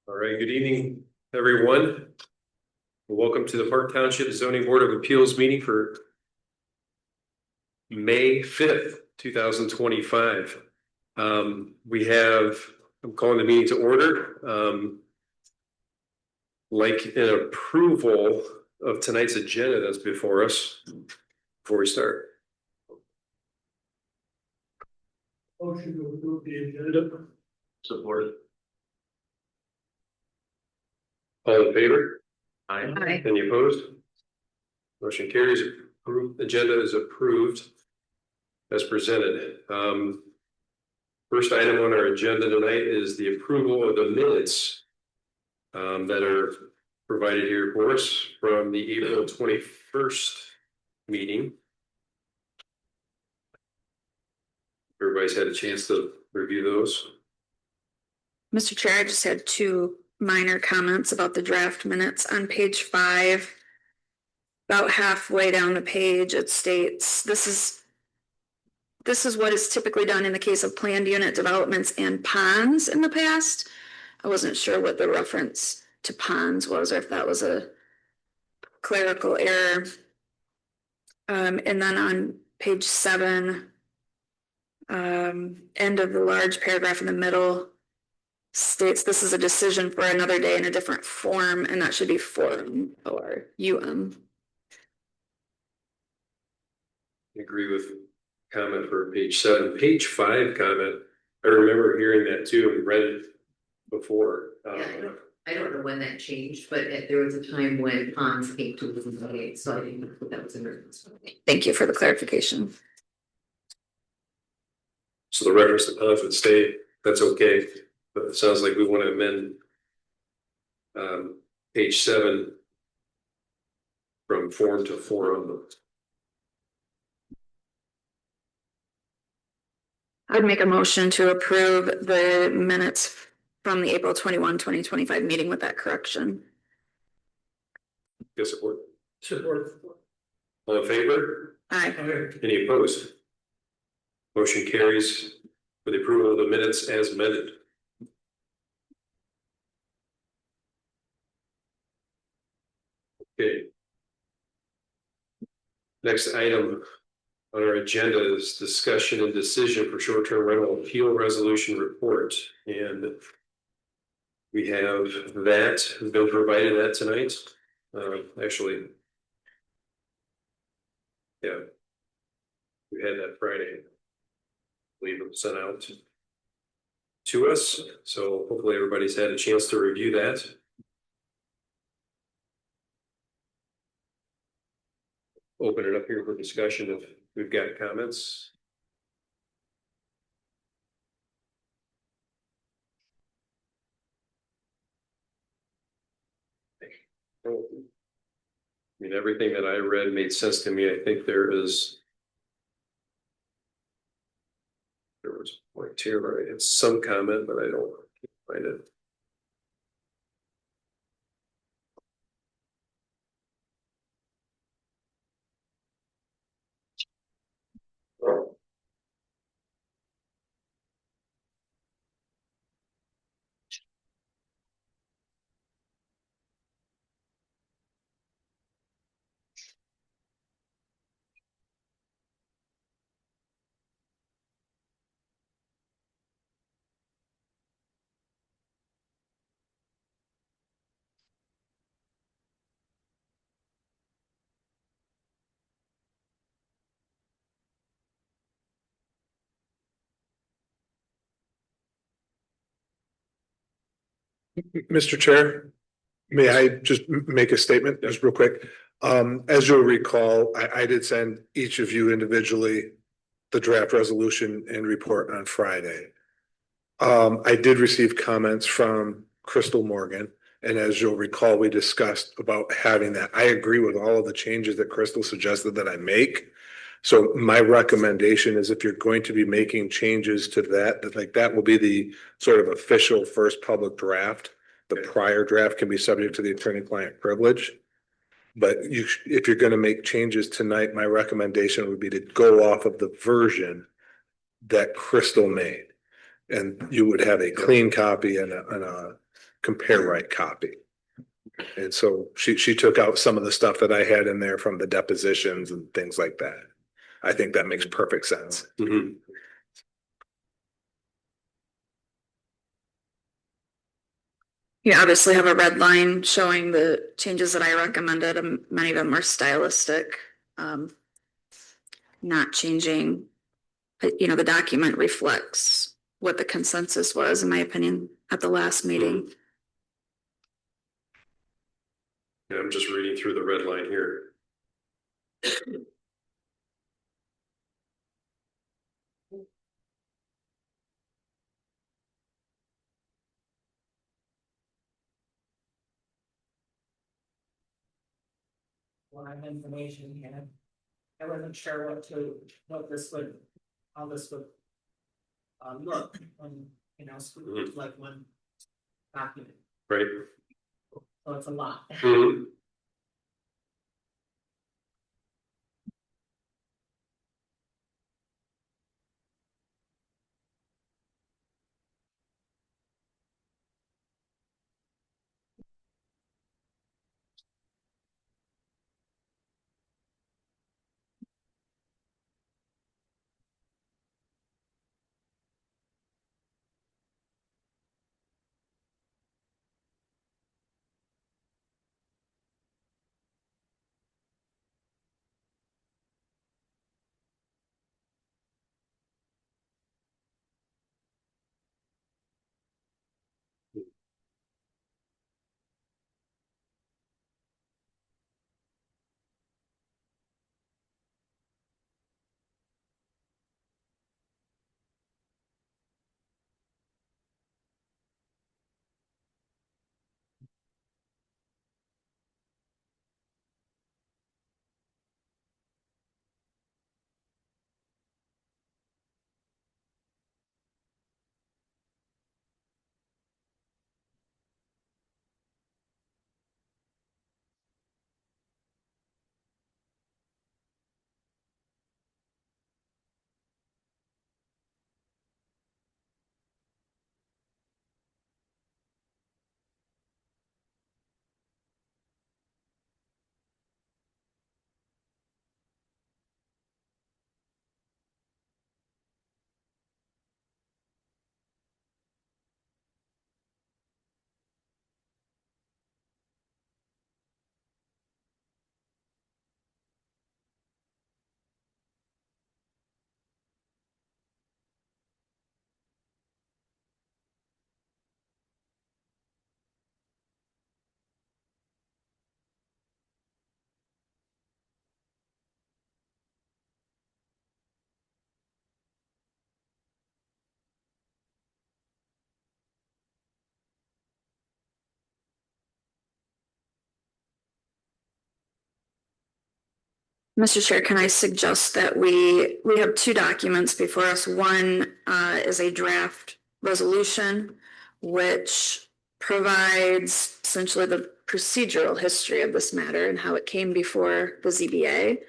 All right, good evening, everyone. Welcome to the Park Township Zoning Board of Appeals meeting for May 5th, 2025. I'm calling the meeting to order. Like an approval of tonight's agenda that's before us before we start. Motion to approve the agenda. Support. All in favor? Aye. Any opposed? Motion carries. Agenda is approved as presented. First item on our agenda tonight is the approval of the minutes that are provided here for us from the April 21st meeting. Everybody's had a chance to review those. Mr. Chair, I just had two minor comments about the draft minutes on page 5. About halfway down the page, it states, this is what is typically done in the case of planned unit developments and ponds in the past. I wasn't sure what the reference to ponds was, or if that was a clerical error. And then on page 7, end of the large paragraph in the middle, states this is a decision for another day in a different form, and that should be forum or UM. I agree with comment for page 7. Page 5 comment, I remember hearing that too and read it before. I don't know when that changed, but there was a time when ponds came to the so I didn't know that was in reference. Thank you for the clarification. So the reference to ponds would stay, that's okay. But it sounds like we want to amend page 7 from form to forum. I'd make a motion to approve the minutes from the April 21, 2025 meeting with that correction. Yes, support. Support. All in favor? Aye. Any opposed? Motion carries for the approval of the minutes as amended. Okay. Next item on our agenda is discussion and decision for short-term rental appeal resolution report. And we have that been provided that tonight. Actually, yeah, we had that Friday. I believe it was sent out to us. So hopefully everybody's had a chance to review that. Open it up here for discussion if we've got comments. I mean, everything that I read made sense to me. I think there was a point here where I had some comment, but I don't find it. Mr. Chair, may I just make a statement just real quick? As you'll recall, I did send each of you individually the draft resolution and report on Friday. I did receive comments from Crystal Morgan, and as you'll recall, we discussed about having that. I agree with all of the changes that Crystal suggested that I make. So my recommendation is if you're going to be making changes to that, like that will be the sort of official first public draft. The prior draft can be subject to the attorney-client privilege. But if you're going to make changes tonight, my recommendation would be to go off of the version that Crystal made. And you would have a clean copy and a compare right copy. And so she took out some of the stuff that I had in there from the depositions and things like that. I think that makes perfect sense. Mhm. You obviously have a red line showing the changes that I recommended, and many of them are stylistic. Not changing, the document reflects what the consensus was, in my opinion, at the last meeting. Yeah, I'm just reading through the red line here. A lot of information here. I wasn't sure what this would, how this would. Look, when, like one document, Right. so it's a lot. Mhm. Mr. Chair, can I suggest that we have two documents before us. One is a draft resolution, which provides essentially the procedural history of this matter and how it came before the ZBA.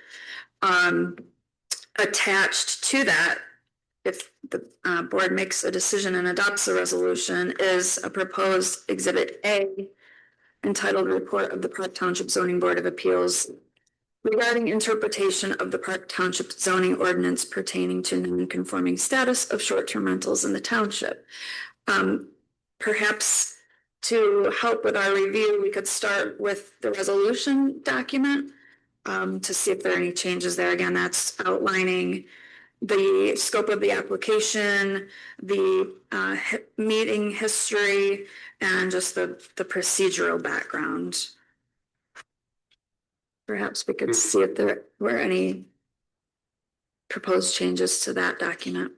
Attached to that, if the board makes a decision and adopts a resolution, is a proposed Exhibit A entitled Report of the Park Township Zoning Board of Appeals regarding interpretation of the Park Township zoning ordinance pertaining to non-conforming status of short-term rentals in the township. Perhaps to help with our review, we could start with the resolution document to see if there are any changes there. Again, that's outlining the scope of the application, the meeting history, and just the procedural background. Perhaps we could see if there were any proposed changes to that document.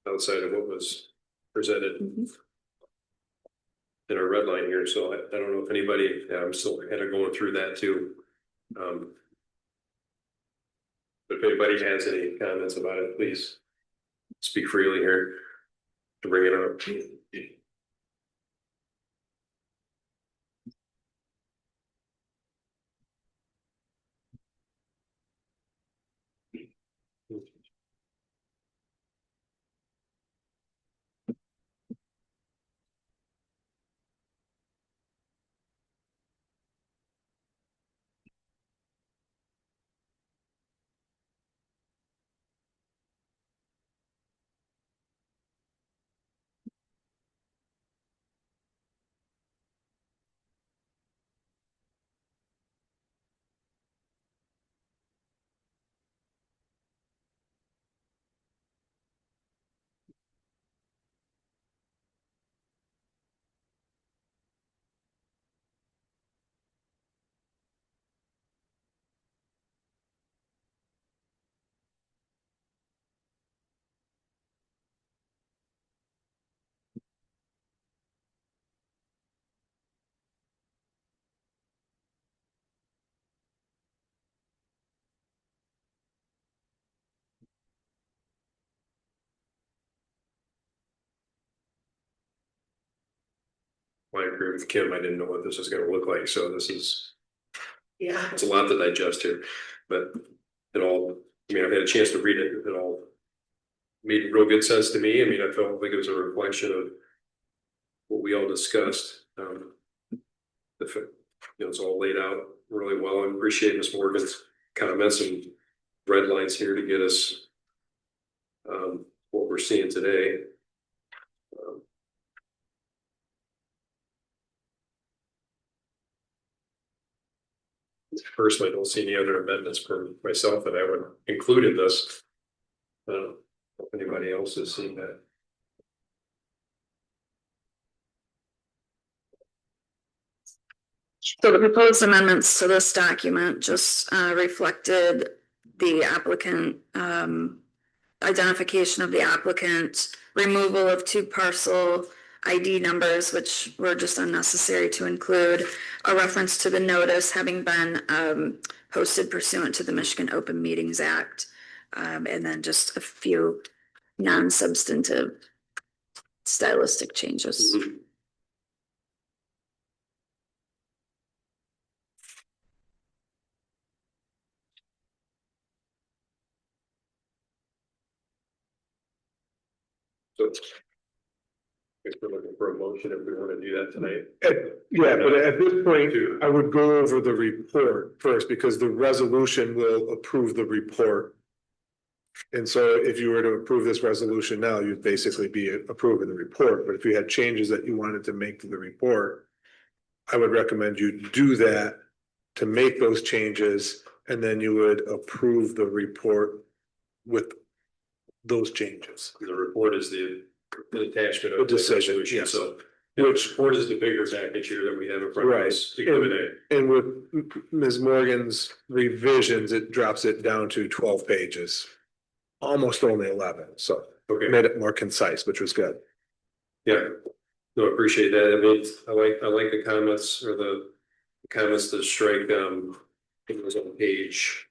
Outside of what was presented in our red line here, so I don't know if anybody, I'm still kind of going through that too. But if anybody has any comments about it, please speak freely here to bring it up. I agree with Kim. I didn't know what this was gonna look like, so it's Yeah. a lot to digest here. But it all, I mean, I've had a chance to read it, it all made real good sense to me. I mean, I felt like it was a reflection of what we all discussed. It's all laid out really well. I appreciate Ms. Morgan's comments and red lines here to get us what we're seeing today. Personally, I don't see any other amendments for myself that I would include in this. I don't know if anybody else has seen that. So the proposed amendments to this document just reflected the applicant, identification of the applicant, removal of 2 parcel ID numbers, which were just unnecessary to include, a reference to the notice having been posted pursuant to the Michigan Open Meetings Act, and then just a few non-substantive stylistic changes. Mm-hmm. So if we're looking for a motion, if we want to do that tonight. Yeah, but at this point, I would go over the report first because the resolution will approve the report. And so if you were to approve this resolution now, you'd basically be approving the report. But if you had changes that you wanted to make to the report, I would recommend you do that to make those changes, and then you would approve the report with those changes. The report is the attachment of The decision, resolution, yes. so which report is the bigger package here that we have in front of us. Right. Exhibit A. And with Ms. Morgan's revisions, it drops it down to 12 pages. Almost only 11, so Okay. made it more concise, which was good. Yeah, no, I appreciate that. I mean, I like the comments or the comments to strike. I think it was on page.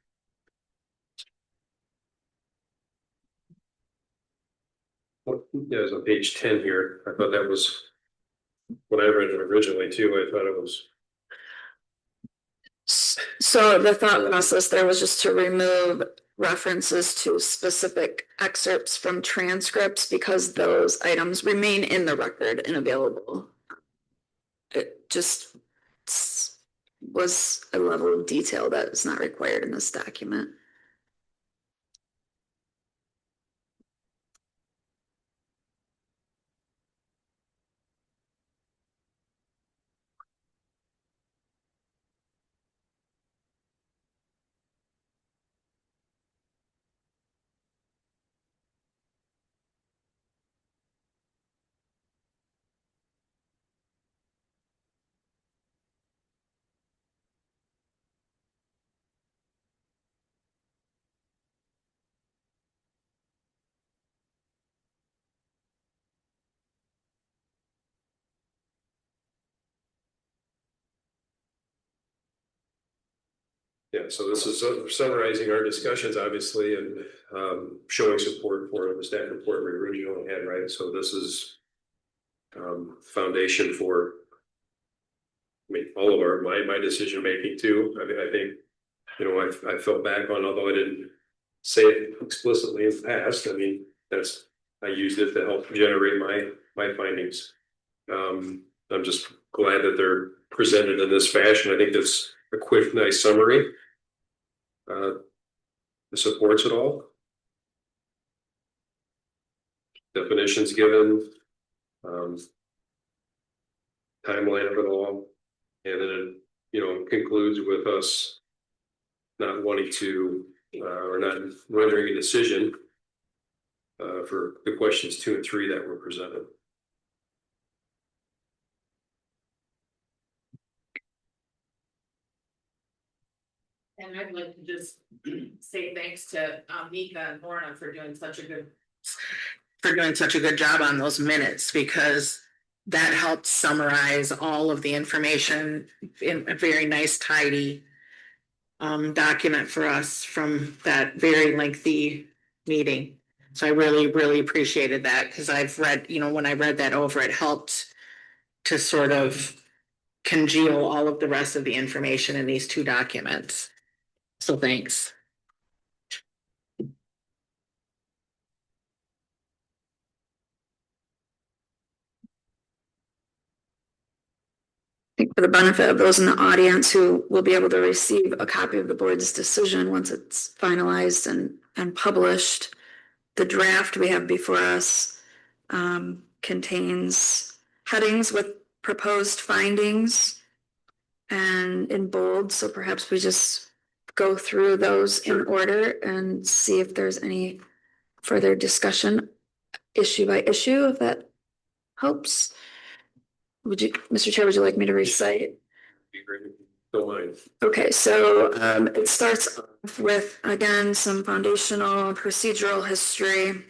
Yeah, it was on page 10 here. I thought that was when I read it originally too. I thought it was. So the thought process there was just to remove references to specific excerpts from transcripts because those items remain in the record and available. It just was a level of detail that is not required in this document. Yeah, so this is summarizing our discussions, obviously, and showing support for the staff report we originally had, right? So this is foundation for, I mean, all of my decision making too. I mean, I think, you know, I felt back on, although I didn't say it explicitly in the past, I mean, I used it to help generate my findings. I'm just glad that they're presented in this fashion. I think that's a quick, nice summary. It supports it all. Definitions given, timeline of it all, and then it, you know, concludes with us not wanting to or not rendering a decision for the questions 2 and 3 that were presented. And I'd like to just say thanks to Mika and Lorna for doing such a good job on those minutes, because that helped summarize all of the information in a very nice, tidy document for us from that very lengthy meeting. So I really, really appreciated that, because I've read, you know, when I read that over, it helped to sort of congeal all of the rest of the information in these two documents. So thanks. I think for the benefit of those in the audience who will be able to receive a copy of the board's decision once it's finalized and published, the draft we have before us contains headings with proposed findings and in bold, so perhaps we just go through those in order and see if there's any further discussion issue by issue, if that helps. Would you, Mr. Chair, would you like me to recite? Don't mind. Okay, so it starts off with, again, some foundational procedural history.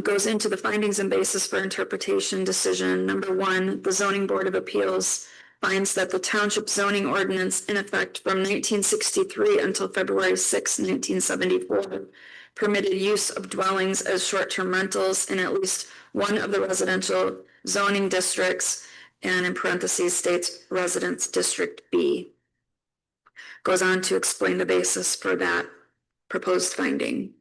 Goes into the findings and basis for interpretation decision. Number one, the Zoning Board of Appeals finds that the Township zoning ordinance in effect from 1963 until February 6, 1974 permitted use of dwellings as short-term rentals in at least one of the residential zoning districts, and in parentheses states Residence District B. Goes on to explain the basis for that proposed finding.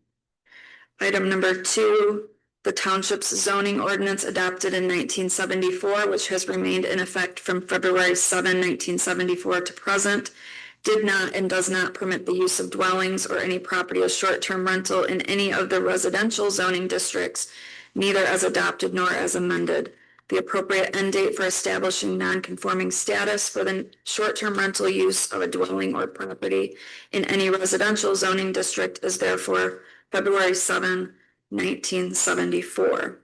Item number two, the Township's zoning ordinance adopted in 1974, which has remained in effect from February 7, 1974 to present, did not and does not permit the use of dwellings or any property as short-term rental in any of the residential zoning districts, neither as adopted nor as amended. The appropriate end date for establishing non-conforming status for the short-term rental use of a dwelling or property in any residential zoning district is therefore February 7, 1974.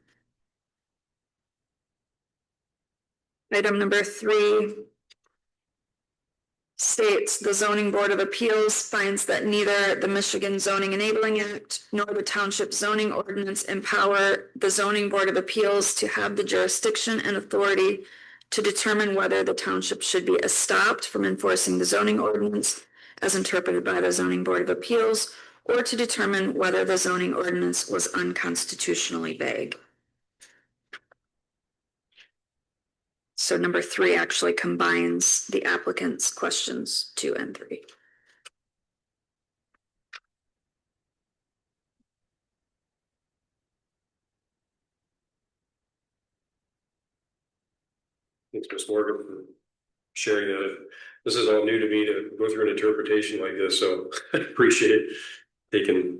Item number three states the Zoning Board of Appeals finds that neither the Michigan Zoning Enabling Act nor the Township zoning ordinance empower the Zoning Board of Appeals to have the jurisdiction and authority to determine whether the Township should be stopped from enforcing the zoning ordinance as interpreted by the Zoning Board of Appeals, or to determine whether the zoning ordinance was unconstitutionally vague. So number three actually combines the applicant's questions 2 and 3. Thanks, Ms. Morgan, for sharing that. This is all new to me to go through an interpretation like this, so I appreciate it. Taking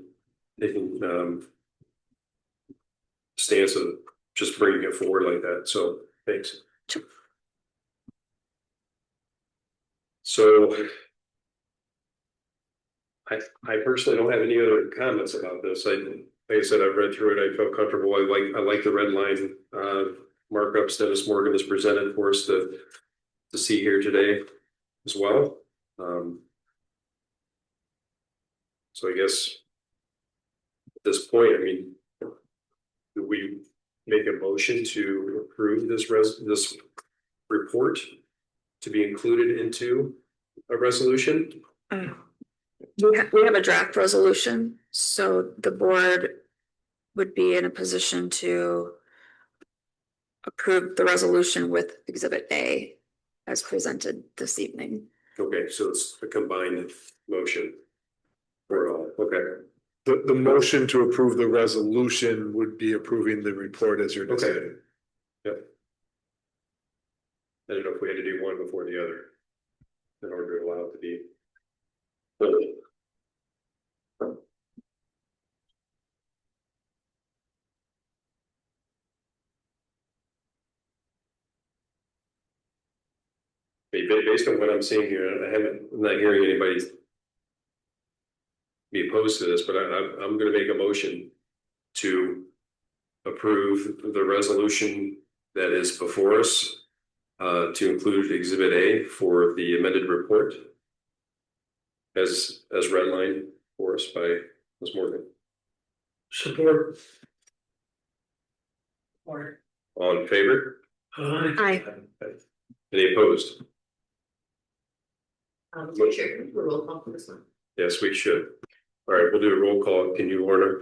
stance of just bringing it forward like that. So thanks. Sure. So I personally don't have any other comments about this. Like I said, I've read through it. I felt comfortable. I like the red line markups that Ms. Morgan has presented for us to see here today as well. So I guess at this point, I mean, do we make a motion to approve this report to be included into a resolution? We have a draft resolution, so the board would be in a position to approve the resolution with Exhibit A as presented this evening. Okay, so it's a combined motion for all. Okay. The motion to approve the resolution would be approving the report as your decision. Yep. I don't know if we had to do one before the other in order to allow it to be. Based on what I'm seeing here, I'm not hearing anybody be opposed to this, but I'm going to make a motion to approve the resolution that is before us to include Exhibit A for the amended report as redlined for us by Ms. Morgan. Support. Or All in favor? Aye. Any opposed? Sure, roll call for this one. Yes, we should. All right, we'll do a roll call. Can you, Warner,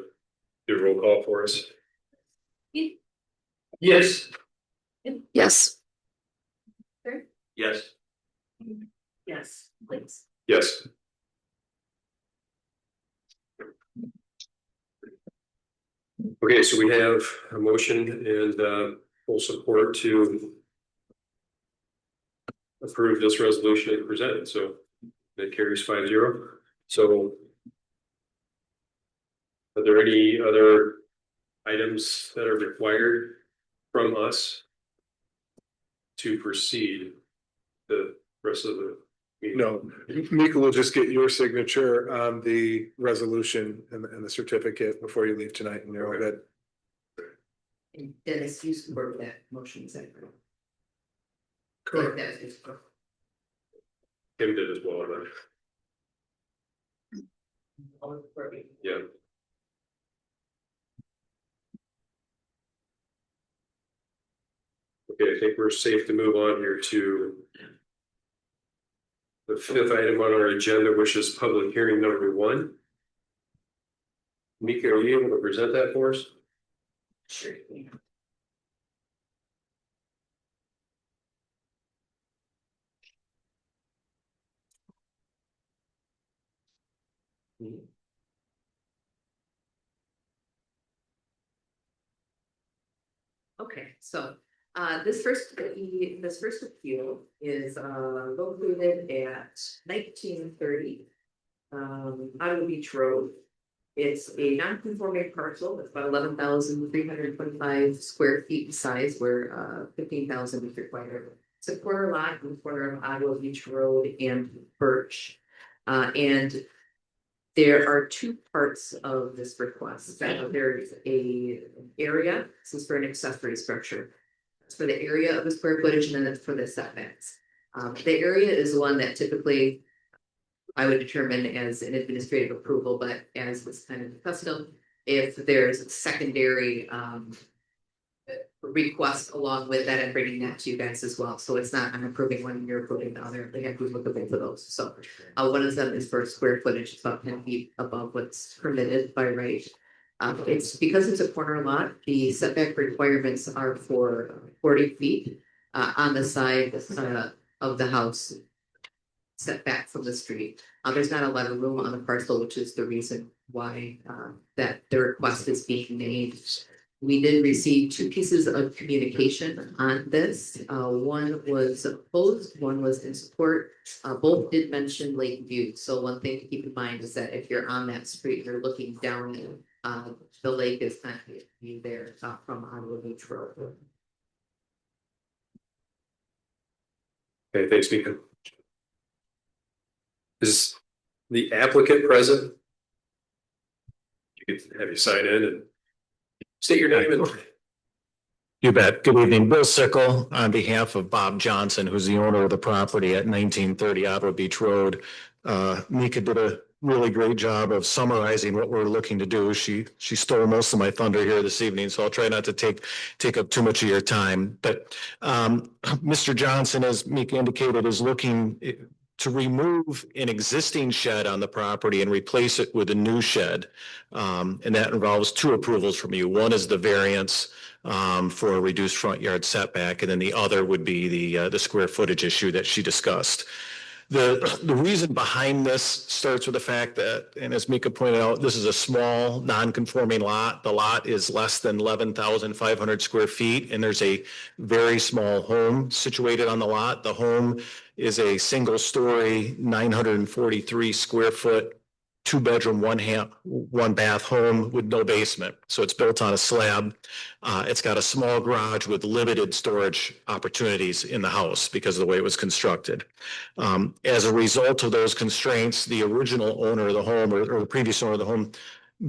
do a roll call for us? Yeah. Yes. Yes. Yes. Yes. Please. Yes. Okay, so we have a motion and full support to approve this resolution as presented, so that carries 5-0. So are there any other items that are required from us to proceed the rest of the meeting? No, Mika will just get your signature on the resolution and the certificate before you leave tonight, and you're all good. And Dennis, you support that motion, is that correct? Correct. That is correct. Kim did as well, but yeah. Okay, I think we're safe to move on here to the 5th item on our agenda, which is public hearing number 1. Mika, are you able to present that for us? Sure. Okay, so this first appeal is located at 1930 Ottawa Beach Road. It's a non-conforming parcel. It's about 11,325 square feet in size, where 15,000 is required. It's a corner lot in the corner of Ottawa Beach Road and Birch. And there are two parts of this request. There's a area, this is for an accessory structure. It's for the area of the square footage, and then it's for the setbacks. The area is one that typically I would determine as an administrative approval, but as was kind of custom, if there's a secondary request along with that, and bringing that to you guys as well. So it's not I'm approving one and you're approving the other. They have to look at both of those. So one of them is for square footage, it's about 10 feet above what's permitted by right. It's because it's a corner lot, the setback requirements are for 40 feet on the side of the house setback from the street. There's not a lot of room on the parcel, which is the reason why that the request is being made. We did receive 2 pieces of communication on this. One was opposed, one was in support. Both did mention Lake View. So one thing to keep in mind is that if you're on that street, you're looking down, the lake is kind of view there from Ottawa Beach Road. Okay, thanks, Mika. Is the applicant present? You could have you sign in and state your name and. You bet. Good evening. Bill Sickle on behalf of Bob Johnson, who's the owner of the property at 1930 Ottawa Beach Road. Mika did a really great job of summarizing what we're looking to do. She stole most of my thunder here this evening, so I'll try not to take up too much of your time. But Mr. Johnson, as Mika indicated, is looking to remove an existing shed on the property and replace it with a new shed. And that involves 2 approvals from you. One is the variance for a reduced front yard setback, and then the other would be the square footage issue that she discussed. The reason behind this starts with the fact that, and as Mika pointed out, this is a small non-conforming lot. The lot is less than 11,500 square feet, and there's a very small home situated on the lot. The home is a single-story, 943 square foot, 2-bedroom, 1-bath home with no basement. So it's built on a slab. It's got a small garage with limited storage opportunities in the house because of the way it was constructed. As a result of those constraints, the original owner of the home or the previous owner of the home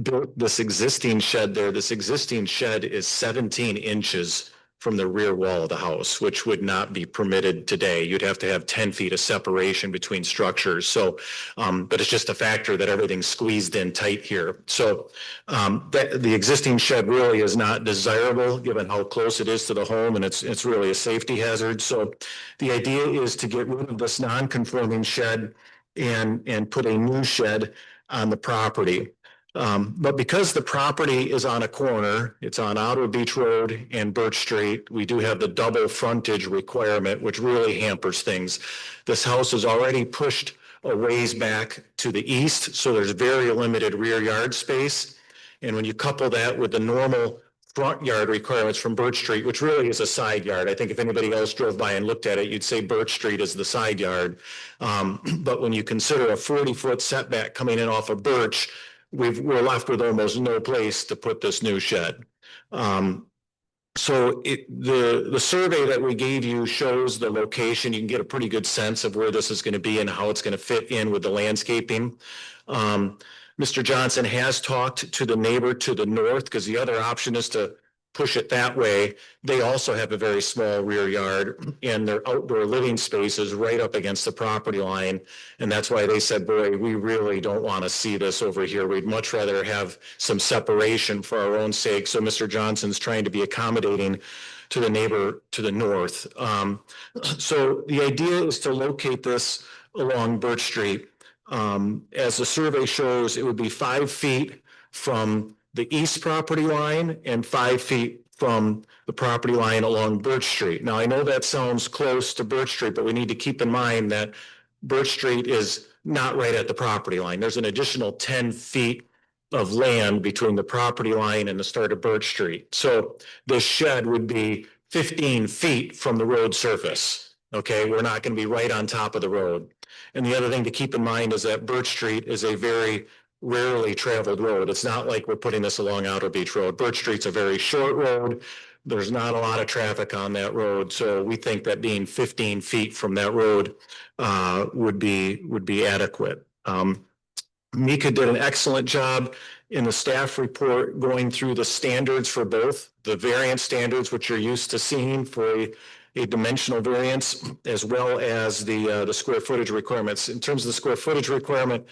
built this existing shed there. This existing shed is 17 inches from the rear wall of the house, which would not be permitted today. You'd have to have 10 feet of separation between structures. So, but it's just a factor that everything's squeezed in tight here. So the existing shed really is not desirable given how close it is to the home, and it's really a safety hazard. So the idea is to get rid of this non-conforming shed and put a new shed on the property. But because the property is on a corner, it's on Ottawa Beach Road and Birch Street, we do have the double frontage requirement, which really hampers things. This house is already pushed a ways back to the east, so there's very limited rear yard space. And when you couple that with the normal front yard requirements from Birch Street, which really is a side yard. I think if anybody else drove by and looked at it, you'd say Birch Street is the side yard. But when you consider a 40-foot setback coming in off of Birch, we're left with almost no place to put this new shed. So the survey that we gave you shows the location. You can get a pretty good sense of where this is going to be and how it's going to fit in with the landscaping. Mr. Johnson has talked to the neighbor to the north because the other option is to push it that way. They also have a very small rear yard and their outdoor living space is right up against the property line. And that's why they said, boy, we really don't want to see this over here. We'd much rather have some separation for our own sake. So Mr. Johnson's trying to be accommodating to the neighbor to the north. So the idea is to locate this along Birch Street. As the survey shows, it would be 5 feet from the east property line and 5 feet from the property line along Birch Street. Now, I know that sounds close to Birch Street, but we need to keep in mind that Birch Street is not right at the property line. There's an additional 10 feet of land between the property line and the start of Birch Street. So this shed would be 15 feet from the road surface. Okay, we're not going to be right on top of the road. And the other thing to keep in mind is that Birch Street is a very rarely traveled road. It's not like we're putting this along Outer Beach Road. Birch Street's a very short road. There's not a lot of traffic on that road. So we think that being 15 feet from that road would be adequate. Mika did an excellent job in the staff report going through the standards for both the variance standards, which you're used to seeing for a dimensional variance, as well as the square footage requirements. In terms of the square footage requirement,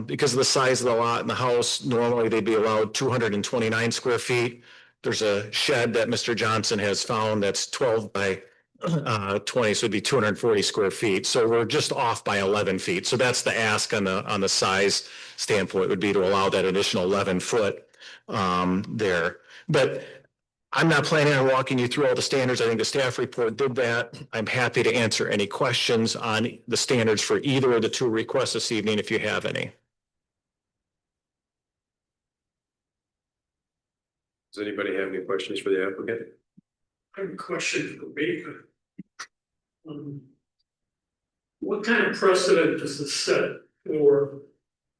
because of the size of the lot and the house, normally they'd be allowed 229 square feet. There's a shed that Mr. Johnson has found that's 12 by 20, so it'd be 240 square feet. So we're just off by 11 feet. So that's the ask on the size standpoint, would be to allow that additional 11 foot there. But I'm not planning on walking you through all the standards. I think the staff report did that. I'm happy to answer any questions on the standards for either of the two requests this evening if you have any. Does anybody have any questions for the applicant? I have a question for Baker. What kind of precedent does this set for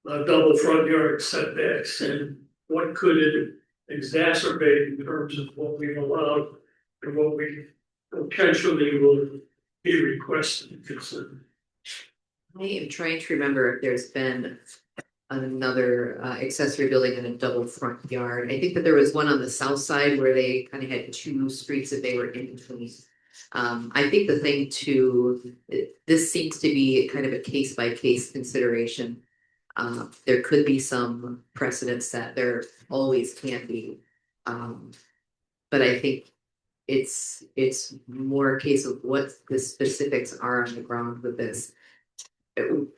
double front yard setbacks, and what could it exacerbate in terms of what we've allowed and what we potentially will be requested to consider? I am trying to remember if there's been another accessory building in a double front yard. I think that there was one on the south side where they kind of had two streets that they were in between. I think the thing too, this seems to be kind of a case by case consideration. There could be some precedents that there always can be. But I think it's more a case of what the specifics are on the ground with this.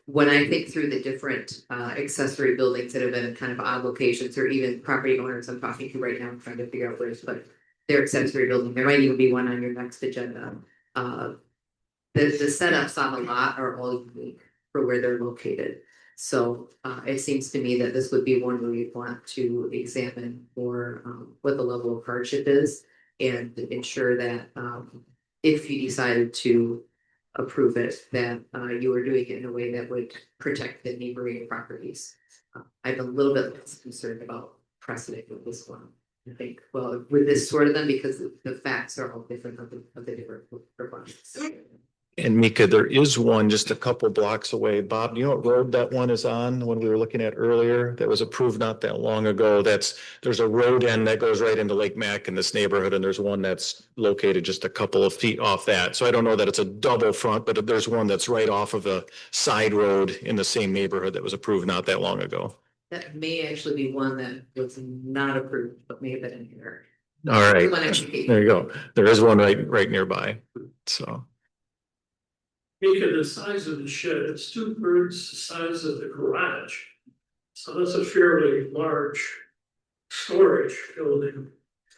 When I think through the different accessory buildings that have been in kind of odd locations, or even property owners I'm talking to right now, I'm trying to figure out where to put their accessory building. There might even be one on your next agenda. The setups on the lot are all unique for where they're located. So it seems to me that this would be one where we want to examine for what the level of hardship is, and ensure that if you decided to approve it, that you were doing it in a way that would protect the neighboring properties. I'm a little bit less concerned about precedent with this one. I think, well, with this sort of them, because the facts are all different of the different requirements. And Mika, there is one just a couple blocks away. Bob, do you know what road that one is on, when we were looking at earlier, that was approved not that long ago? There's a road end that goes right into Lake Mac in this neighborhood, and there's one that's located just a couple of feet off that. So I don't know that it's a double front, but there's one that's right off of a side road in the same neighborhood that was approved not that long ago. That may actually be one that was not approved, but may have been in here. All right, There there you go. There is one right nearby, so. Because the size of the shed, it's 2/3 the size of the garage. So that's a fairly large storage building.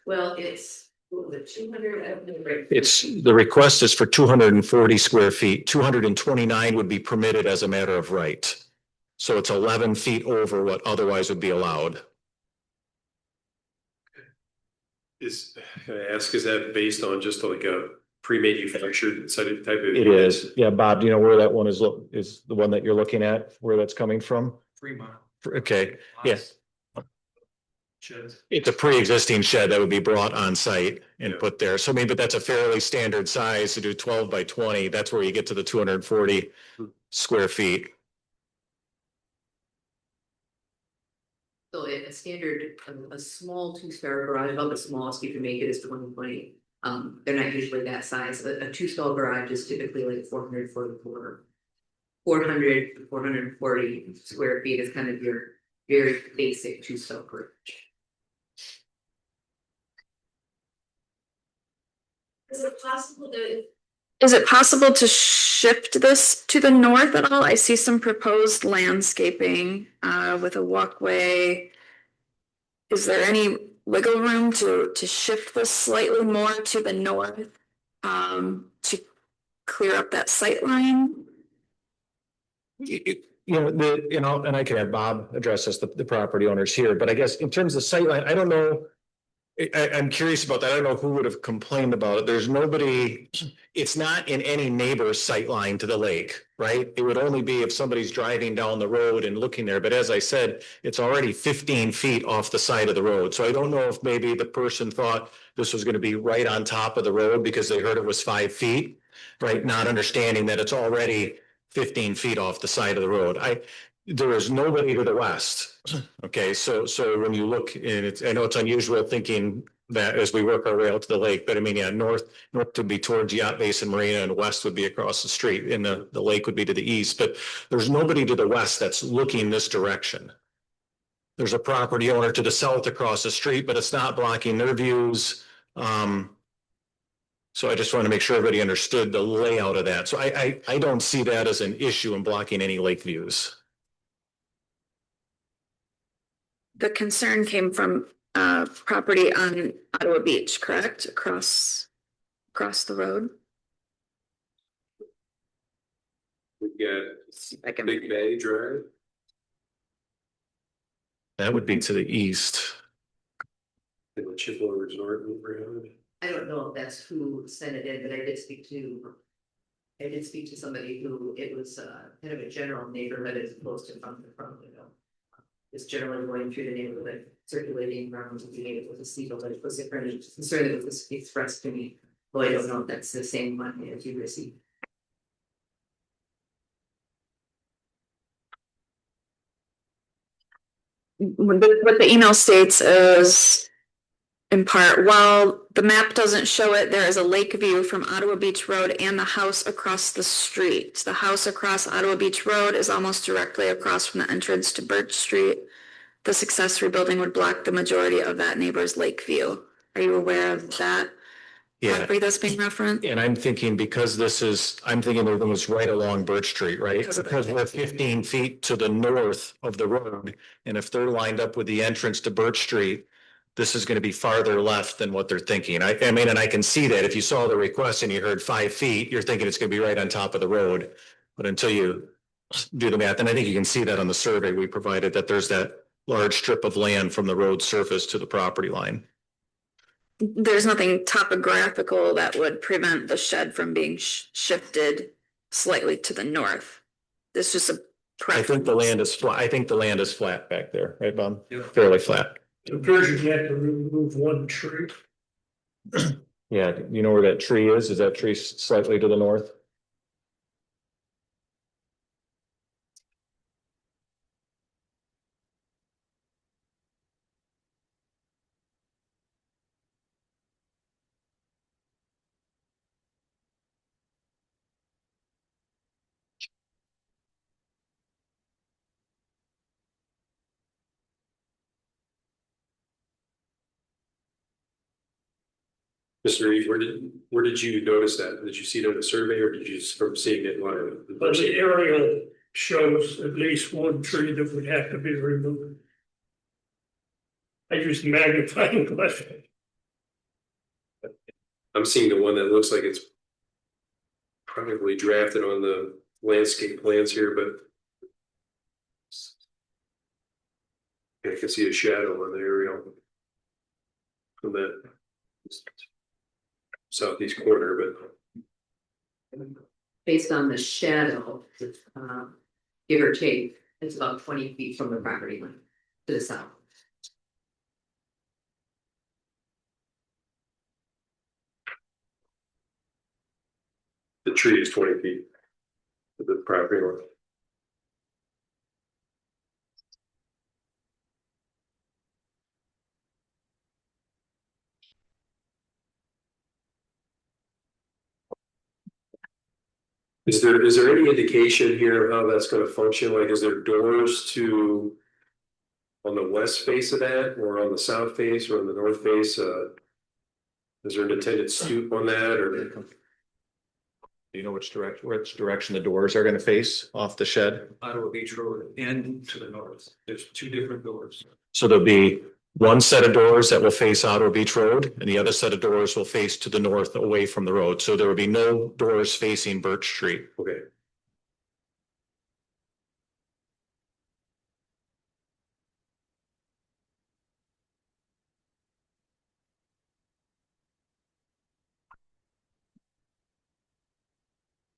Well, it's, what was it, 200? I don't know, right? It's, the request is for 240 square feet. 229 would be permitted as a matter of right. So it's 11 feet over what otherwise would be allowed. Can I ask, is that based on just like a pre-manufactured type of? It is. Yeah, Bob, do you know where that one is the one that you're looking at, where that's coming from? 3 miles. Okay, yes. Shed. It's a pre-existing shed that would be brought on site and Yeah. put there. So I mean, but that's a fairly standard size to do 12 by 20. That's where you get to the 240 square feet. So a standard, a small two-stall garage, about the smallest you can make it is 2020. They're not usually that size. A two-stall garage is typically like 444. 400 to 440 square feet is kind of your very basic two-stall garage. Is it possible to shift this to the north at all? I see some proposed landscaping with a walkway. Is there any wiggle room to shift this slightly more to the north to clear up that sight line? And I can have Bob address this, the property owners here, but I guess in terms of sightline, I don't know. I'm curious about that. I don't know who would have complained about it. There's nobody, it's not in any neighbor's sight line to the lake, right? It would only be if somebody's driving down the road and looking there. But as I said, it's already 15 feet off the side of the road. So I don't know if maybe the person thought this was going to be right on top of the road because they heard it was 5 feet, right? Not understanding that it's already 15 feet off the side of the road. There is nobody to the west. Okay, so when you look, and I know it's unusual thinking that as we work our way out to the lake, but I mean, yeah, north would be towards Yacht Basin Marina and west would be across the street, and the lake would be to the east, but there's nobody to the west that's looking this direction. There's a property owner to the south across the street, but it's not blocking their views. So I just want to make sure everybody understood the layout of that. So I don't see that as an issue in blocking any lake views. The concern came from property on Ottawa Beach, correct? Across the road. We've got Big Bay Drive. That would be to the east. And the Chippewa Resort in Brown. I don't know if that's who sent it in, but I did speak to somebody who, it was kind of a general neighborhood as opposed to from the front window. It's generally going through the neighborhood, circulating around and being able to see the light was it concern that was expressed to me. Though I don't know if that's the same one as you received. What the email states is, in part, while the map doesn't show it, there is a lake view from Ottawa Beach Road and the house across the street. The house across Ottawa Beach Road is almost directly across from the entrance to Birch Street. This accessory building would block the majority of that neighbor's lake view. Are you aware of that? Yeah. Property that's being referenced? And I'm thinking because I'm thinking everything was right along Birch Street, right? Because we're 15 feet to the north of the road. And if they're lined up with the entrance to Birch Street, this is going to be farther left than what they're thinking. I mean, and I can see that if you saw the request and you heard 5 feet, you're thinking it's going to be right on top of the road. But until you do the math, and I think you can see that on the survey we provided, that there's that large strip of land from the road surface to the property line. There's nothing topographical that would prevent the shed from being shifted slightly to the north. This is a I think the land is flat. I think the land is flat back there, right, Bob? Yeah. Fairly flat. It appears you have to remove one tree. Yeah, you know where that tree is? Is that tree slightly to the north? Mr. Reed, where did you notice that? Did you see it on the survey or did you just from seeing it live? But the aerial shows at least one tree that would have to be removed. I use magnifying glass. I'm seeing the one that looks like it's probably drafted on the landscape plans here, but I can see a shadow on the aerial from that southeast corner, but Based on the shadow, give or take, it's about 20 feet from the property line to the south. the tree is 20 feet to the property line. Is there any indication here of how that's gonna function? Like, is there doors to on the west face of that, or on the south face, or on the north face? Is there an intended stoop on that, or? Do you know which direction the doors are gonna face off the shed? Ottawa Beach Road and to the north. There's two different doors. So there'll be one set of doors that will face Ottawa Beach Road, and the other set of doors will face to the north away from the road. So there will be no doors facing Birch Street. Okay.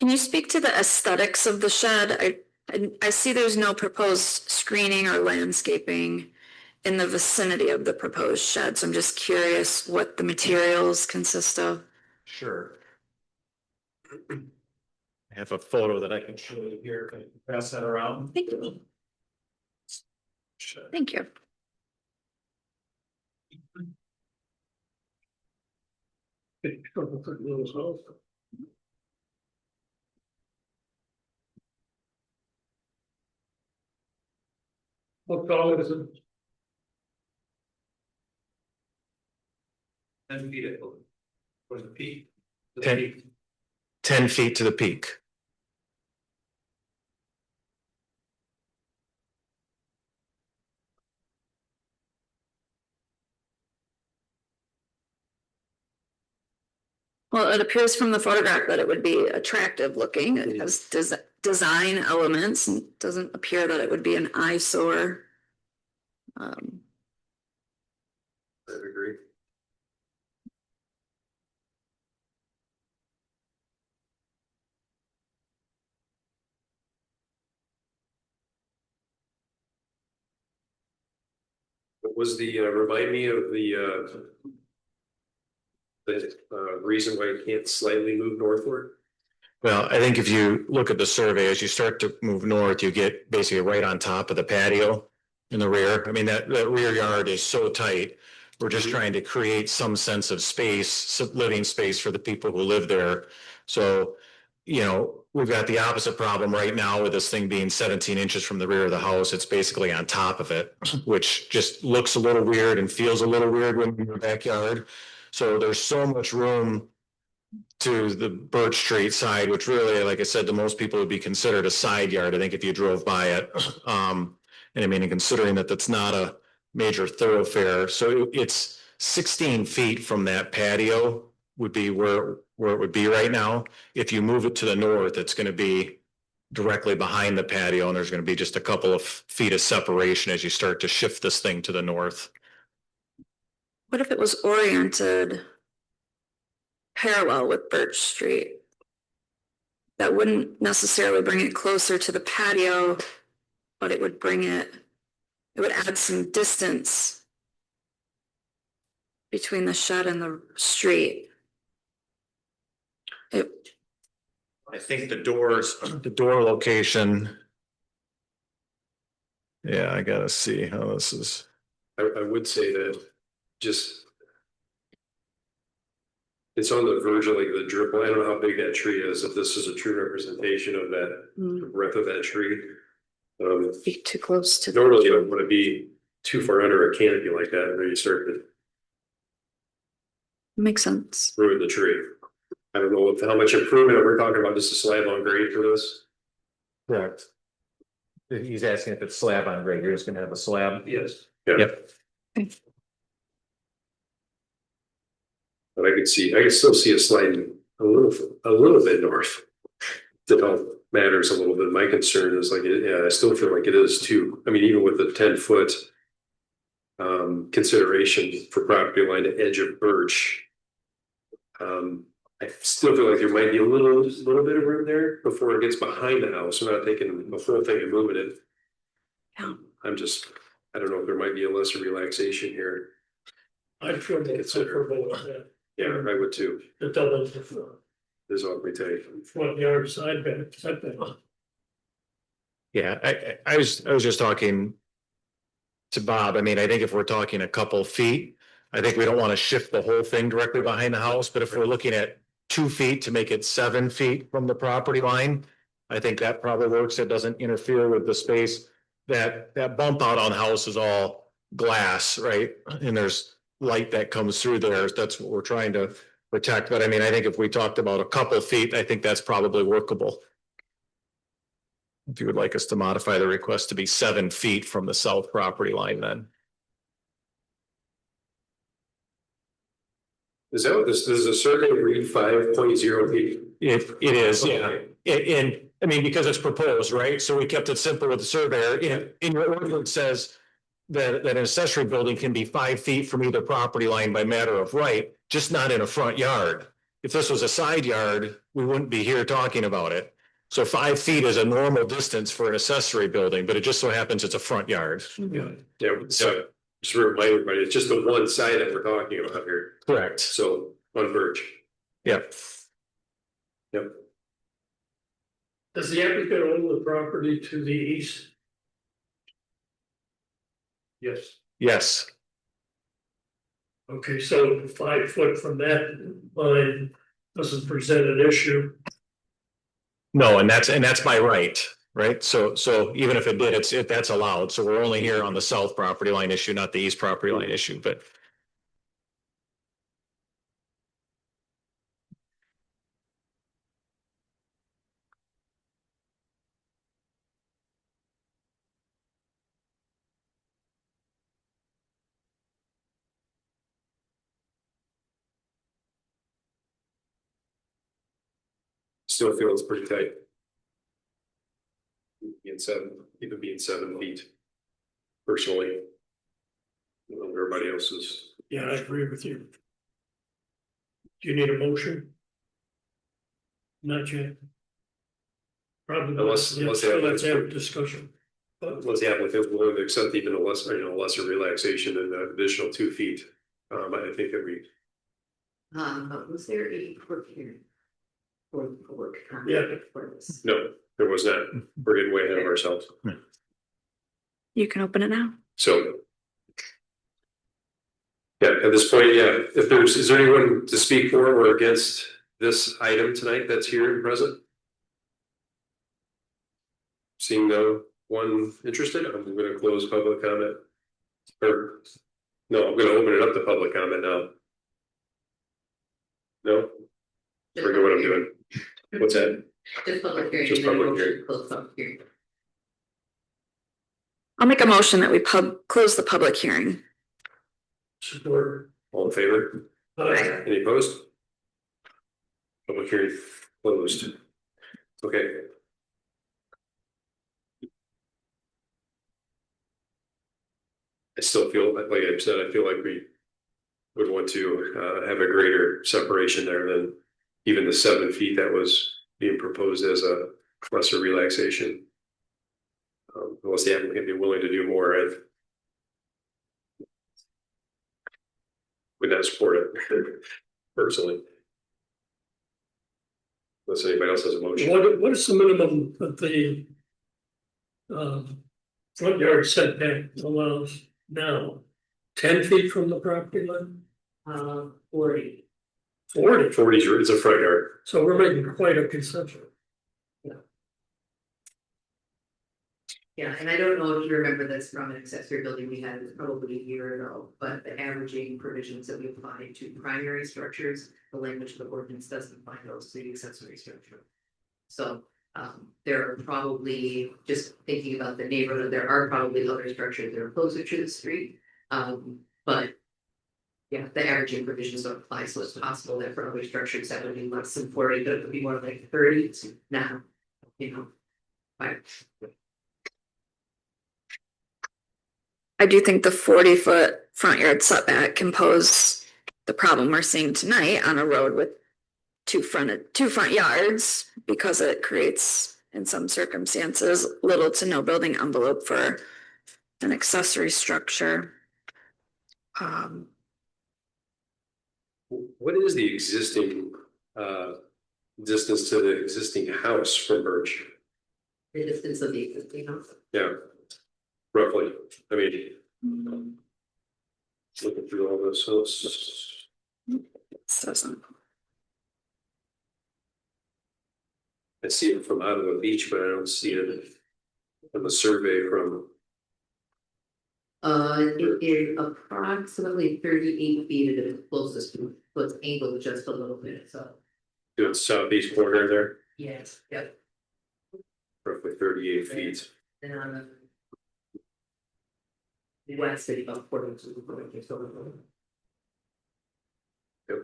Can you speak to the aesthetics of the shed? I see there's no proposed screening or landscaping in the vicinity of the proposed shed, so I'm just curious what the materials consist of. Sure. I have a photo that I can show you here. Can I pass that around? Thank you. Thank you. What color is it? 10 feet for the peak. 10 feet to the peak. Well, it appears from the photograph that it would be attractive looking. It has design elements and doesn't appear that it would be an eyesore. I agree. What was the, remind me of the reason why you can't slightly move northward? Well, I think if you look at the survey, as you start to move north, you get basically right on top of the patio in the rear. I mean, that rear yard is so tight. We're just trying to create some sense of space, some living space for the people who live there. So, you know, we've got the opposite problem right now with this thing being 17 inches from the rear of the house. It's basically on top of it, which just looks a little weird and feels a little weird when you're in your backyard. So there's so much room to the Birch Street side, which really, like I said, to most people would be considered a side yard, I think, if you drove by it. And I mean, considering that that's not a major thoroughfare, so it's 16 feet from that patio would be where it would be right now. If you move it to the north, it's going to be directly behind the patio, and there's going to be just a couple of feet of separation as you start to shift this thing to the north. What if it was oriented parallel with Birch Street? That wouldn't necessarily bring it closer to the patio, but it would add some distance between the shed and the street. I think the door location. Yeah, I gotta see how this is. I would say that just it's on the verge of like the drip. I don't know how big that tree is, if this is a true representation of that breadth of that tree. Be too close to. Normally you don't want to be too far under a canopy like that, and then you start to Makes sense. ruin the tree. I don't know how much improvement we're talking about, just a slab on grade for this. Correct. He's asking if it's slab on grade, you're just gonna have a slab. Yes. Yeah. Yep. But I could still see it sliding a little bit north. That all matters a little bit. My concern is like, yeah, I still feel like it is too. I mean, even with the 10-foot consideration for property line to edge of birch. I still feel like there might be a little bit of room there before it gets behind the house. We're not taking the whole thing and moving it. Yeah. I don't know if there might be a lesser relaxation here. I feel more comfortable with that. Yeah, I would too. The double the front Is what we take. yard side setback. Yeah, I was just talking to Bob. I mean, I think if we're talking a couple feet, I think we don't want to shift the whole thing directly behind the house, but if we're looking at 2 feet to make it 7 feet from the property line, I think that probably works. It doesn't interfere with the space. That bump out on the house is all glass, right? And there's light that comes through there. That's what we're trying to protect. But I mean, I think if we talked about a couple feet, I think that's probably workable. If you would like us to modify the request to be 7 feet from the south property line, then. Is that what this does a survey read 5.0 feet? It is, yeah. And I mean, because it's proposed, right? So we kept it simple with the surveyor. In your ordinance says that an accessory building can be 5 feet from either property line by matter of right, just not in a front yard. If this was a side yard, we wouldn't be here talking about it. So 5 feet is a normal distance for an accessory building, but it just so happens it's a front yard. Yeah, so just to remind everybody, it's just the one side that we're talking about here. Correct. So on birch. Yep. Yep. Does the applicant own the property to the east? Yes. Yes. Okay, so 5 foot from that line doesn't present an issue. No, and that's by right, right? So even if it did, that's allowed. So we're only here on the south property line issue, not the east property line issue, but. Still feels pretty tight. Being 7 feet. Personally. Everybody else is. Yeah, I agree with you. Do you need a motion? Not yet. Probably. Unless Let's have a discussion. Unless the applicant is willing to accept even a lesser relaxation than the additional 2 feet. I think that we. Was there a court hearing? For the public comment Yeah. for this? No, there was not. We're getting way ahead of ourselves. You can open it now. So. Yeah, at this point, yeah, is there anyone to speak for or against this item tonight that's here and present? Seeing no one interested, I'm gonna close public comment. Or, no, I'm gonna open it up to public comment now. No? Forget what I'm doing. What's that? Just public hearing. Just and then public motion to hearing. Close public hearing. I'll make a motion that we close the public hearing. Support. All in favor? Aye. Any opposed? Public hearing closed. Okay. I still feel like I said, I feel like we would want to have a greater separation there than even the 7 feet that was being proposed as a lesser relaxation. Unless the applicant be willing to do more, I would not support it personally. Unless anybody else has a motion. What is the minimum that the front yard setback allows now? 10 feet from the property line? 40. 40. 40 is a front yard. So we're making quite a concession. Yeah, and I don't know if you remember this from an accessory building we had probably a year ago, but the averaging provisions that we apply to primary structures, the language of the ordinance doesn't apply those to the accessory structure. So There are probably, just thinking about the neighborhood, there are probably other structures that are closer to the street. But yeah, the averaging provisions don't apply, so it's possible that for other structures that would be less than 40, but it would be more like 30 now, you know. I do think the 40-foot front yard setback can pose the problem we're seeing tonight on a road with two front yards, because it creates, in some circumstances, little to no building envelope for an accessory structure. What is the existing distance to the existing house from Birch? The distance of the existing house. Yeah, roughly. I mean, looking through all this, so it's This doesn't. I see it from out of the beach, but I don't see it on the survey from. It is approximately 38 feet at its closest, so it's angled just a little bit, so. To its southeast corner there, Yes, yep. roughly 38 feet. And on the west, it's about 42. Yep.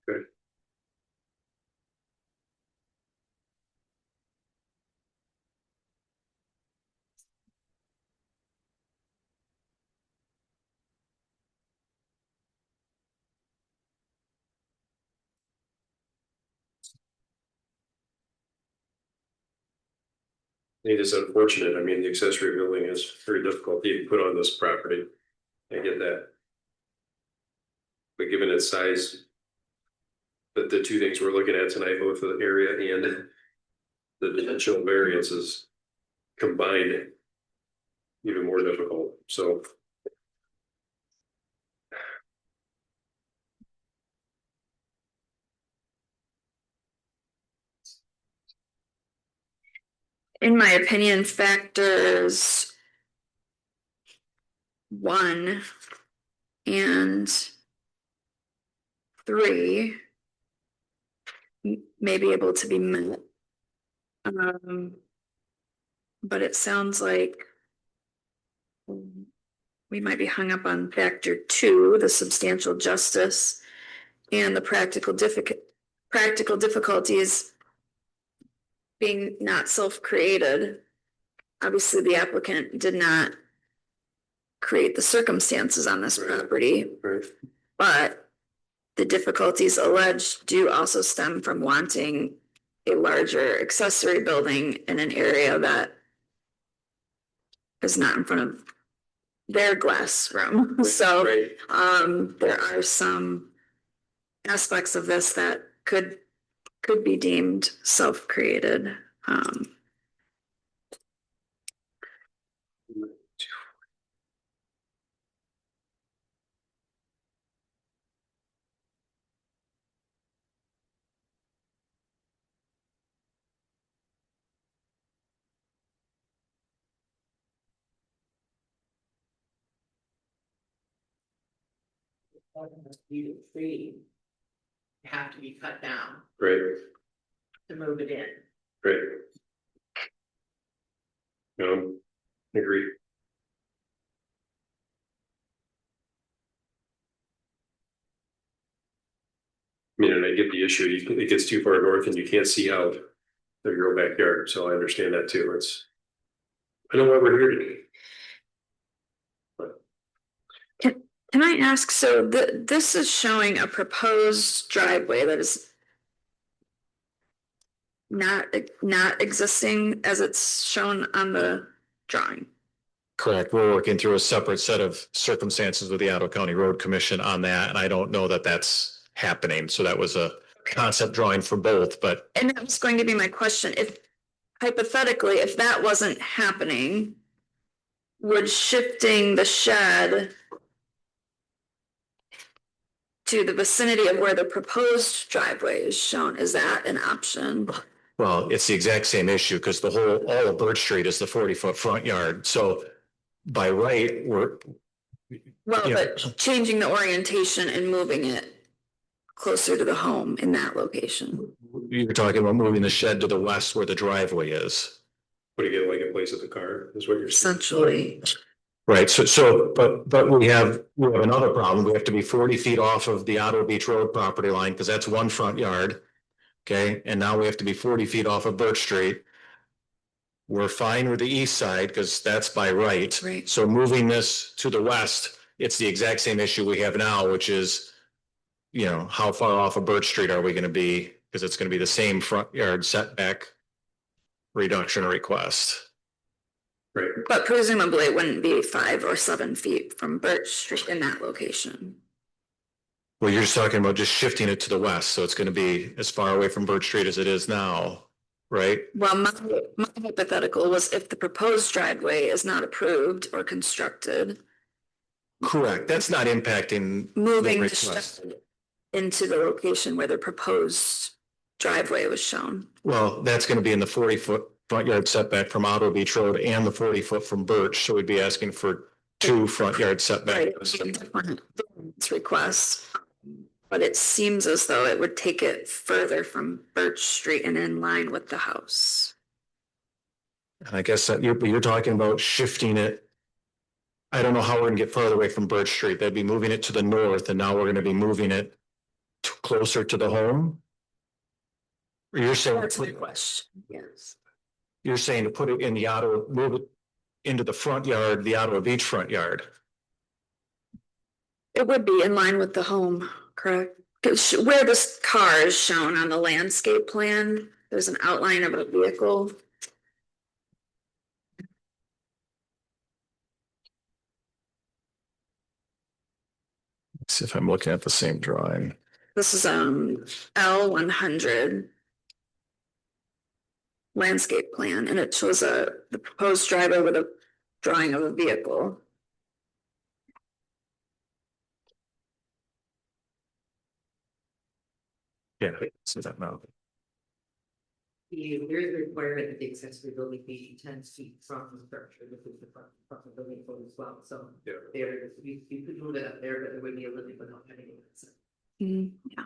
Good. It is unfortunate. I mean, the accessory building is very difficult to even put on this property. I get that. But given its size, the two things we're looking at tonight, both the area and the potential variances combined, even more difficult. So. In my opinion, factors 1 and 3 may be able to be met. But it sounds like we might be hung up on factor 2, the substantial justice, and the practical difficulties being not self-created. Obviously, the applicant did not create the circumstances on this property, Right. but the difficulties alleged do also stem from wanting a larger accessory building in an area that is not in front of their glass room. So, Right. there are some aspects of this that could be deemed self-created. Tree have to be cut down Right. to move it in. Right. Agree. I mean, and I get the issue, it gets too far north and you can't see out of your own backyard, so I understand that too. I know why we're here today. Can I ask, so this is showing a proposed driveway that is not existing as it's shown on the drawing. Correct. We're working through a separate set of circumstances with the Ottawa County Road Commission on that, and I don't know that that's happening. So that was a concept drawing for both, but. And that was going to be my question. If hypothetically, if that wasn't happening, would shifting the shed to the vicinity of where the proposed driveway is shown, is that an option? Well, it's the exact same issue because all of Birch Street is the 40-foot front yard. So by right, Well, but changing the orientation and moving it closer to the home in that location. You're talking about moving the shed to the west where the driveway is. Putting it like a place at the car is what you're saying. Essentially, Right, but we have another problem. We have to be 40 feet off of the Ottawa Beach Road property line, because that's one front yard. Okay, and now we have to be 40 feet off of Birch Street. We're fine with the east side, because that's by right. Right. So moving this to the west, it's the exact same issue we have now, which is, you know, how far off of Birch Street are we gonna be? Because it's gonna be the same front yard setback reduction request. Right. but presumably it wouldn't be 5 or 7 feet from Birch Street in that location. Well, you're just talking about just shifting it to the west, so it's gonna be as far away from Birch Street as it is now, right? Well, my hypothetical was if the proposed driveway is not approved or constructed, Correct, that's not impacting. moving the request. shed into the location where the proposed driveway was shown. Well, that's gonna be in the 40-foot front yard setback from Ottawa Beach Road and the 40-foot from Birch, so we'd be asking for 2 front yard Right, setbacks. it would be a different variance request. But it seems as though it would take it further from Birch Street and in line with the house. And I guess that you're talking about shifting it. I don't know how we're gonna get further away from Birch Street. That'd be moving it to the north, and now we're gonna be moving it closer to the home. Or you're saying, That's my question, yes. you're saying to put it in the Ottawa, move it into the front yard, the Ottawa Beach front yard. It would be in line with the home, correct? 'Cause where this car is shown on the landscape plan, there's an outline of a vehicle. Let's see if I'm looking at the same drawing. This is L100 landscape plan, and it shows the proposed driveway with a drawing of a vehicle. Yeah, I see that now. There is a requirement that the accessory building be 10 feet from the structure, which is the front of the building code as well, so. Yeah. There, you could move it up there, but it would be a living without having it. Yeah.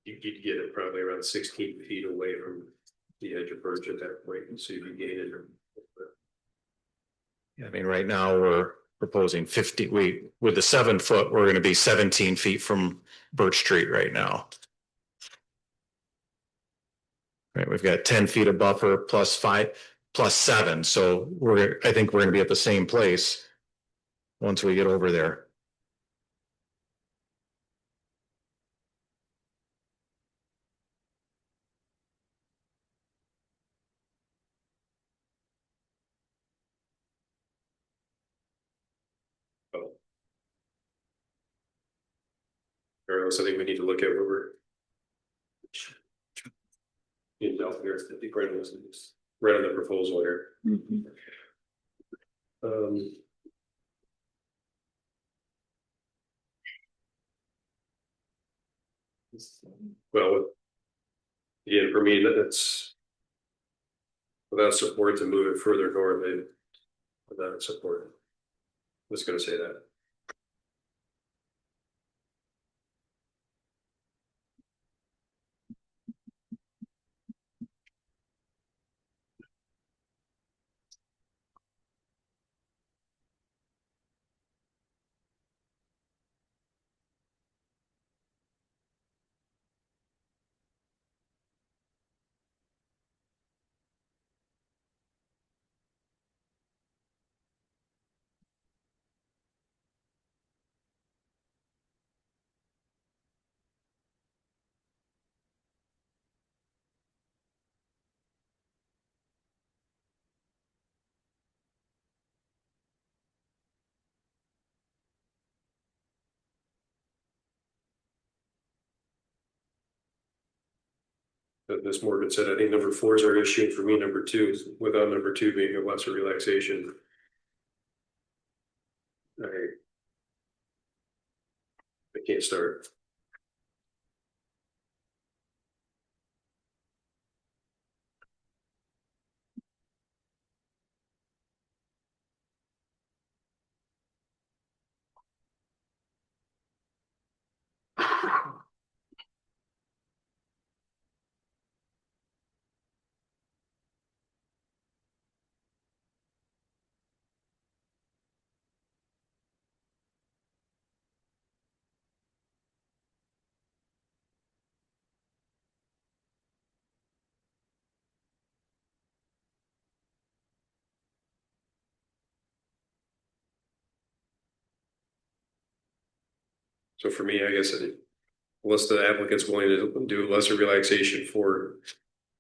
You'd get it probably around 16 feet away from the edge of Birch at that point, and see if you gain it or. Yeah, I mean, right now we're proposing 50, with the 7 foot, we're gonna be 17 feet from Birch Street right now. Right, we've got 10 feet of buffer plus 5, plus 7, so I think we're gonna be at the same place once we get over there. Regardless, I think we need to look at where we're. You know, here's the right on the proposal here. Mhm. Um. Well. Again, for me, that's. Without support to move it further north, without support. I was gonna say that. This Morgan said, I think number 4 is our issue. For me, number 2 is without number 2 being a lesser relaxation. I can't start. So for me, I guess unless the applicant's willing to do lesser relaxation for,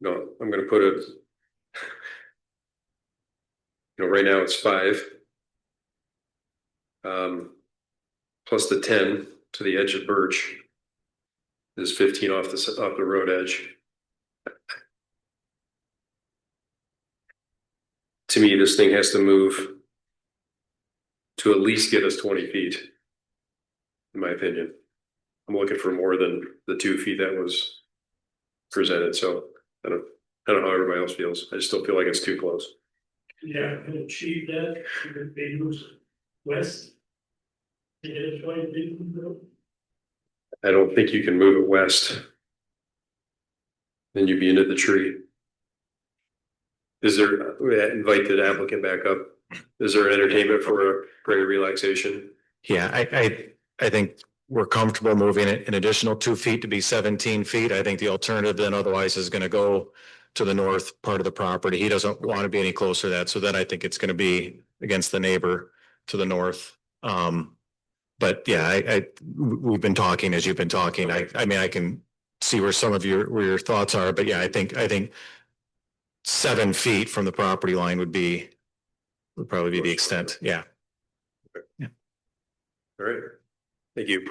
no, I'm gonna put it. Right now it's 5. Plus the 10 to the edge of Birch is 15 off the road edge. To me, this thing has to move to at least get us 20 feet, in my opinion. I'm looking for more than the 2 feet that was presented, so I don't know how everybody else feels. I just don't feel like it's too close. Yeah, and achieve that, if they use west. Yeah, try to do. I don't think you can move it west. Then you'd be into the tree. Is there, we invite the applicant back up. Is there entertainment for a relaxation? Yeah, I think we're comfortable moving it an additional 2 feet to be 17 feet. I think the alternative then otherwise is gonna go to the north part of the property. He doesn't want to be any closer to that, so then I think it's gonna be against the neighbor to the north. But yeah, we've been talking as you've been talking. I mean, I can see where some of your thoughts are, but yeah, I think 7 feet from the property line would probably be the extent. Yeah. All right, thank you.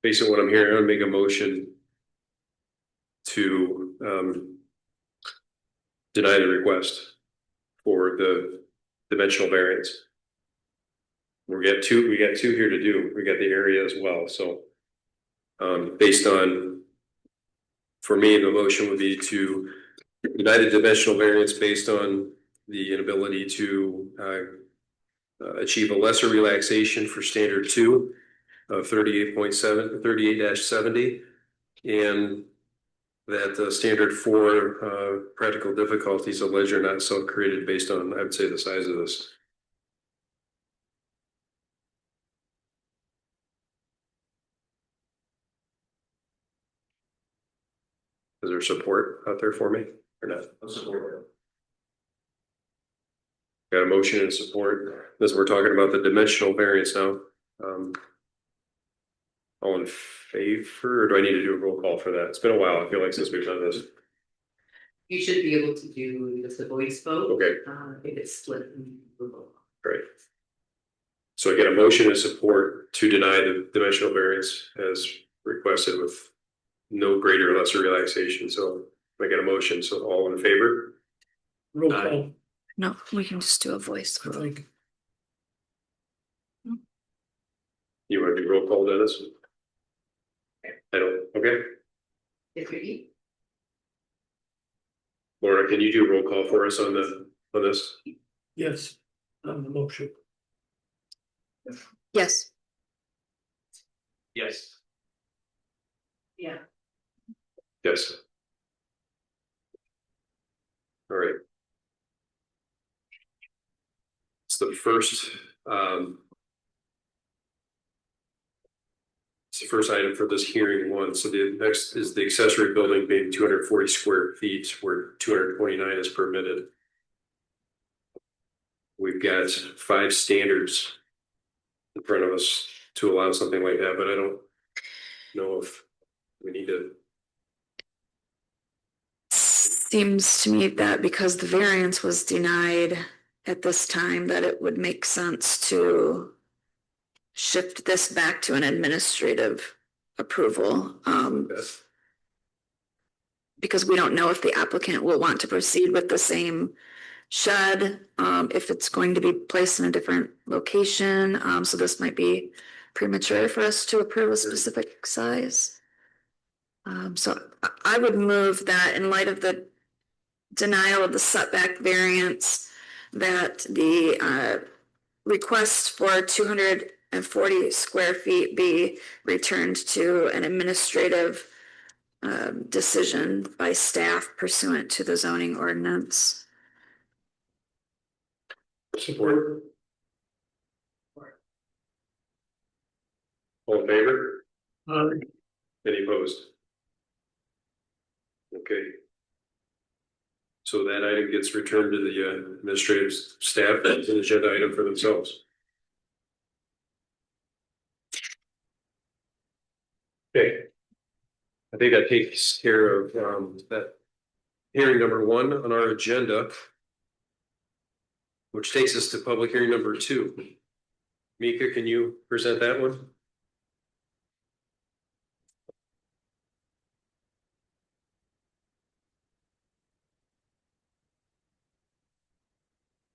Based on what I'm hearing, I'm gonna make a motion to deny the request for the dimensional variance. We got two here to do. We got the area as well, so based on, for me, the motion would be to deny the dimensional variance based on the inability to achieve a lesser relaxation for standard 2 of 38.7, 38-70, and that standard 4 practical difficulties of ledger not self-created based on, I would say, the size of this. Is there support out there for me or not? Support. Got a motion and support. This, we're talking about the dimensional variance now. All in favor, or do I need to do a roll call for that? It's been a while, I feel like, since we've done this. You should be able to do just a voice vote. Okay. If it's split. Great. So I get a motion and support to deny the dimensional variance as requested with no greater or lesser relaxation. So I get a motion, so all in favor? Roll call. No, we can just do a voice. I think. You want to do roll call, Dennis? I don't, okay. If you eat. Laura, can you do a roll call for us on this? Yes, on the motion. Yes. Yes. Yeah. Yes. All right. It's the first, it's the first item for this hearing one. So the next is the accessory building being 240 square feet where 229 is permitted. We've got 5 standards in front of us to allow something like that, but I don't know if we need to. Seems to me that because the variance was denied at this time, that it would make sense to shift this back to an administrative approval. Because we don't know if the applicant will want to proceed with the same shed, if it's going to be placed in a different location. So this might be premature for us to approve a specific size. So I would move that in light of the denial of the setback variance, that the request for 240 square feet be returned to an administrative decision by staff pursuant to the zoning ordinance. Support. All in favor? Any opposed? Okay. So that item gets returned to the administrative staff. That's an agenda item for themselves. I think that takes care of that hearing number 1 on our agenda, which takes us to public hearing number 2. Mika, can you present that one?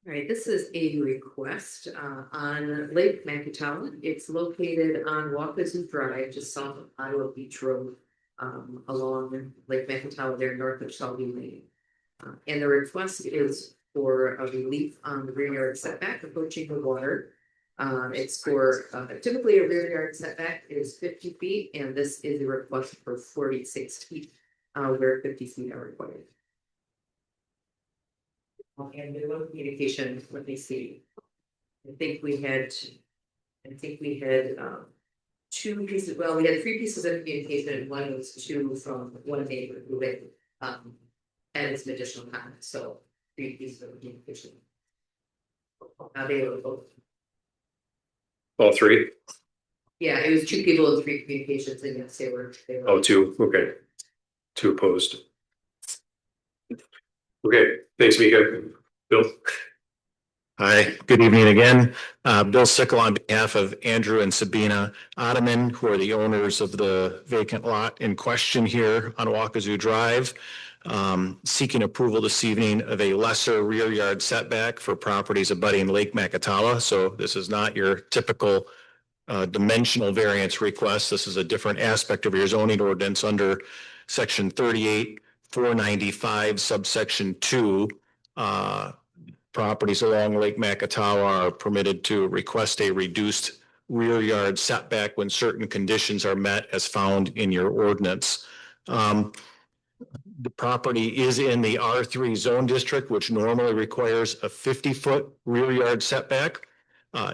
All right, this is a request on Lake Macatawa. It's located on Wakazu Drive, just south of Iowa Beach Road, along Lake Macatawa there north of Shelby Lane. And the request is for a relief on the rear yard setback approaching the water. It's for typically a rear yard setback is 50 feet, and this is a request for 46 feet, where 50 feet are required. And the one communication, let me see. I think we had two pieces, well, we had 3 pieces of communication, and one was 2 from one neighbor who had added some additional comments, so 3 pieces of communication. They were both. All 3? Yeah, it was 2 people and 3 communications, and yes, they were. Oh, 2, okay. 2 opposed. Okay, thanks, Mika. Bill? Hi, good evening again. Bill Sickle on behalf of Andrew and Sabina Ottoman, who are the owners of the vacant lot in question here on Wakazu Drive. Seeking approval this evening of a lesser rear yard setback for properties abutting Lake Macatawa. So this is not your typical dimensional variance request. This is a different aspect of your zoning ordinance under section 38-495 subsection 2. Properties along Lake Macatawa are permitted to request a reduced rear yard setback when certain conditions are met as found in your ordinance. The property is in the R3 zone district, which normally requires a 50-foot rear yard setback.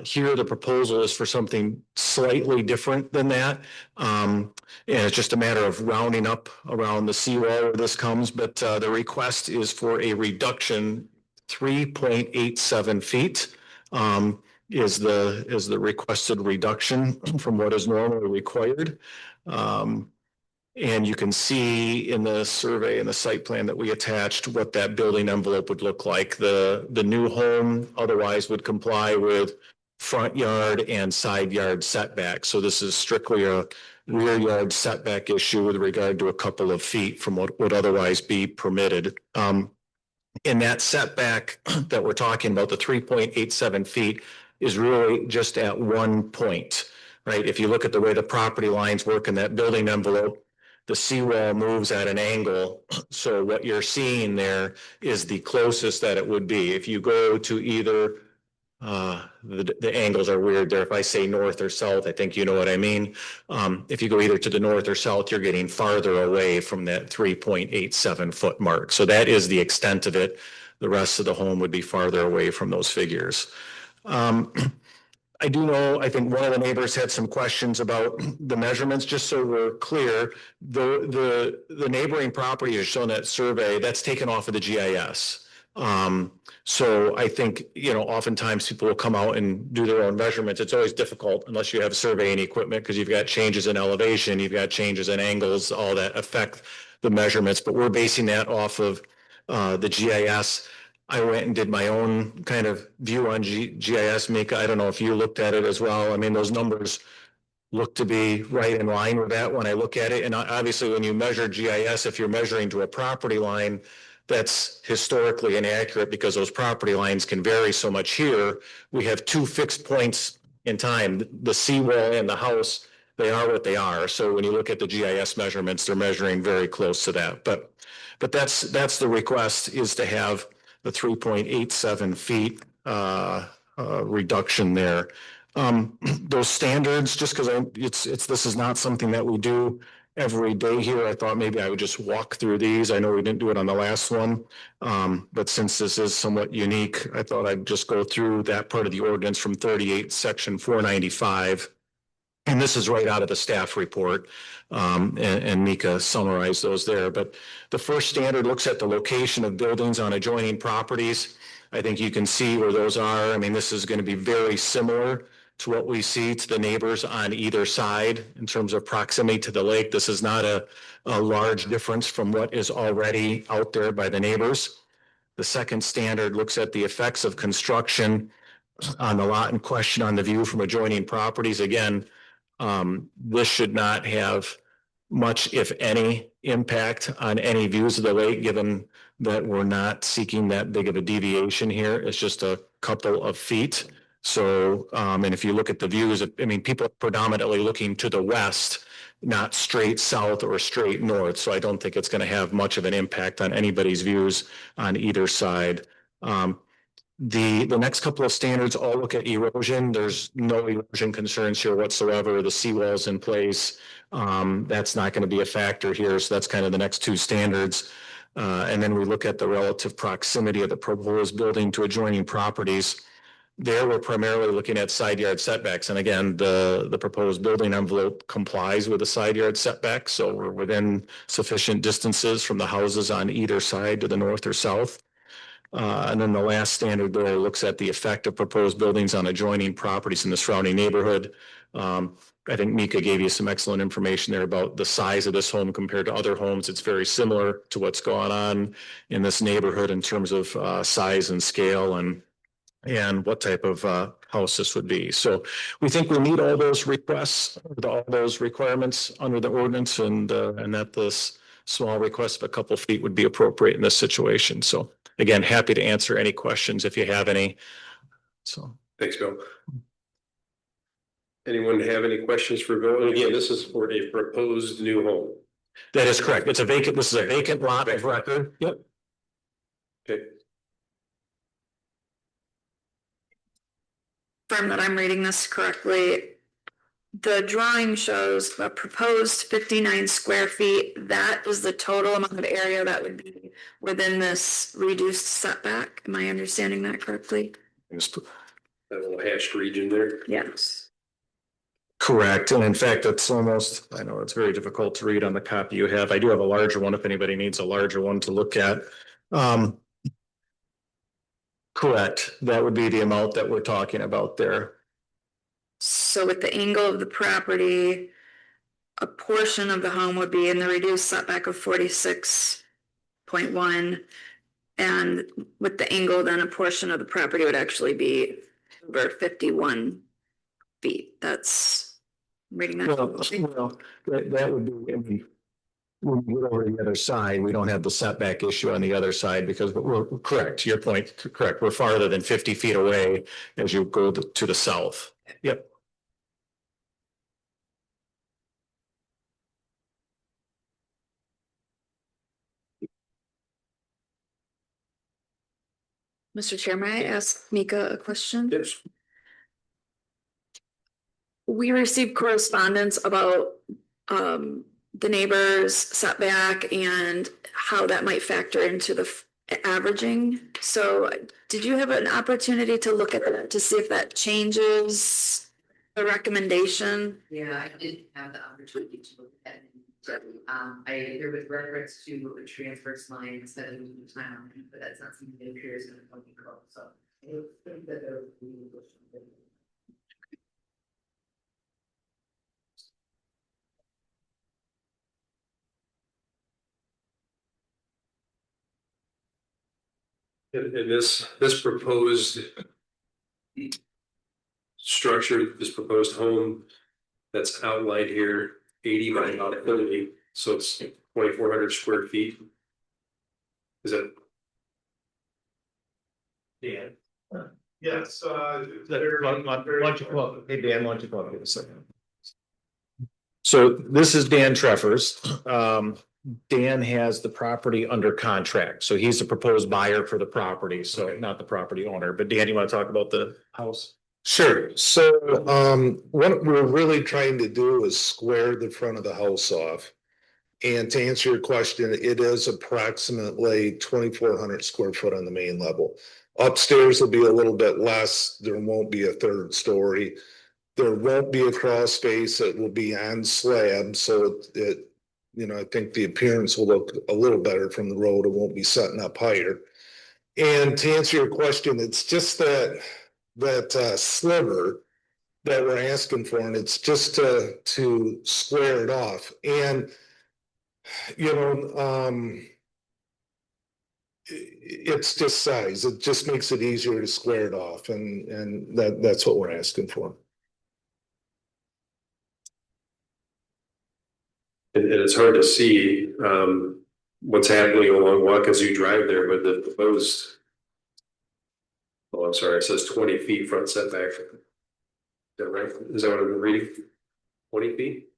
Here, the proposal is for something slightly different than that. And it's just a matter of rounding up around the seawall where this comes, but the request is for a reduction 3.87 feet is the requested reduction from what is normally required. And you can see in the survey and the site plan that we attached what that building envelope would look like. The new home otherwise would comply with front yard and side yard setback. So this is strictly a rear yard setback issue with regard to a couple of feet from what would otherwise be permitted. In that setback that we're talking about, the 3.87 feet is really just at one point, right? If you look at the way the property lines work in that building envelope, the seawall moves at an angle. So what you're seeing there is the closest that it would be. If you go to either, the angles are weird there. If I say north or south, I think you know what I mean. If you go either to the north or south, you're getting farther away from that 3.87 foot mark. So that is the extent of it. The rest of the home would be farther away from those figures. I do know, I think one of the neighbors had some questions about the measurements, just so we're clear. The neighboring property is shown that survey, that's taken off of the GIS. So I think, oftentimes people will come out and do their own measurements. It's always difficult unless you have surveying equipment because you've got changes in elevation, you've got changes in angles, all that affect the measurements. But we're basing that off of the GIS. I went and did my own kind of view on GIS, Mika. I don't know if you looked at it as well. I mean, those numbers look to be right in line with that when I look at it. And obviously, when you measure GIS, if you're measuring to a property line, that's historically inaccurate because those property lines can vary so much. Here, we have 2 fixed points in time. The seawall and the house, they are what they are. So when you look at the GIS measurements, they're measuring very close to that. But that's the request, is to have the 3.87 feet reduction there. Those standards, just because this is not something that we do every day here, I thought maybe I would just walk through these. I know we didn't do it on the last one, but since this is somewhat unique, I thought I'd just go through that part of the ordinance from 38, section 495. And this is right out of the staff report, and Mika summarized those there. But the first standard looks at the location of buildings on adjoining properties. I think you can see where those are. I mean, this is going to be very similar to what we see to the neighbors on either side in terms of proximity to the lake. This is not a large difference from what is already out there by the neighbors. The second standard looks at the effects of construction on the lot in question on the view from adjoining properties. Again, this should not have much, if any, impact on any views of the lake, given that we're not seeking that big of a deviation here. It's just a couple of feet. So, and if you look at the views, I mean, people are predominantly looking to the west, not straight south or straight north. So I don't think it's going to have much of an impact on anybody's views on either side. The next couple of standards all look at erosion. There's no erosion concerns here whatsoever. The seawall's in place. That's not going to be a factor here. So that's kind of the next two standards. And then we look at the relative proximity of the proposed building to adjoining properties. There, we're primarily looking at side yard setbacks. And again, the proposed building envelope complies with the side yard setback. So we're within sufficient distances from the houses on either side to the north or south. And then the last standard there looks at the effect of proposed buildings on adjoining properties in the surrounding neighborhood. I think Mika gave you some excellent information there about the size of this home compared to other homes. It's very similar to what's going on in this neighborhood in terms of size and scale and what type of house this would be. So we think we meet all those requests, all those requirements under the ordinance, and that this small request of a couple feet would be appropriate in this situation. So again, happy to answer any questions if you have any. So Thanks, Bill. Anyone have any questions for Bill? And again, this is for a proposed new home. that is correct. It's a vacant, this is a vacant lot of record. Yep. Okay. Confirm that I'm reading this correctly. The drawing shows a proposed 59 square feet. That is the total amount of area that would be within this reduced setback. Am I understanding that correctly? That little hashed region there. Yes. Correct. And in fact, it's almost, I know it's very difficult to read on the copy you have. I do have a larger one if anybody needs a larger one to look at. Correct. That would be the amount that we're talking about there. So with the angle of the property, a portion of the home would be in the reduced setback of 46.1. And with the angle, then a portion of the property would actually be over 51 feet. That's reading that. Well, that would be, I mean, when we get over to the other side, we don't have the setback issue on the other side because we're correct. To your point, correct. We're farther than 50 feet away as you go to the south. Yep. Mr. Chair, may I ask Mika a question? Yes. We received correspondence about the neighbor's setback and how that might factor into the averaging. So did you have an opportunity to look at that to see if that changes the recommendation? Yeah, I didn't have the opportunity to look at it. There was reference to a transverse line instead of the time, but that's not something that appears in the fucking code, so. I think that there would be And this proposed structure, this proposed home that's outlined here, 80 by about 30, so it's 2,400 square feet. Is that? Dan. Yes, Hey, Dan, why don't you come up here a second? So this is Dan Treffers. Dan has the property under contract, so he's the proposed buyer for the property, so not the property owner. But Dan, you want to talk about the house? Sure. So, what we're really trying to do is square the front of the house off. And to answer your question, it is approximately 2,400 square foot on the main level. Upstairs will be a little bit less. There won't be a third story. There won't be a crawl space. It will be on slab, so it I think the appearance will look a little better from the road. It won't be setting up higher. And to answer your question, it's just that sliver that we're asking for, and it's just to square it off. And, you know, it's just size. It just makes it easier to square it off, and that's what we're asking for. And it's hard to see, what's happening along Waukesha Drive there, but the proposed. Oh, I'm sorry, it says 20 feet front setback. Is that right? Is that what I'm reading? 20 feet?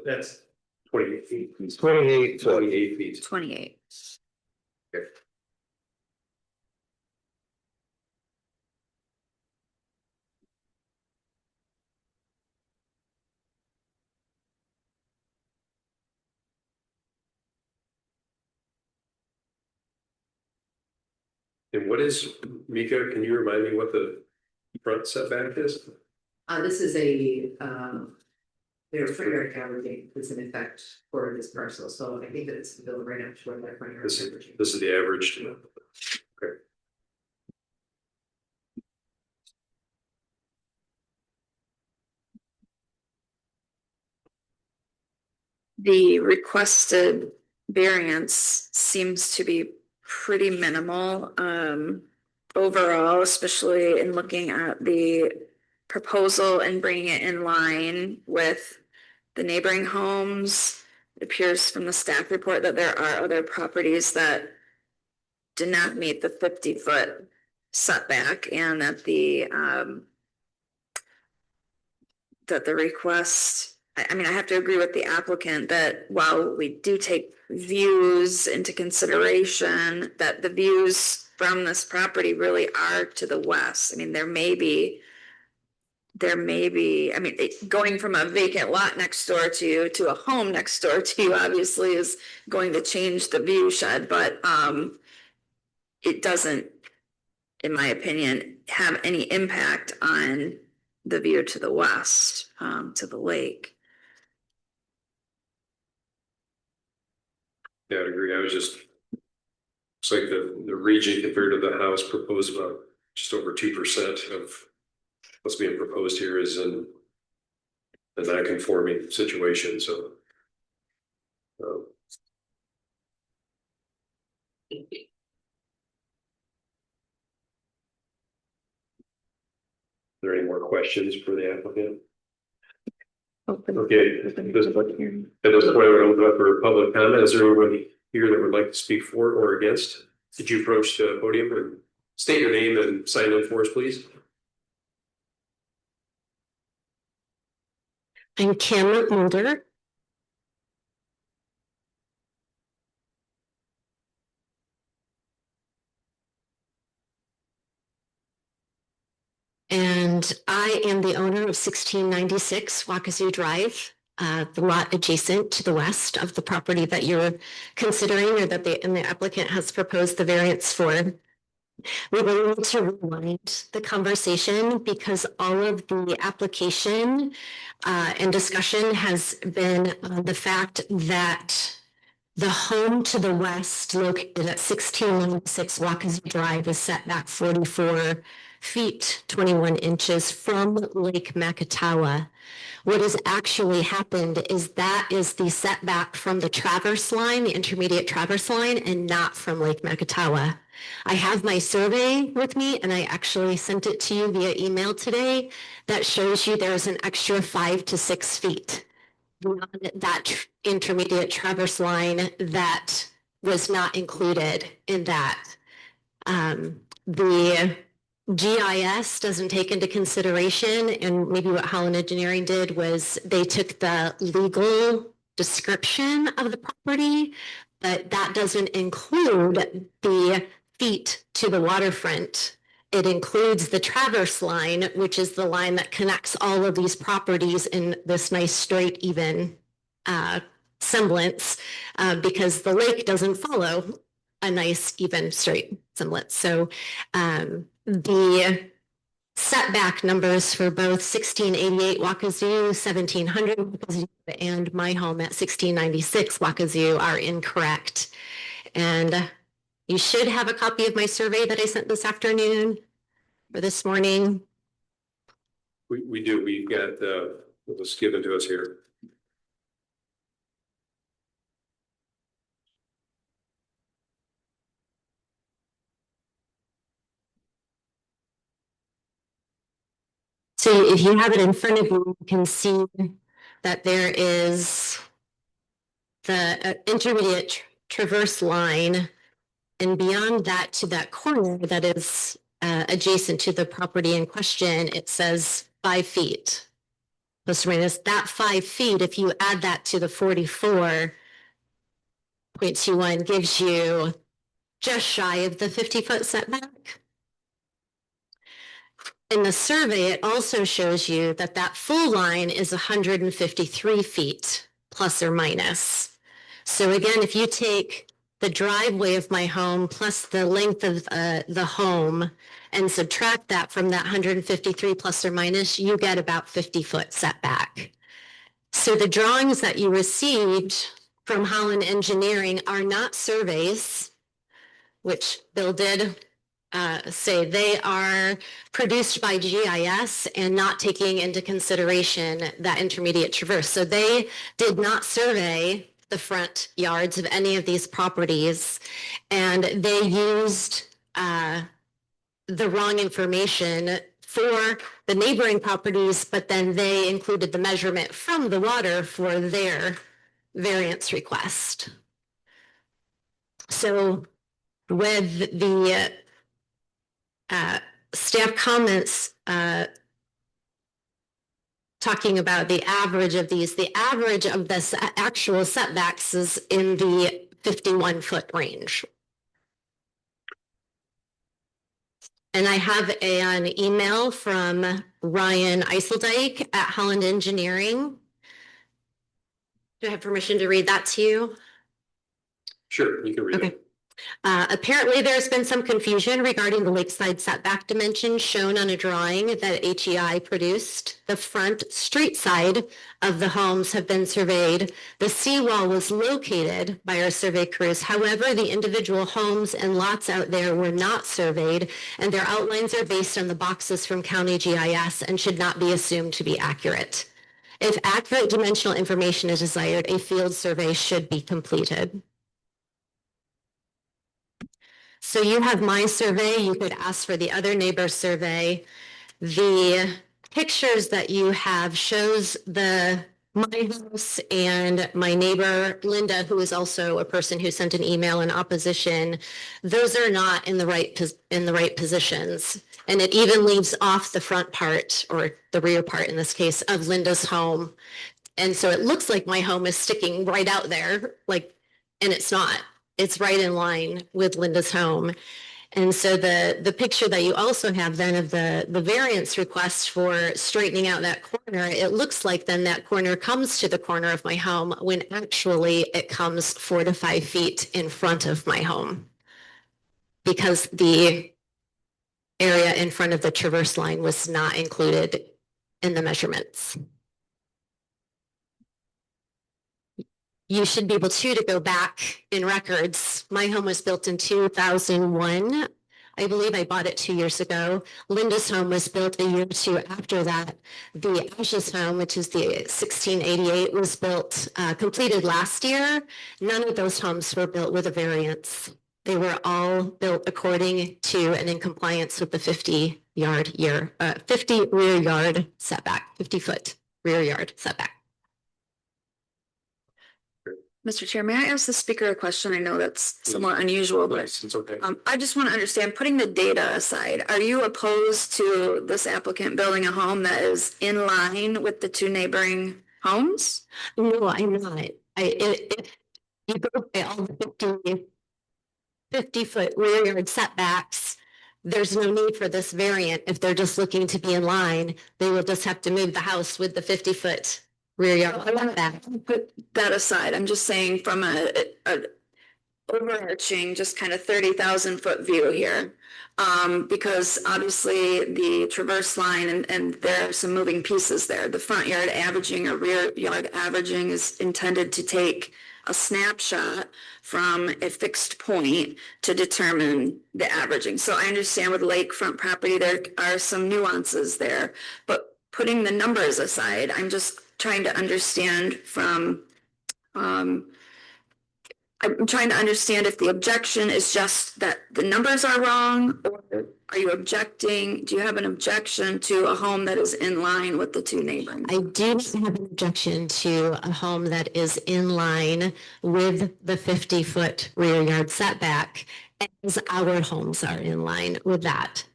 That's 28 feet. 28 foot. 28 feet. 28. Okay. And what is, Mika, can you remind me what the front setback is? This is a, their front yard averaging is in effect for this parcel, so I think that it's built right up to where that front yard This is is, averaging. this is the average. Okay. The requested variance seems to be pretty minimal, overall, especially in looking at the proposal and bringing it in line with the neighboring homes. It appears from the staff report that there are other properties that do not meet the 50-foot setback, and that the request, I mean, I have to agree with the applicant that while we do take views into consideration, that the views from this property really are to the west. I mean, there may be, I mean, going from a vacant lot next door to you to a home next door to you obviously is going to change the view shed, but it doesn't, in my opinion, have any impact on the view to the west, to the lake. Yeah, I'd agree. I was just, it's like the region compared to the house proposed about just over 2% of what's being proposed here is in a non-conforming situation, so. Are there any more questions for the applicant? Okay, at this point, I would open up for public comment. Is there anyone here that would like to speak for or against? Did you approach the podium and state your name and sign in for us, please? I'm Kim Mulder. And I am the owner of 1696 Waukesha Drive, the lot adjacent to the west of the property that you're considering, or that the applicant has proposed the variance for. We will need to rewind the conversation because all of the application and discussion has been on the fact that the home to the west, located at 1696 Waukesha Drive, is set back 44 feet, 21 inches from Lake Macatawa. What has actually happened is that is the setback from the traverse line, the intermediate traverse line, and not from Lake Macatawa. I have my survey with me, and I actually sent it to you via email today that shows you there's an extra 5 to 6 feet beyond that intermediate traverse line that was not included in that. The GIS doesn't take into consideration, and maybe what Holland Engineering did was they took the legal description of the property, but that doesn't include the feet to the waterfront. It includes the traverse line, which is the line that connects all of these properties in this nice straight, even semblance, because the lake doesn't follow a nice, even, straight semblance. So the setback numbers for both 1688 Waukesha, 1700 Waukesha, and my home at 1696 Waukesha are incorrect. And you should have a copy of my survey that I sent this afternoon or this morning. We do, we've got, what's given to us here. So if you have it in front of you, you can see that there is the intermediate traverse line. And beyond that, to that corner that is adjacent to the property in question, it says 5 feet. Plus or minus that 5 feet, if you add that to the 44.21, gives you just shy of the 50-foot setback. In the survey, it also shows you that that full line is 153 feet, plus or minus. So again, if you take the driveway of my home plus the length of the home and subtract that from that 153 plus or minus, you get about 50-foot setback. So the drawings that you received from Holland Engineering are not surveys, which Bill did say they are produced by GIS and not taking into consideration that intermediate traverse. So they did not survey the front yards of any of these properties, and they used the wrong information for the neighboring properties, but then they included the measurement from the water for their variance request. So with the staff comments talking about the average of these, the average of this actual setbacks is in the 51-foot range. And I have an email from Ryan Eiseldike at Holland Engineering. Do I have permission to read that to you? Sure, you can read it. Apparently, there's been some confusion regarding the lakeside setback dimensions shown on a drawing that HEI produced. The front street side of the homes have been surveyed. The seawall was located by our survey crews. However, the individual homes and lots out there were not surveyed, and their outlines are based on the boxes from County GIS and should not be assumed to be accurate. If accurate dimensional information is desired, a field survey should be completed. So you have my survey, you could ask for the other neighbor's survey. The pictures that you have shows my house and my neighbor, Linda, who is also a person who sent an email in opposition. Those are not in the right positions. And it even leaves off the front part, or the rear part in this case, of Linda's home. And so it looks like my home is sticking right out there, and it's not. It's right in line with Linda's home. And so the picture that you also have then of the variance request for straightening out that corner, it looks like then that corner comes to the corner of my home when actually it comes 4 to 5 feet in front of my home, because the area in front of the traverse line was not included in the measurements. You should be able to go back in records. My home was built in 2001. I believe I bought it 2 years ago. Linda's home was built a year or two after that. The Ash's home, which is the 1688, was built, completed last year. None of those homes were built with a variance. They were all built according to and in compliance with the 50 rear yard setback, 50-foot rear yard setback. Mr. Chair, may I ask the speaker a question? I know that's somewhat unusual, but It's okay. I just want to understand, putting the data aside, are you opposed to this applicant building a home that is in line with the 2 neighboring homes? No, I'm not. If you go by all the 50-foot rear yard setbacks, there's no need for this variant. If they're just looking to be in line, they will just have to move the house with the 50-foot rear yard setback. Put that aside. I'm just saying from a overarching, just kind of 30,000 foot view here. Because obviously the traverse line and there are some moving pieces there. The front yard averaging or rear yard averaging is intended to take a snapshot from a fixed point to determine the averaging. So I understand with lakefront property, there are some nuances there, but putting the numbers aside, I'm just trying to understand from, I'm trying to understand if the objection is just that the numbers are wrong, or are you objecting? Do you have an objection to a home that is in line with the two neighbors? I do not have an objection to a home that is in line with the 50-foot rear yard setback, as our homes are in line with that.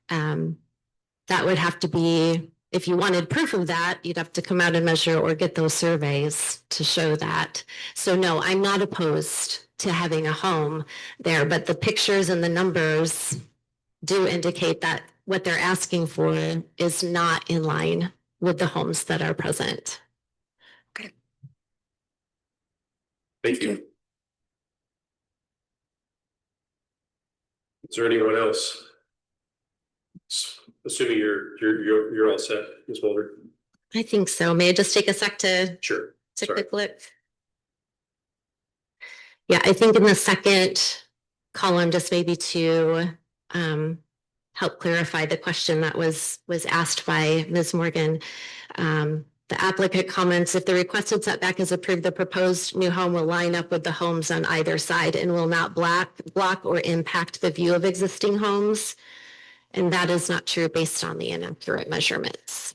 That would have to be, if you wanted proof of that, you'd have to come out and measure or get those surveys to show that. So no, I'm not opposed to having a home there, but the pictures and the numbers do indicate that what they're asking for is not in line with the homes that are present. Thank you. Is there anyone else? Assuming you're all set, Ms. Mulder? I think so. May I just take a sec to Sure. Sorry. quick look? Yeah, I think in the second column, just maybe to help clarify the question that was asked by Ms. Morgan. The applicant comments, if the requested setback is approved, the proposed new home will line up with the homes on either side and will not block or impact the view of existing homes. And that is not true based on the inaccurate measurements.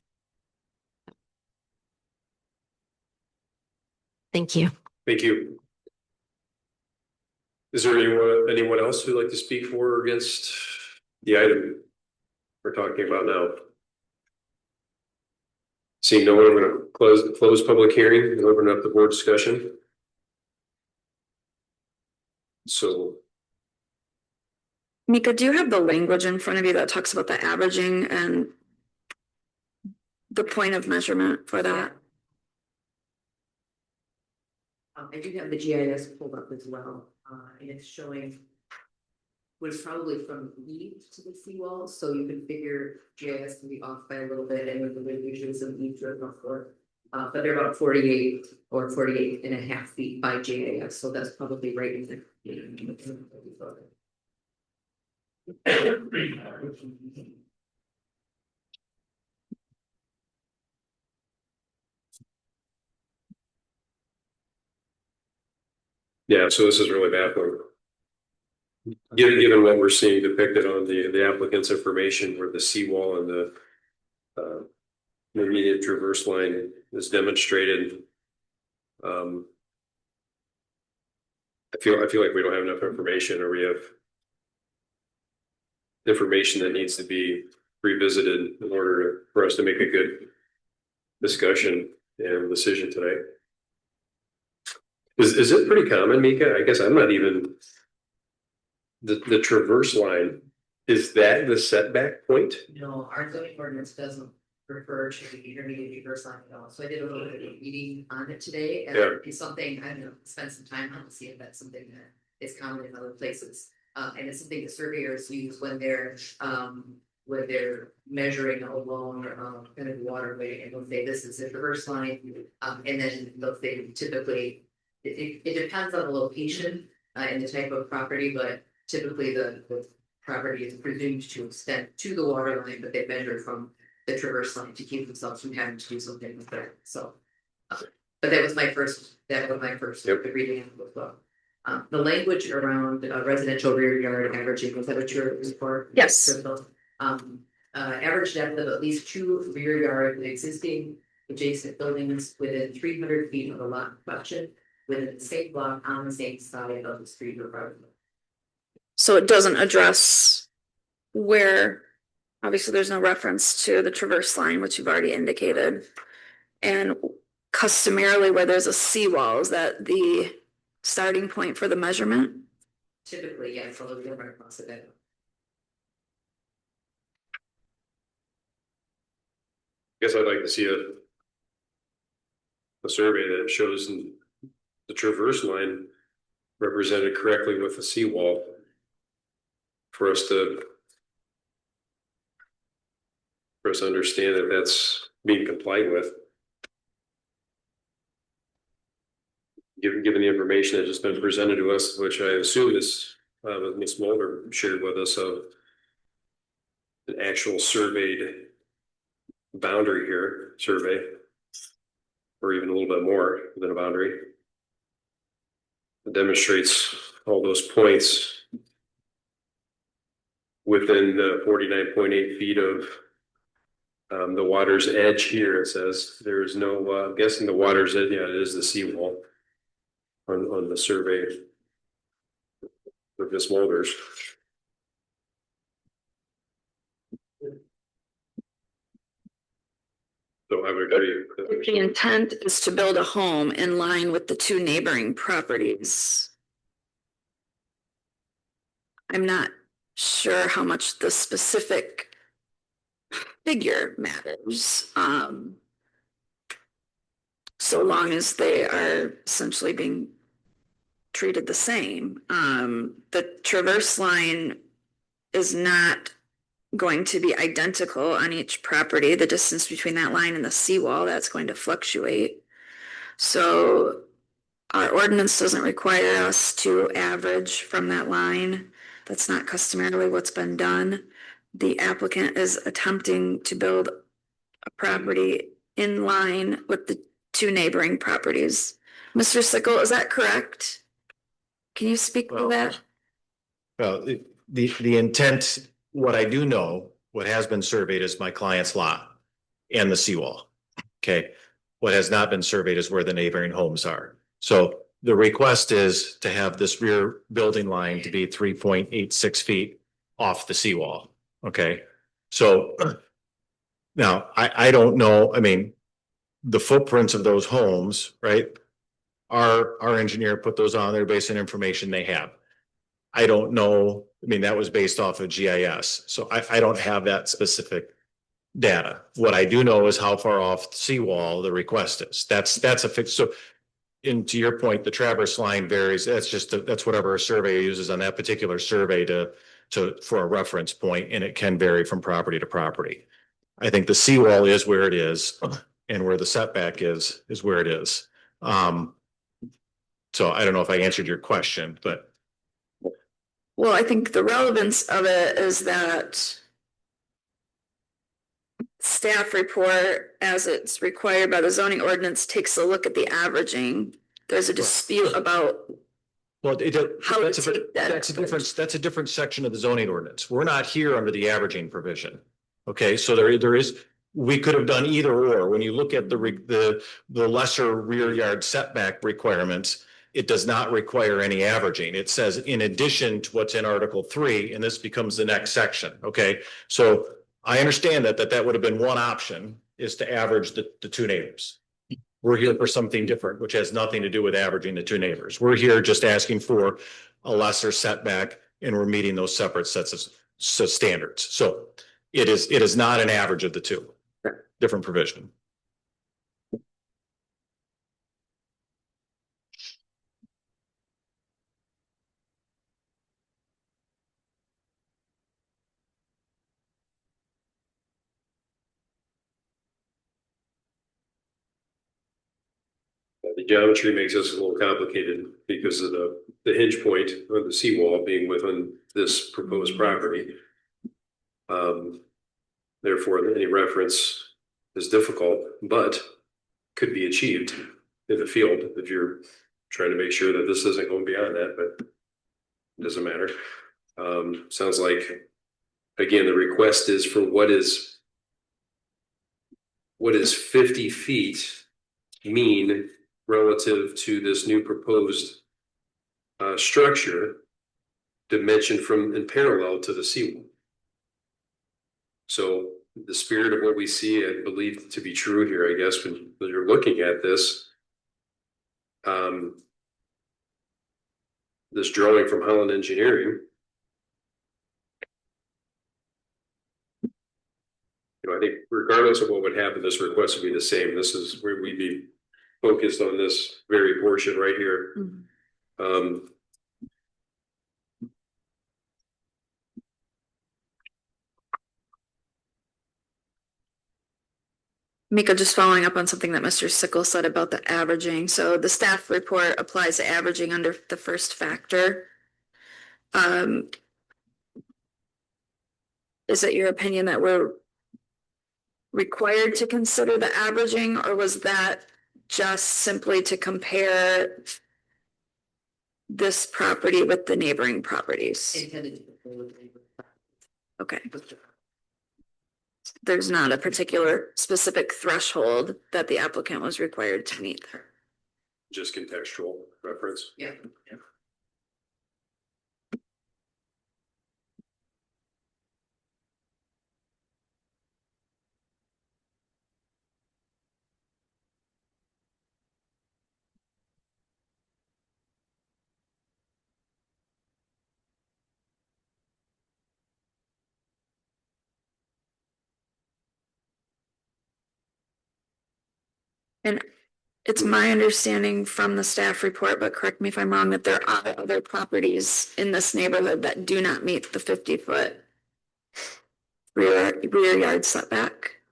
Thank you. Thank you. Is there anyone else who'd like to speak for or against the item we're talking about now? Seeing no one, I'm going to close public hearing and open up the board discussion. So, Mika, do you have the language in front of you that talks about the averaging and the point of measurement for that? I do have the GIS pulled up as well, and it's showing was probably from eave to the seawall, so you can figure GIS can be off by a little bit, and with the usually some eave to the floor. But they're about 48 or 48.5 feet by GIS, so that's probably right in there. yeah, so this is really baffling. Given what we're seeing depicted on the applicant's information, where the seawall and the immediate traverse line is demonstrated, I feel like we don't have enough information, or we have information that needs to be revisited in order for us to make a good discussion and decision tonight. Is it pretty common, Mika? I guess I'm not even the traverse line. Is that the setback point? No, our zoning ordinance doesn't refer to the intermediate traverse line at all, so I did a little bit of reading on it today, and it's something I don't know, spend some time on to see if that's something that is common in other places. And it's something that surveyors use when they're measuring along kind of waterway, and they'll say this is a traverse line, and then they'll say typically it depends on the location and the type of property, but typically the property is presumed to extend to the water line, but they measure from the traverse line to keep themselves from having to do something with that. So, but that was my first reading of the book. The language around residential rear yard averaging, was that what you're looking for? Yes. Average depth of at least 2 rear yard existing adjacent buildings within 300 feet of the lot in question, within the same block on the same side of the street or road. So it doesn't address where, obviously there's no reference to the traverse line, which you've already indicated. And customarily where there's a seawall, is that the starting point for the measurement? Typically, yes, although we don't run across it ever. I guess I'd like to see a survey that shows the traverse line represented correctly with the seawall for us to understand that that's being complied with. Given the information that has been presented to us, which I assume is Ms. Mulder shared with us, of an actual surveyed boundary here, survey. Or even a little bit more than a boundary. It demonstrates all those points within the 49.8 feet of the water's edge here. It says there is no, I'm guessing the water's edge, yeah, it is the seawall on the survey of Miss Walters. So I would agree. If the intent is to build a home in line with the two neighboring properties, I'm not sure how much the specific figure matters. So long as they are essentially being treated the same. The traverse line is not going to be identical on each property. The distance between that line and the seawall, that's going to fluctuate. So our ordinance doesn't require us to average from that line. That's not customarily what's been done. The applicant is attempting to build a property in line with the two neighboring properties. Mr. Sickle, is that correct? Can you speak to that? Well, the intent, what I do know, what has been surveyed is my client's lot and the seawall. Okay. What has not been surveyed is where the neighboring homes are. So the request is to have this rear building line to be 3.86 feet off the seawall. Okay. So now I don't know, I mean, the footprints of those homes, right? Our engineer put those on there based on information they have. I don't know, I mean, that was based off of GIS. So I don't have that specific data. What I do know is how far off the seawall the request is. That's a fix. So to your point, the traverse line varies. That's whatever a surveyor uses on that particular survey for a reference point, and it can vary from property to property. I think the seawall is where it is, and where the setback is where it is. So I don't know if I answered your question, but. Well, I think the relevance of it is that staff report, as it's required by the zoning ordinance, takes a look at the averaging. There's a dispute about Well, how to that's take that. that's a different section of the zoning ordinance. We're not here under the averaging provision. Okay, so there is, we could have done either or. When you look at the lesser rear yard setback requirements, it does not require any averaging. It says in addition to what's in Article 3, and this becomes the next section. Okay, so I understand that would have been one option, is to average the two neighbors. We're here for something different, which has nothing to do with averaging the two neighbors. We're here just asking for a lesser setback, and we're meeting those separate sets of standards. So it is not an average of the two, different provision. The geometry makes this a little complicated because of the hinge point of the seawall being within this proposed property. Therefore, any reference is difficult, but could be achieved in the field if you're trying to make sure that this isn't going beyond that, but it doesn't matter. Sounds like, again, the request is for what is 50 feet mean relative to this new proposed structure dimension from in parallel to the seawall. So the spirit of what we see, I believe to be true here, I guess, when you're looking at this, this drawing from Holland Engineering, I think regardless of what would happen, this request would be the same. This is where we'd be focused on this very portion right here. Mm-hmm. Mika, just following up on something that Mr. Sickle said about the averaging. So the staff report applies the averaging under the first factor. Is it your opinion that we're required to consider the averaging, or was that just simply to compare this property with the neighboring properties? Intended to compare with the- Okay. There's not a particular specific threshold that the applicant was required to meet. Just contextual reference. Yeah. And it's my understanding from the staff report, but correct me if I'm wrong, that there are other properties in this neighborhood that do not meet the 50-foot rear yard setback.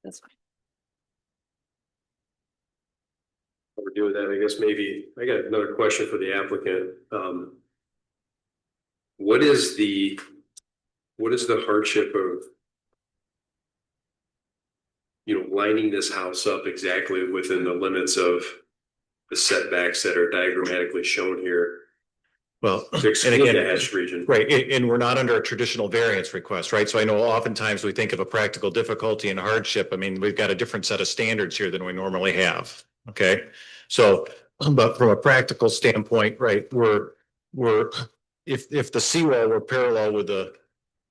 That's fine. While we're doing that, I guess maybe I got another question for the applicant. What is the hardship of, lining this house up exactly within the limits of the setbacks that are diagrammatically shown here Well, to and exclude again, the hatched region? right, and we're not under a traditional variance request, right? So I know oftentimes we think of a practical difficulty and hardship. I mean, we've got a different set of standards here than we normally have, okay? So, but from a practical standpoint, right, if the seawall were parallel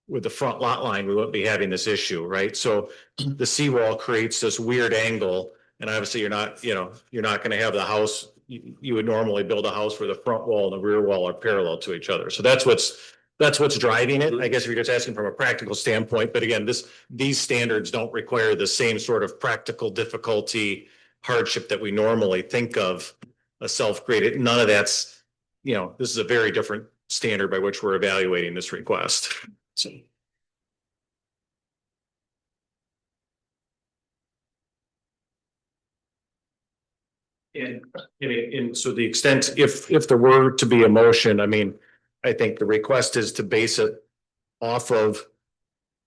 with the front lot line, we wouldn't be having this issue, right? So the seawall creates this weird angle, and obviously you're not gonna have the house, you would normally build a house where the front wall and the rear wall are parallel to each other. So that's what's driving it, I guess, if you're just asking from a practical standpoint. But again, these standards don't require the same sort of practical difficulty hardship that we normally think of a self-created. None of that's, this is a very different standard by which we're evaluating this request. So. And so the extent, if there were to be a motion, I mean, I think the request is to base it off of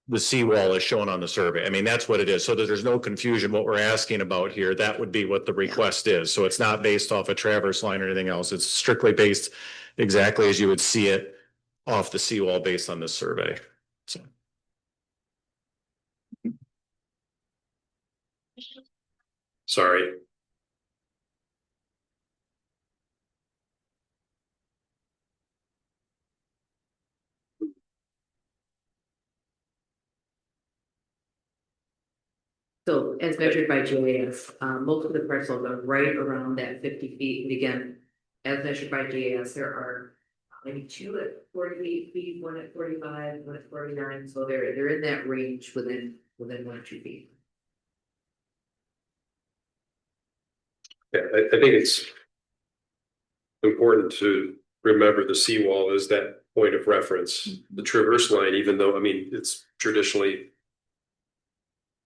the seawall as shown on the survey. I mean, that's what it is. So that there's no confusion what we're asking about here. That would be what the request is. So it's not based off a traverse line or anything else. It's strictly based exactly as you would see it off the seawall based on this survey. So. Sorry. So as measured by GIS, most of the parcels are right around that 50 feet. And again, as measured by GIS, there are maybe 2 at 48 feet, 1 at 45, 1 at 49. So they're in that range within 1 or 2 feet. Yeah, I think it's important to remember the seawall as that point of reference. The traverse line, even though, I mean, it's traditionally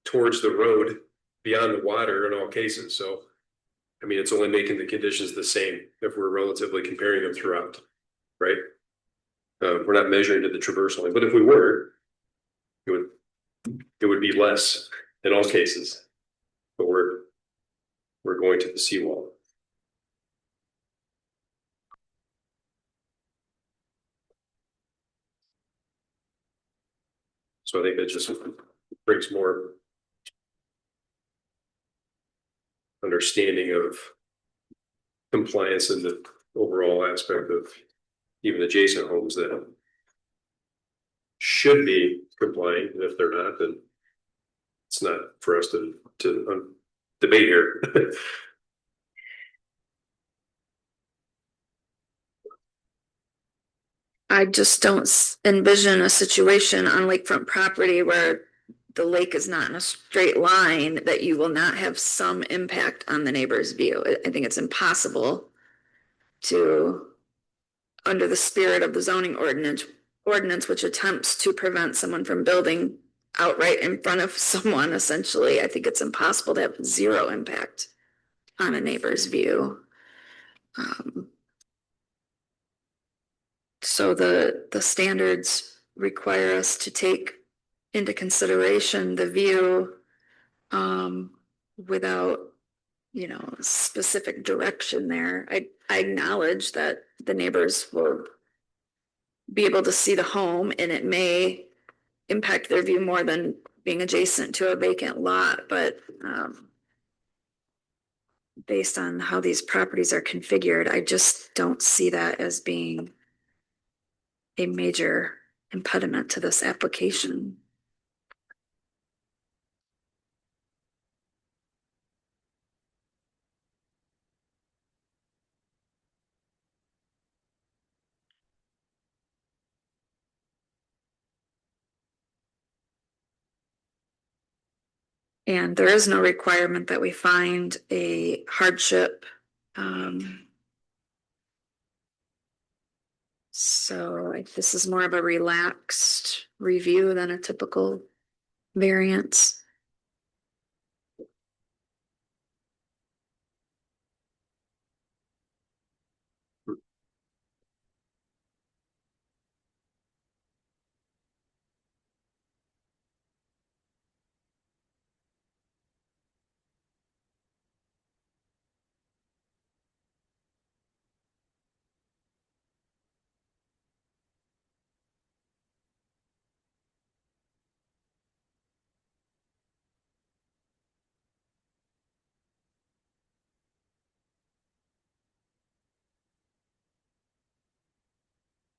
towards the road beyond the water in all cases. So, I mean, it's only making the conditions the same if we're relatively comparing them throughout, right? We're not measuring to the traverse line, but if we were, it would be less in all cases. But we're going to the seawall. So I think that just brings more understanding of compliance and the overall aspect of even adjacent homes that should be complying. And if they're not, then it's not for us to debate here. I just don't envision a situation on lakefront property where the lake is not in a straight line that you will not have some impact on the neighbor's view. I think it's impossible to, under the spirit of the zoning ordinance, which attempts to prevent someone from building outright in front of someone, essentially. I think it's impossible to have zero impact on a neighbor's view. So the standards require us to take into consideration the view without, you know, specific direction there. I acknowledge that the neighbors will be able to see the home and it may impact their view more than being adjacent to a vacant lot, but based on how these properties are configured, I just don't see that as being a major impediment to this application. And there is no requirement that we find a hardship. So this is more of a relaxed review than a typical variance.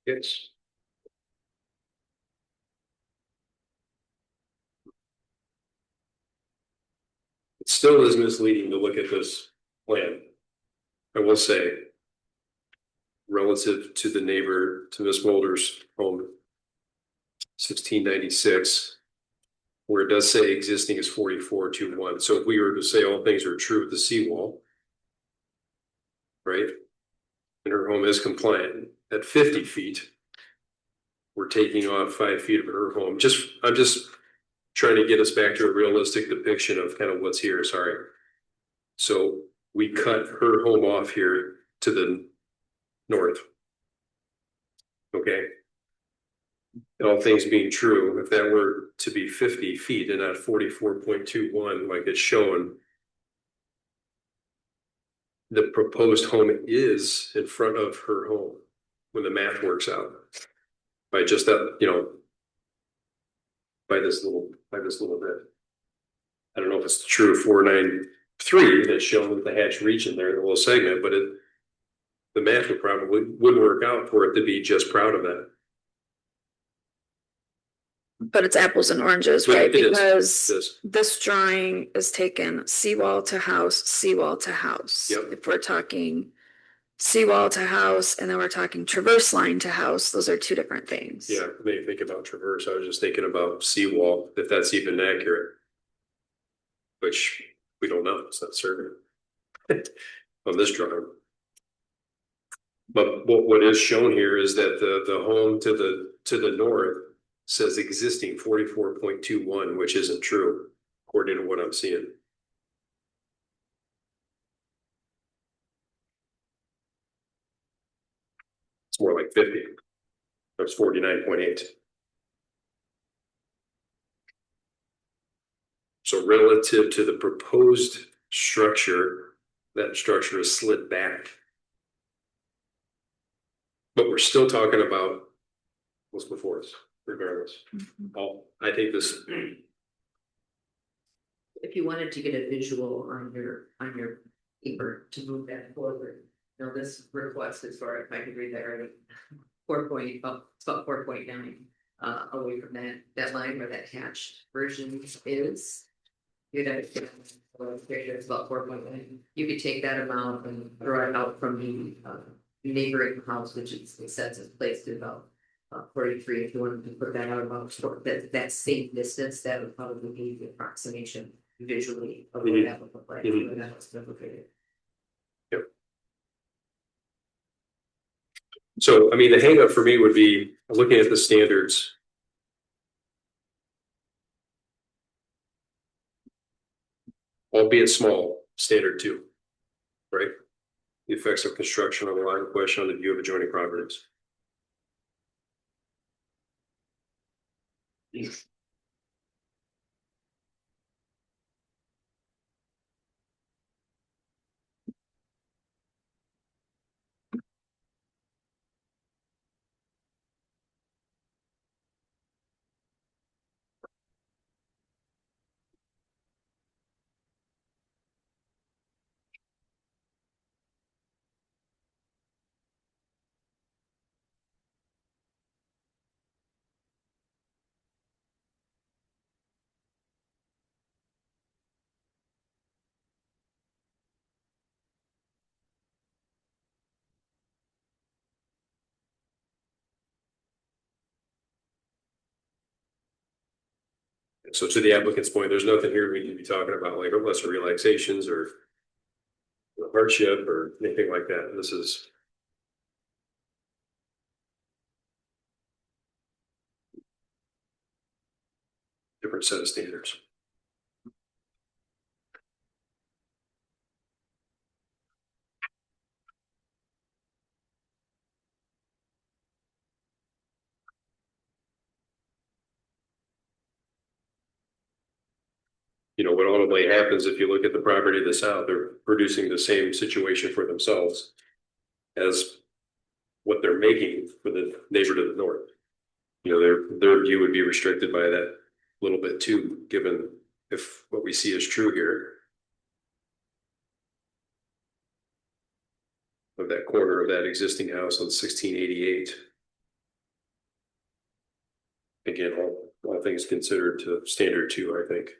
Yes. It still is misleading to look at this plan. I will say, relative to the neighbor, to Miss Mulder's home, 1696, where it does say existing is 4421. So if we were to say all things are true with the seawall, right? And her home is compliant at 50 feet. We're taking off 5 feet of her home. I'm just trying to get us back to a realistic depiction of kind of what's here. Sorry. So we cut her home off here to the north. Okay. And all things being true, if that were to be 50 feet and not 44.21 like it's shown, the proposed home is in front of her home when the math works out by just that, you know, by this little bit. I don't know if it's true 493 that's shown with the hatch region there, the little segment, but the math wouldn't work out for it to be just proud of that. But it's apples and oranges, Yeah, right? it is. Because this drawing is taken seawall to house. Yep. If we're talking seawall to house and then we're talking traverse line to house, those are two different things. Yeah, I may think about traverse. I was just thinking about seawall, if that's even accurate. Which we don't know, it's not certain on this drawing. But what is shown here is that the home to the north says existing 44.21, which isn't true, according to what I'm seeing. It's more like 50. That's 49.8. So relative to the proposed structure, that structure is slid back. But we're still talking about what's before us, regardless. I think this. If you wanted to get a visual on your paper to move that forward, you know, this request is for, if I could read that right, 4.0, it's about 4.9 away from that line where that hatched version is. It's about 4.9. You could take that amount and throw it out from the neighboring house, which is, it says it's placed at about 43. If you wanted to put that out about that same distance, that would probably be the approximation visually of what that would look like. When that was replicated. Yep. So, I mean, the hang up for me would be looking at the standards. Albeit small, standard 2, right? The effects of construction on the line of question on the view of adjoining properties. So to the applicant's point, there's nothing here we need to be talking about, like lesser relaxations or hardship or anything like that. This is different set of standards. You know, what ultimately happens if you look at the property to the south, they're producing the same situation for themselves as what they're making for the neighbor to the north. You know, their view would be restricted by that little bit too, given if what we see is true here. Of that corner of that existing house on 1688. Again, all things considered to standard two, I think.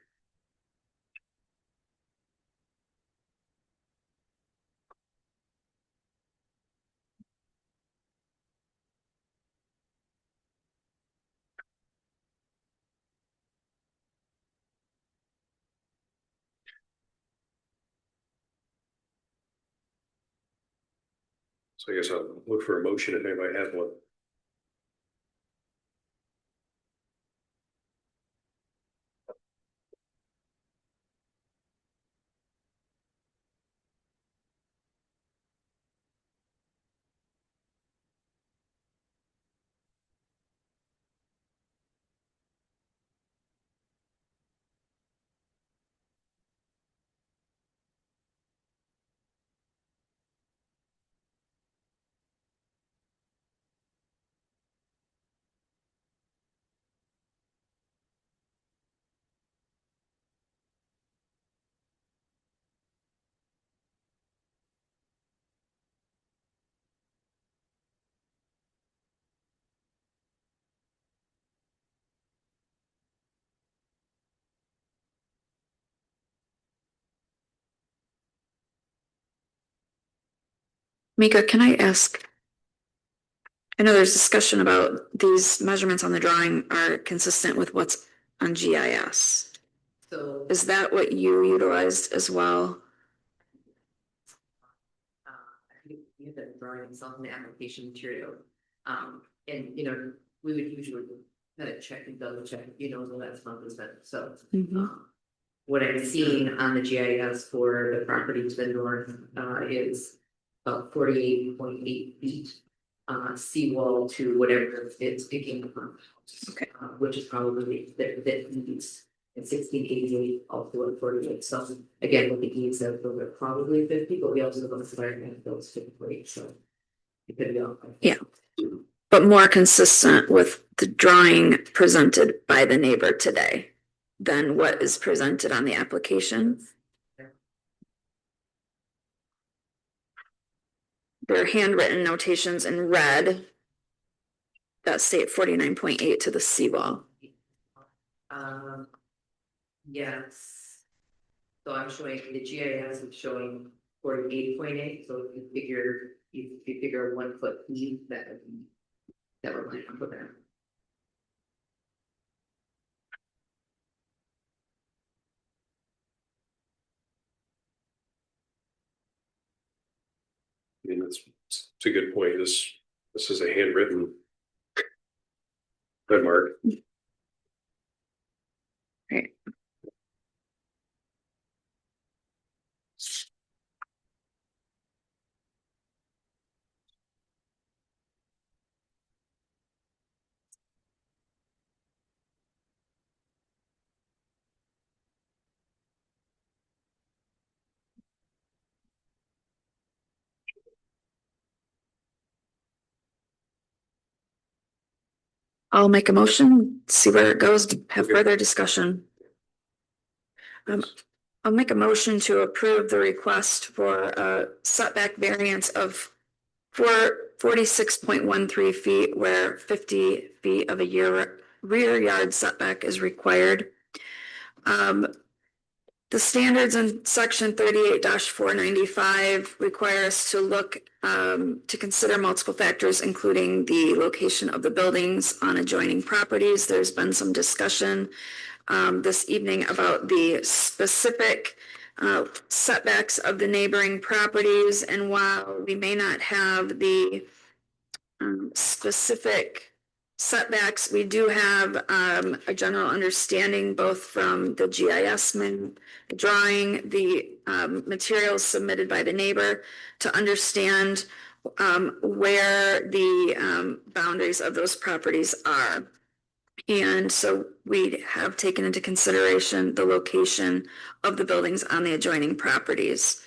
So I guess I'll look for a motion if anybody has one. Mika, can I ask? I know there's discussion about these measurements on the drawing are consistent with what's on GIS. So. Is that what you utilized as well? I think we have that drawing itself in the application material. And you know, we would usually kind of check and double check, you know, the last month has been, so. What I'm seeing on the GIS for the property to the north, is about 48.8 feet. Seawall to whatever it's picking up. Okay. Which is probably that needs in 1688 also at 48. So again, with the eaves of those are probably 50, but we also don't have those 50, so it could be all. Yeah. But more consistent with the drawing presented by the neighbor today than what is presented on the application. There are handwritten notations in red that state 49.8 to the seawall. Yes. So I'm showing the GIS is showing 48.8. So if you figure 1 foot eave, that would be for them. I mean, it's a good point. This is a handwritten remark. Right. I'll make a motion, see where it goes, have further discussion. I'll make a motion to approve the request for a setback variance of 46.13 feet where 50 feet of a rear yard setback is required. The standards in section 38-495 require us to look to consider multiple factors, including the location of the buildings on adjoining properties. There's been some discussion this evening about the specific setbacks of the neighboring properties. And while we may not have the specific setbacks, we do have a general understanding both from the GIS drawing, the materials submitted by the neighbor to understand where the boundaries of those properties are. And so we have taken into consideration the location of the buildings on the adjoining properties.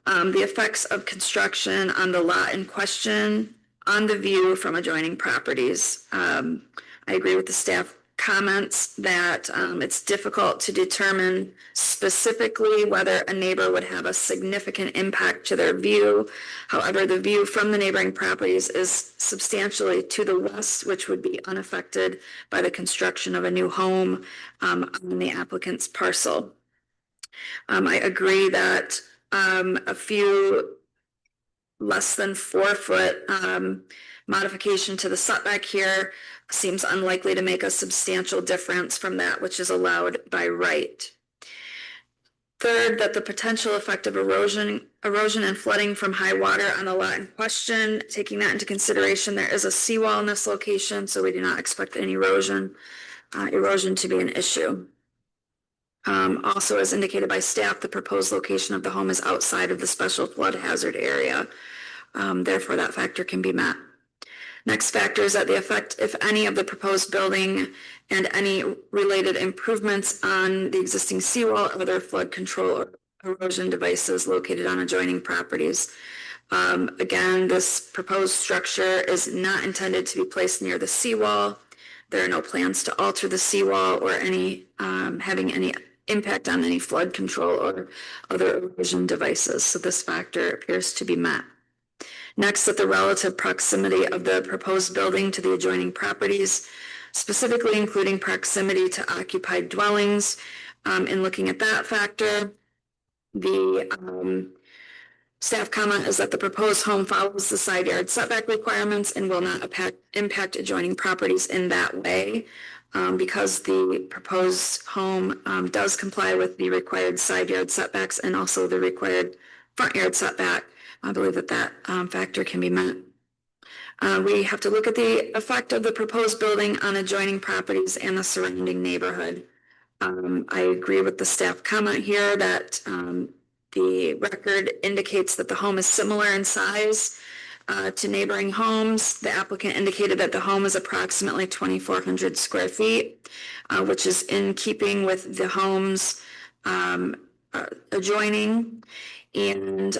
The effects of construction on the lot in question, on the view from adjoining properties. I agree with the staff comments that it's difficult to determine specifically whether a neighbor would have a significant impact to their view. However, the view from the neighboring properties is substantially to the west, which would be unaffected by the construction of a new home on the applicant's parcel. I agree that a few less than 4 foot modification to the setback here seems unlikely to make a substantial difference from that which is allowed by right. Third, that the potential effect of erosion and flooding from high water on the lot in question, taking that into consideration, there is a seawall in this location, so we do not expect any erosion to be an issue. Also, as indicated by staff, the proposed location of the home is outside of the special flood hazard area. Therefore, that factor can be met. Next factor is that the effect, if any, of the proposed building and any related improvements on the existing seawall or other flood control or erosion devices located on adjoining properties. Again, this proposed structure is not intended to be placed near the seawall. There are no plans to alter the seawall or any having any impact on any flood control or other erosion devices. So this factor appears to be met. Next, that the relative proximity of the proposed building to the adjoining properties, specifically including proximity to occupied dwellings. In looking at that factor, the staff comment is that the proposed home follows the side yard setback requirements and will not impact adjoining properties in that way. Because the proposed home does comply with the required side yard setbacks and also the required front yard setback, I believe that factor can be met. We have to look at the effect of the proposed building on adjoining properties and the surrounding neighborhood. I agree with the staff comment here that the record indicates that the home is similar in size to neighboring homes. The applicant indicated that the home is approximately 2,400 square feet, which is in keeping with the homes adjoining. And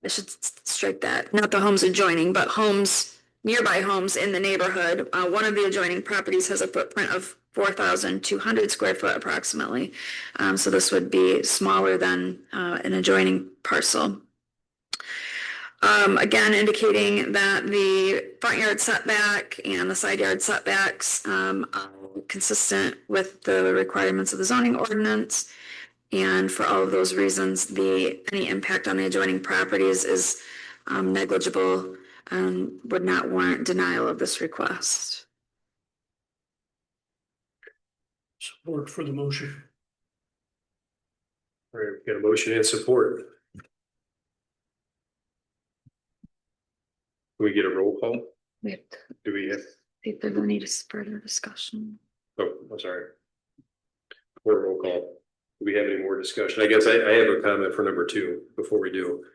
I should strike that, not the homes adjoining, but nearby homes in the neighborhood. One of the adjoining properties has a footprint of 4,200 square foot approximately. So this would be smaller than an adjoining parcel. Again, indicating that the front yard setback and the side yard setbacks are consistent with the requirements of the zoning ordinance. And for all of those reasons, any impact on the adjoining properties is negligible and would not warrant denial of this request. Support for the motion. All right, we got a motion and support. Can we get a roll call? We have to Do we have? see if there's any further discussion. Oh, I'm sorry. Before roll call. Do we have any more discussion? I guess I have a comment for number 2 before we do.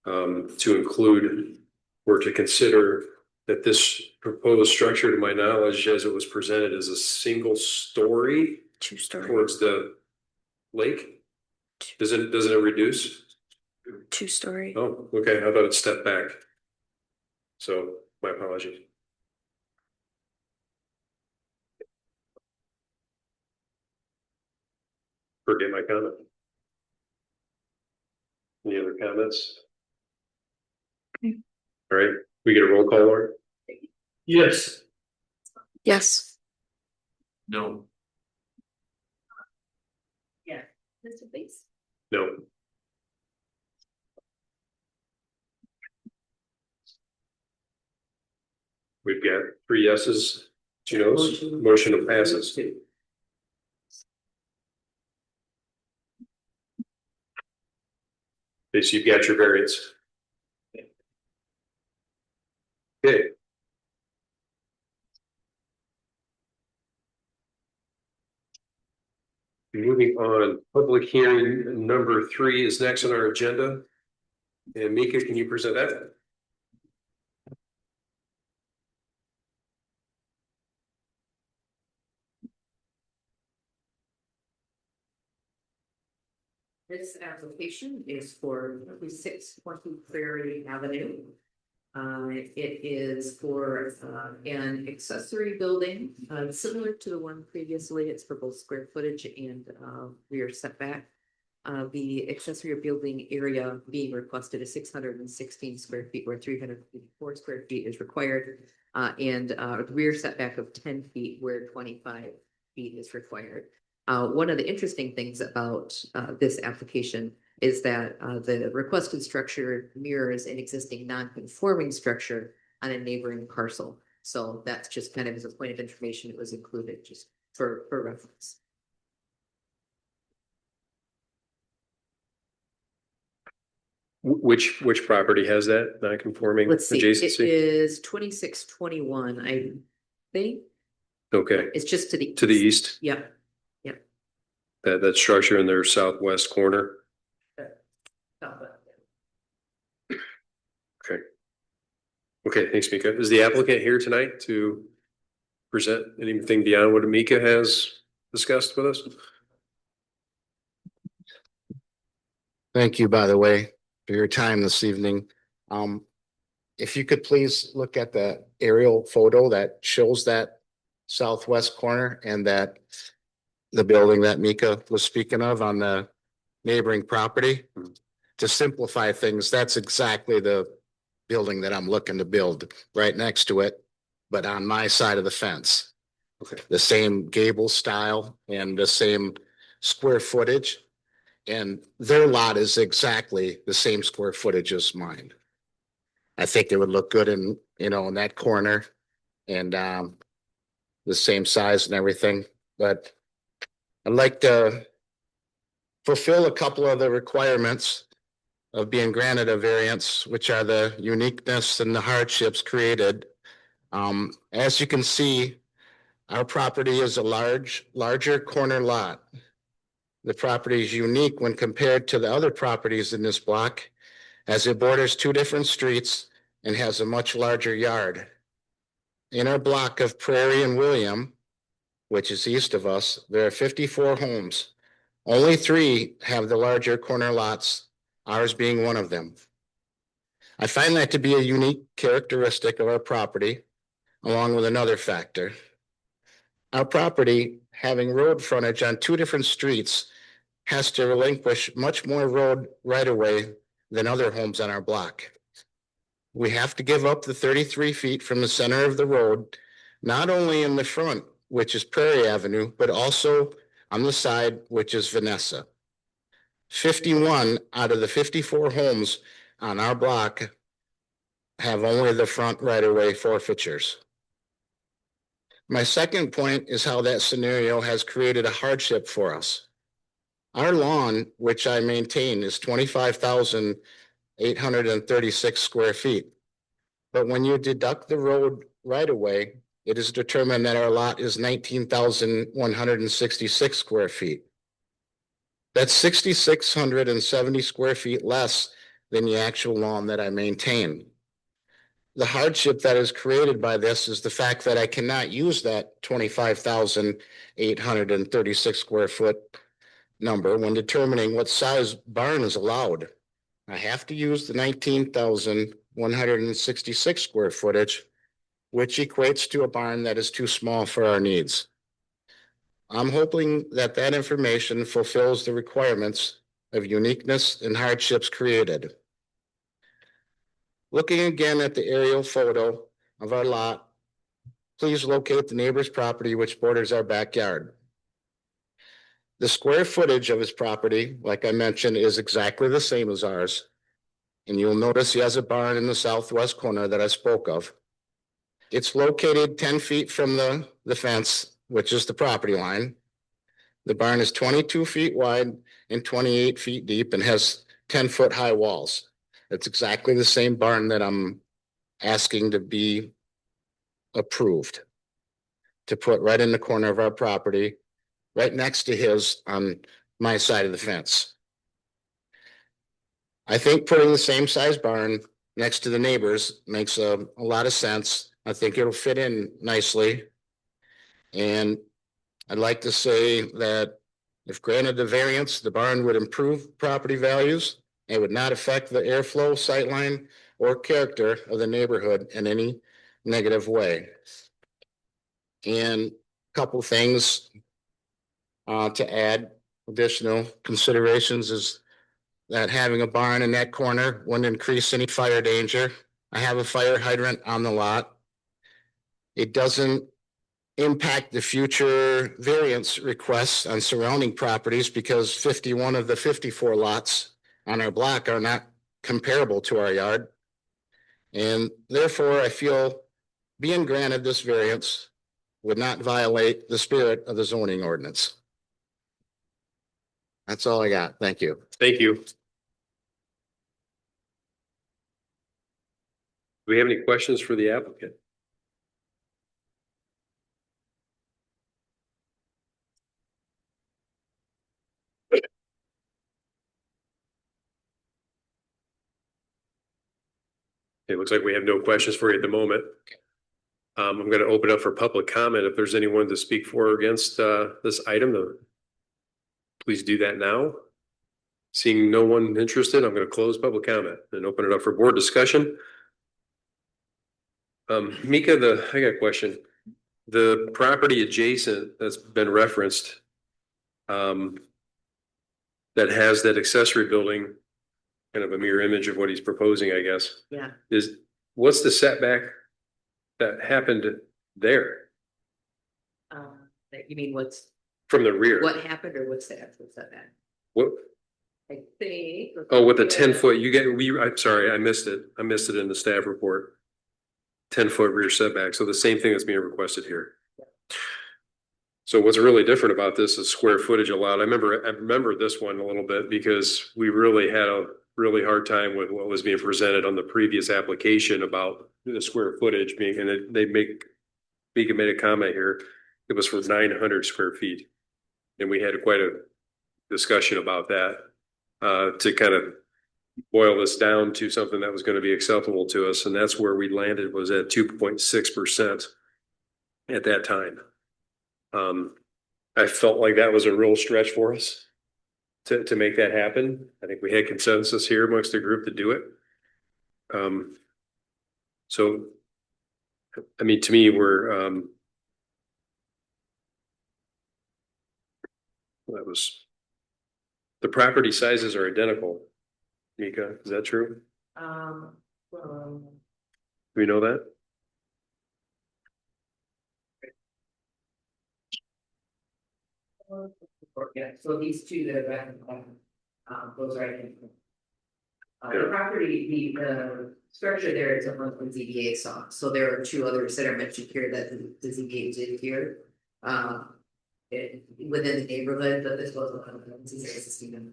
To include or to consider that this proposed structure, to my knowledge, as it was presented, is a single story 2-story. towards the lake. Doesn't it reduce? 2-story. Oh, okay. I thought it stepped back. So my apologies. Forget my comment. Any other comments? Okay. All right, we get a roll call, Lauren? Yes. Yes. No. Mr. Bates? No. We've got 3 yeses. Geno's motion passes. Okay, so you've got your variance. Okay. Moving on, public hearing number 3 is next on our agenda. And Mika, can you present that? This application is for 620 Prairie Avenue. It is for an accessory building, similar to the one previously. It's for both square footage and rear setback. The accessory building area being requested is 616 square feet, where 354 square feet is required. And rear setback of 10 feet, where 25 feet is required. One of the interesting things about this application is that the requested structure mirrors an existing non-conforming structure on a neighboring parcel. So that's just kind of as a point of information, it was included just for reference. Which property has that non-conforming Let's see, it adjacency? is 2621, I think. Okay, It's just to the east, Yep. that structure in their southwest corner. Okay. Okay, thanks, Mika. Is the applicant here tonight to present anything beyond what Mika has discussed with us? Thank you, by the way, for your time this evening. If you could please look at the aerial photo that shows that southwest corner and that the building that Mika was speaking of on the neighboring property. To simplify things, that's exactly the building that I'm looking to build right next to it, but on my side of the fence. Okay. The same gable style and the same square footage. And their lot is exactly the same square footage as mine. I think it would look good in, in that corner and the same size and everything, but I'd like to fulfill a couple of the requirements of being granted a variance, which are the uniqueness and the hardships created. As you can see, our property is a larger corner lot. The property is unique when compared to the other properties in this block, as it borders 2 different streets and has a much larger yard. In our block of Prairie and William, which is east of us, there are 54 homes. Only 3 have the larger corner lots, ours being one of them. I find that to be a unique characteristic of our property, along with another factor. Our property, having road frontage on 2 different streets, has to relinquish much more road right-of-way than other homes on our block. We have to give up the 33 feet from the center of the road, not only in the front, which is Prairie Avenue, but also on the side, which is Vanessa. 51 out of the 54 homes on our block have only the front right-of-way forfeitures. My second point is how that scenario has created a hardship for us. Our lawn, which I maintain, is 25,836 square feet. But when you deduct the road right-of-way, it is determined that our lot is 19,166 square feet. That's 6,670 square feet less than the actual lawn that I maintain. The hardship that is created by this is the fact that I cannot use that 25,836 square foot number when determining what size barn is allowed. I have to use the 19,166 square footage, which equates to a barn that is too small for our needs. I'm hoping that that information fulfills the requirements of uniqueness and hardships created. Looking again at the aerial photo of our lot, please locate the neighbor's property which borders our backyard. The square footage of his property, like I mentioned, is exactly the same as ours. And you'll notice he has a barn in the southwest corner that I spoke of. It's located 10 feet from the fence, which is the property line. The barn is 22 feet wide and 28 feet deep and has 10-foot high walls. It's exactly the same barn that I'm asking to be approved to put right in the corner of our property, right next to his on my side of the fence. I think putting the same size barn next to the neighbors makes a lot of sense. I think it'll fit in nicely. And I'd like to say that if granted the variance, the barn would improve property values. It would not affect the airflow, sightline, or character of the neighborhood in any negative way. And a couple things to add, additional considerations is that having a barn in that corner wouldn't increase any fire danger. I have a fire hydrant on the lot. It doesn't impact the future variance requests on surrounding properties because 51 of the 54 lots on our block are not comparable to our yard. And therefore, I feel being granted this variance would not violate the spirit of the zoning ordinance. That's all I got. Thank you. Thank you. Do we have any questions for the applicant? It looks like we have no questions for you at the moment. I'm going to open up for public comment. If there's anyone to speak for or against this item, please do that now. Seeing no one interested, I'm going to close public comment and open it up for board discussion. Mika, I got a question. The property adjacent that's been referenced, that has that accessory building, kind of a mirror image of what he's proposing, I guess. Yeah. What's the setback that happened there You mean what's, from the rear? what happened or what's that? What's that? What? I think. Oh, with the 10-foot, I'm sorry, I missed it. I missed it in the staff report. 10-foot rear setback. So the same thing that's being requested here. So what's really different about this is square footage allowed. I remember this one a little bit because we really had a really hard time with what was being presented on the previous application about the square footage being, and Mika made a comment here. It was for 900 square feet. And we had quite a discussion about that to kind of boil this down to something that was going to be acceptable to us. And that's where we landed, was at 2.6% at that time. I felt like that was a real stretch for us to make that happen. I think we had consensus here amongst the group to do it. So, I mean, to me, the property sizes are identical. Mika, is that true? Do we know that? Yeah, so these two that are those are identical. The property, the structure there is a monthly ZBA saw, so there are two others that are mentioned here that the ZBA did here. Within the neighborhood, but this was existing.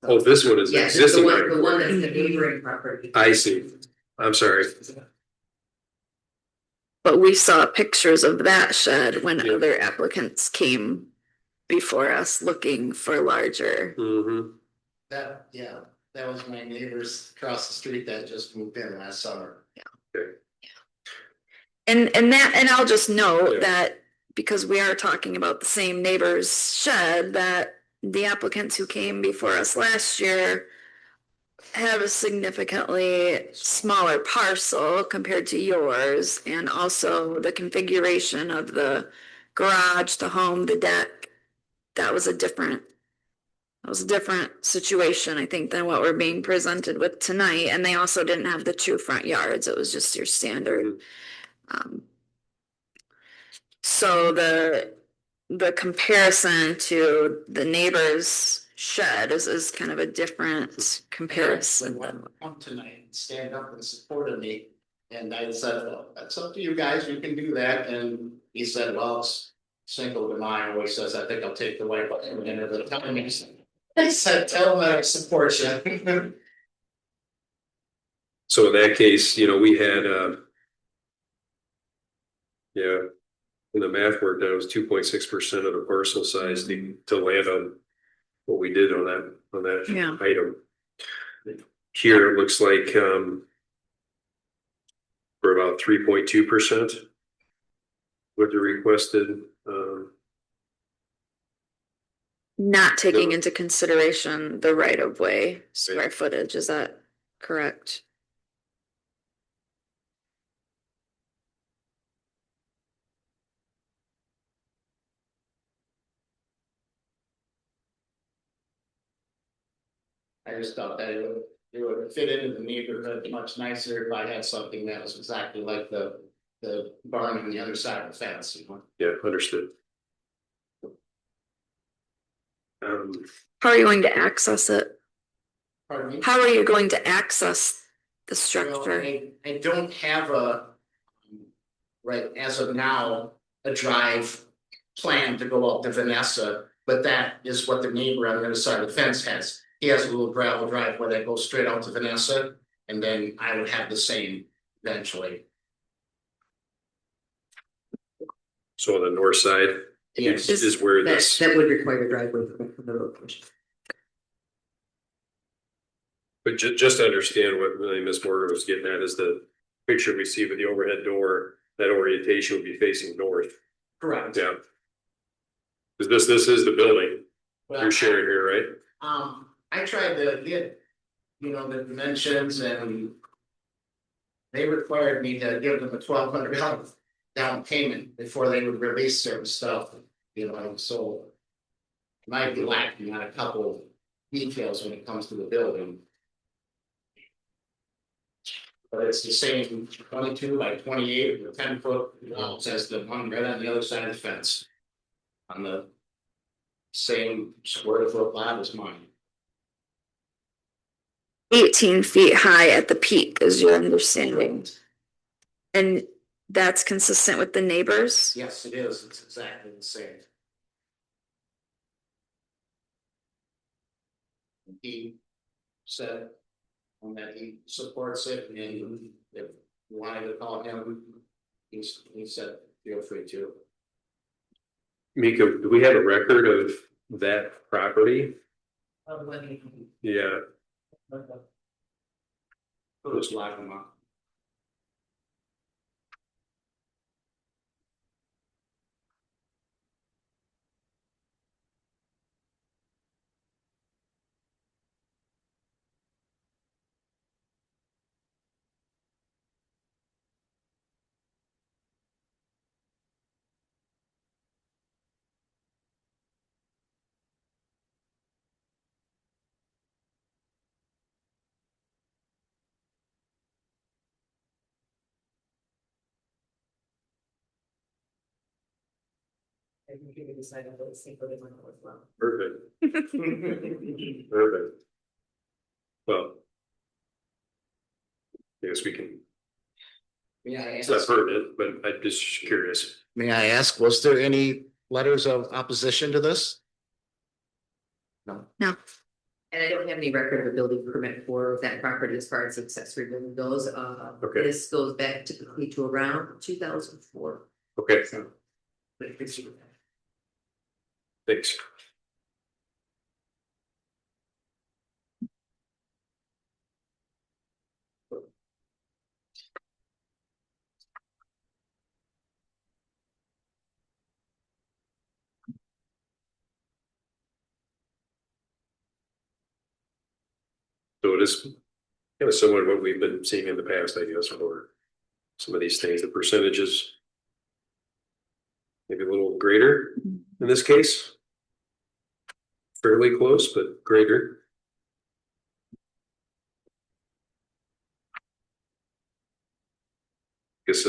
Oh, this one is Yeah, existing. the one that's the neighboring property. I see. I'm sorry. But we saw pictures of that shed when Yeah. other applicants came before us looking for larger. Mm-hmm. That was my neighbors across the street that just moved in last summer. And I'll just note Yeah. that because we are talking about the same neighbor's shed, that the applicants who came before us last year have a significantly smaller parcel compared to yours, and also the configuration of the garage, the home, the deck. That was a different situation, I think, than what we're being presented with tonight. And they also didn't have the two front yards. It was just your standard. So the comparison to the neighbor's shed is kind of a different comparison. When come tonight, and stand up and supported me. And I said, well, that's up to you guys, you can do that. And he said, well, it's single to mine, always says, I think I'll take the wife. And then the time I said, tell them I support you. So in that case, we had, yeah, when the math worked out, it was 2.6% of the parcel size to land on what we did on that Yeah. item. Here, it looks like, for about 3.2%. What the requested, Not taking No. into consideration the right of way square footage, is that correct? I just thought that it would fit into the neighborhood much nicer if I had something that was exactly like the barn on the other side of the fence, yeah, understood. How are you going to access it? Pardon me? How are you going to access the Well, structure? I don't have right, as of now, a drive plan to go out to Vanessa, but that is what the neighbor on the other side of the fence has. He has a little gravel driveway that goes straight out to Vanessa, and then I would have the same eventually. So on the north side Yes. is where That, this, that would require a driveway permit from the road commission. but just to understand what really Ms. Morgan was getting at is the picture we see with the overhead door, that orientation would be facing north. Correct. Yeah. Because this is the building Well, you're sharing here, right? I tried to get, the dimensions, and they required me to give them a $1,200 down payment before they would release certain stuff, so might be lacking on a couple details when it comes to the building. But it's the same 22 by 28 with 10-foot walls as the one right on the other side of the fence. On the same square foot lot as mine. 18 feet high at the peak is your understanding. And that's consistent with the neighbors? Yes, it is. It's exactly the same. He said that he supports it, and if you wanted to call him, he said, feel free to. Mika, do we have a record of that property? Yeah, Just lock him up. I can give you the side of the same for the one as well. perfect. Perfect. Well, I guess we can, May I it's ask, not pertinent, but I'm just curious. was there any letters of opposition to this? No. No. And I don't have any record of a building permit for that property as far as accessory building goes. Okay. This goes back typically to around 2004. Okay, So, but it's- thanks. So it is kind of similar to what we've been seeing in the past, I guess, for some of these things, the percentages. maybe a little greater in this case. Fairly close, but greater. Guess,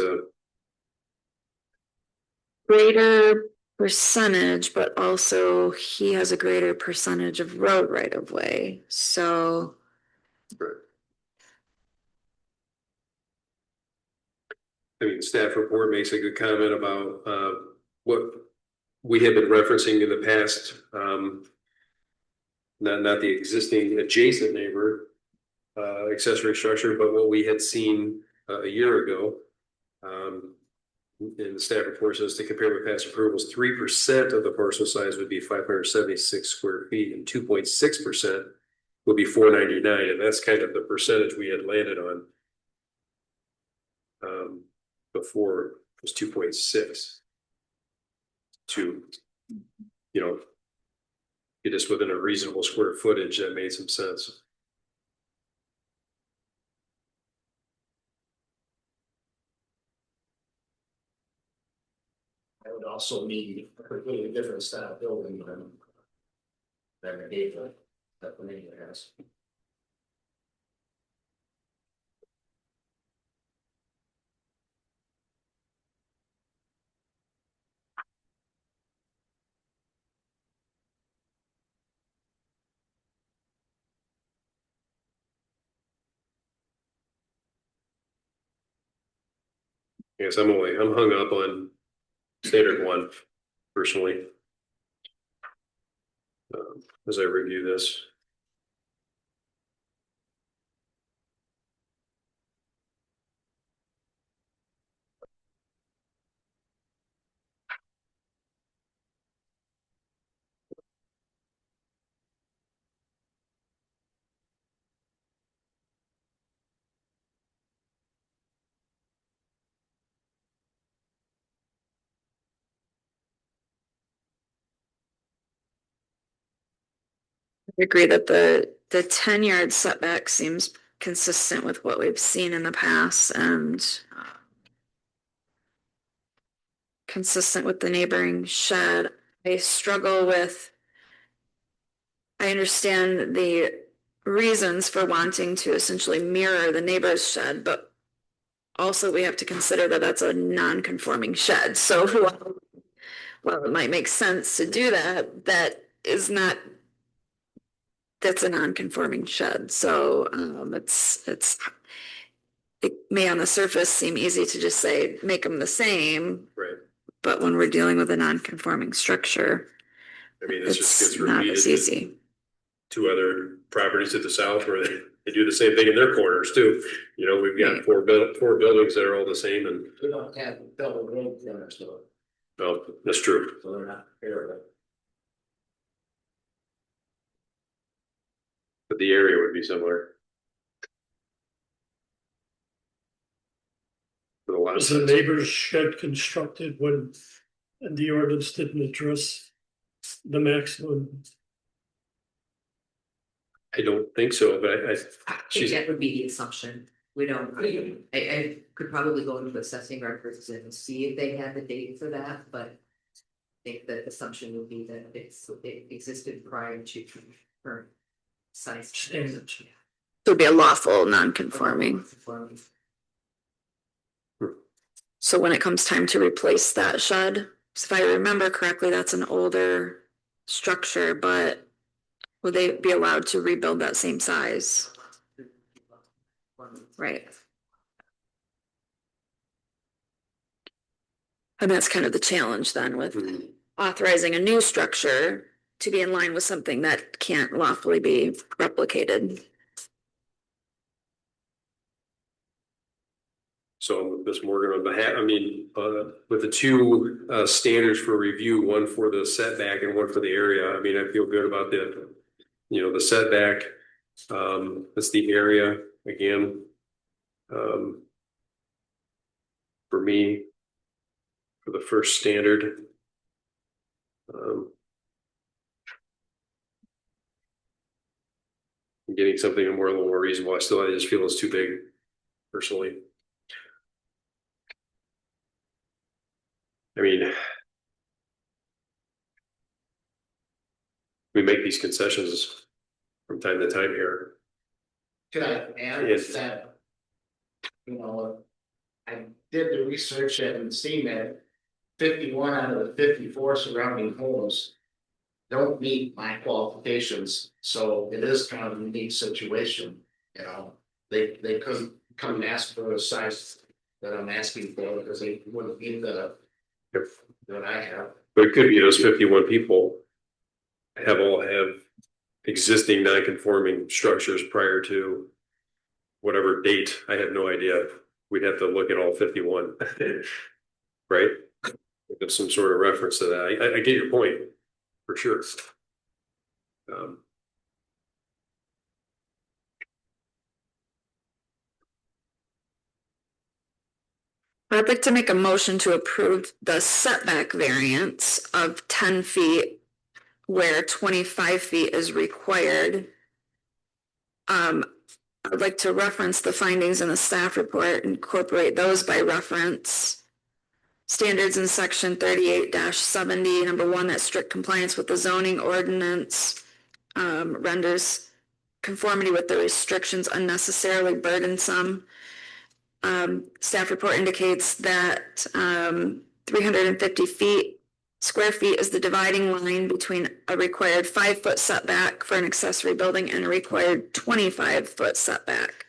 Greater percentage, but also he has a greater percentage of road right of way, so. I mean, staff report makes a good comment about, what we have been referencing in the past, not the existing adjacent neighbor, accessory structure, but what we had seen a year ago. And the staff report says to compare with past approvals, 3% of the parcel size would be 576 square feet and 2.6% would be 499. And that's kind of the percentage we had landed on. Before it was 2.6 to, get us within a reasonable square footage. That made some sense. I would also need a completely different style building than the gateway that the neighbor has. Yes, I'm hung up on standard one personally. As I review this. I agree that the 10-yard setback seems consistent with what we've seen in the past and consistent with the neighboring shed. I struggle with, I understand the reasons for wanting to essentially mirror the neighbor's shed, but also we have to consider that that's a non-conforming shed. So while it might make sense to do that, that's a non-conforming shed. So it may on the surface seem easy to just say, make them the same. Right. But when we're dealing with a non-conforming structure, I mean, this just it's gets not as repeated easy. to other properties to the south where they do the same thing in their corners too. We've got Right. four buildings that are all the same and. We don't have double road corners though, Well, that's true. so they're not fair. But the area would be similar. For the lot Was the size. neighbor's shed constructed when the ordinance didn't address the maximum? I don't think so, but I think that would be the assumption. We don't, I could probably go into assessing records and see if they had the date for that, but I think the assumption would be that it existed prior to current size standards. It would be a lawful non-conforming. So when it comes time to replace that shed, if I remember correctly, that's an older structure, but would they be allowed to rebuild that same size? Right. And that's kind of the challenge then with authorizing a new structure to be in line with something that can't lawfully be replicated. So Ms. Morgan, on behalf, with the two standards for review, one for the setback and one for the area, I feel good about the setback. That's the area again. For me, for the first standard. Getting something a little more reasonable. I just feel it's too big personally. we make these concessions from time to time here. Could I add Yes. that? You know, I did the research and seen that 51 out of the 54 surrounding homes don't meet my qualifications, so it is kind of a unique situation, you know. They couldn't come and ask for the size that I'm asking for because they wouldn't meet the that I have. But it could be those 51 people all have existing non-conforming structures prior to whatever date. I have no idea. We'd have to look at all 51. Right? There's some sort of reference to that. I get your point, for sure. I'd like to make a motion to approve the setback variance of 10 feet where 25 feet is required. I'd like to reference the findings in the staff report, incorporate those by reference. Standards in section 38-70, number 1, that strict compliance with the zoning ordinance renders conformity with the restrictions unnecessarily burdensome. Staff report indicates that 350 square feet is the dividing line between a required 5-foot setback for an accessory building and a required 25-foot setback.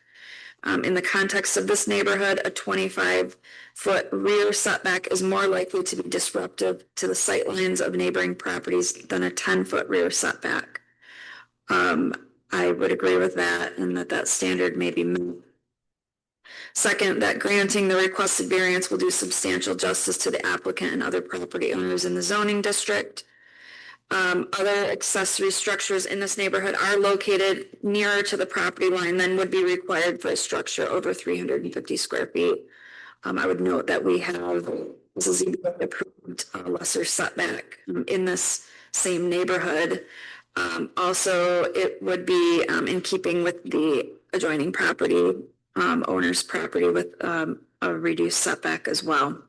In the context of this neighborhood, a 25-foot rear setback is more likely to be disruptive to the sight lines of neighboring properties than a 10-foot rear setback. I would agree with that, and that standard may be met. Second, that granting the requested variance will do substantial justice to the applicant and other property owners in the zoning district. Other accessory structures in this neighborhood are located nearer to the property line than would be required for a structure over 350 square feet. I would note that we have, this is approved lesser setback in this same neighborhood. Also, it would be in keeping with the adjoining property owner's property with a reduced setback as well.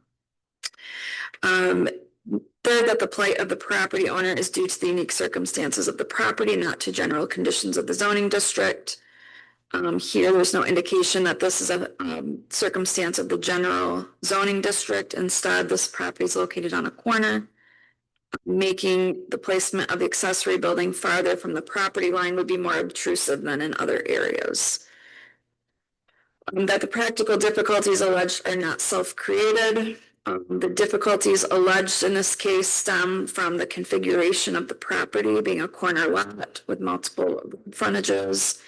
Third, that the plight of the property owner is due to the unique circumstances of the property, not to general conditions of the zoning district. Here, there's no indication that this is a circumstance of the general zoning district. Instead, this property is located on a corner, making the placement of the accessory building farther from the property line would be more obtrusive than in other areas. That the practical difficulties alleged are not self-created. The difficulties alleged in this case stem from the configuration of the property being a corner lot with multiple frontages.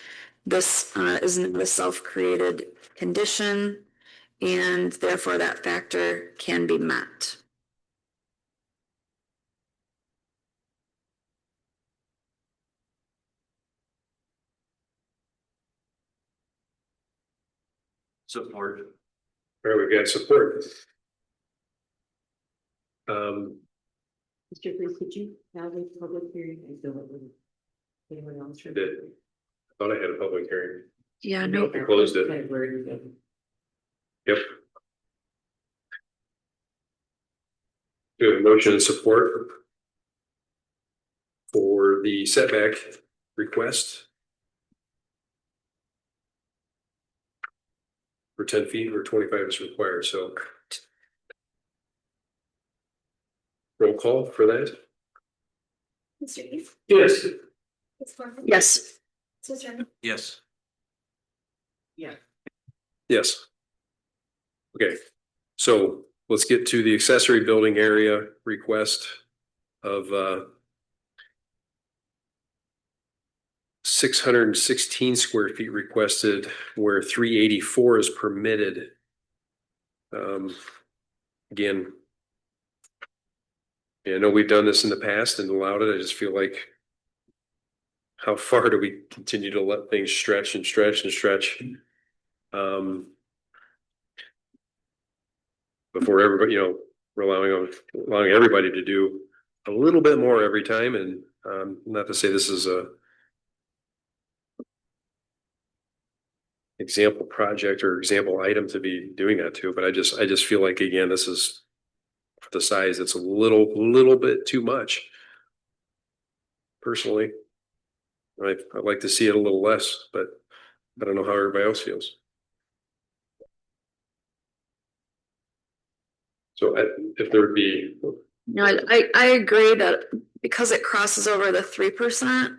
This is not a self-created condition, and therefore that factor can be met. Support. All right, we've got support. Mr. Bruce, could you have a public hearing? Anyone else? I did. I thought I had a public hearing. Yeah, no. We closed it. Yep. Do we have a motion and support for the setback request for 10 feet or 25 is required, so. Roll call for that? Mr. East, Yes. Ms. Martin? Yes. Mrs. Turner? Yes. Yes. Okay, so let's get to the accessory building area request of 616 square feet requested where 384 is permitted. Again, I know we've done this in the past and allowed it. I just feel like how far do we continue to let things stretch and stretch and stretch? Before everybody, we're allowing everybody to do a little bit more every time. And not to say this is a example project or example item to be doing that to, but I just feel like, again, this is for the size, it's a little bit too much personally. I'd like to see it a little less, but I don't know how everybody else feels. So if there would be, No, I agree that because it crosses over the 3%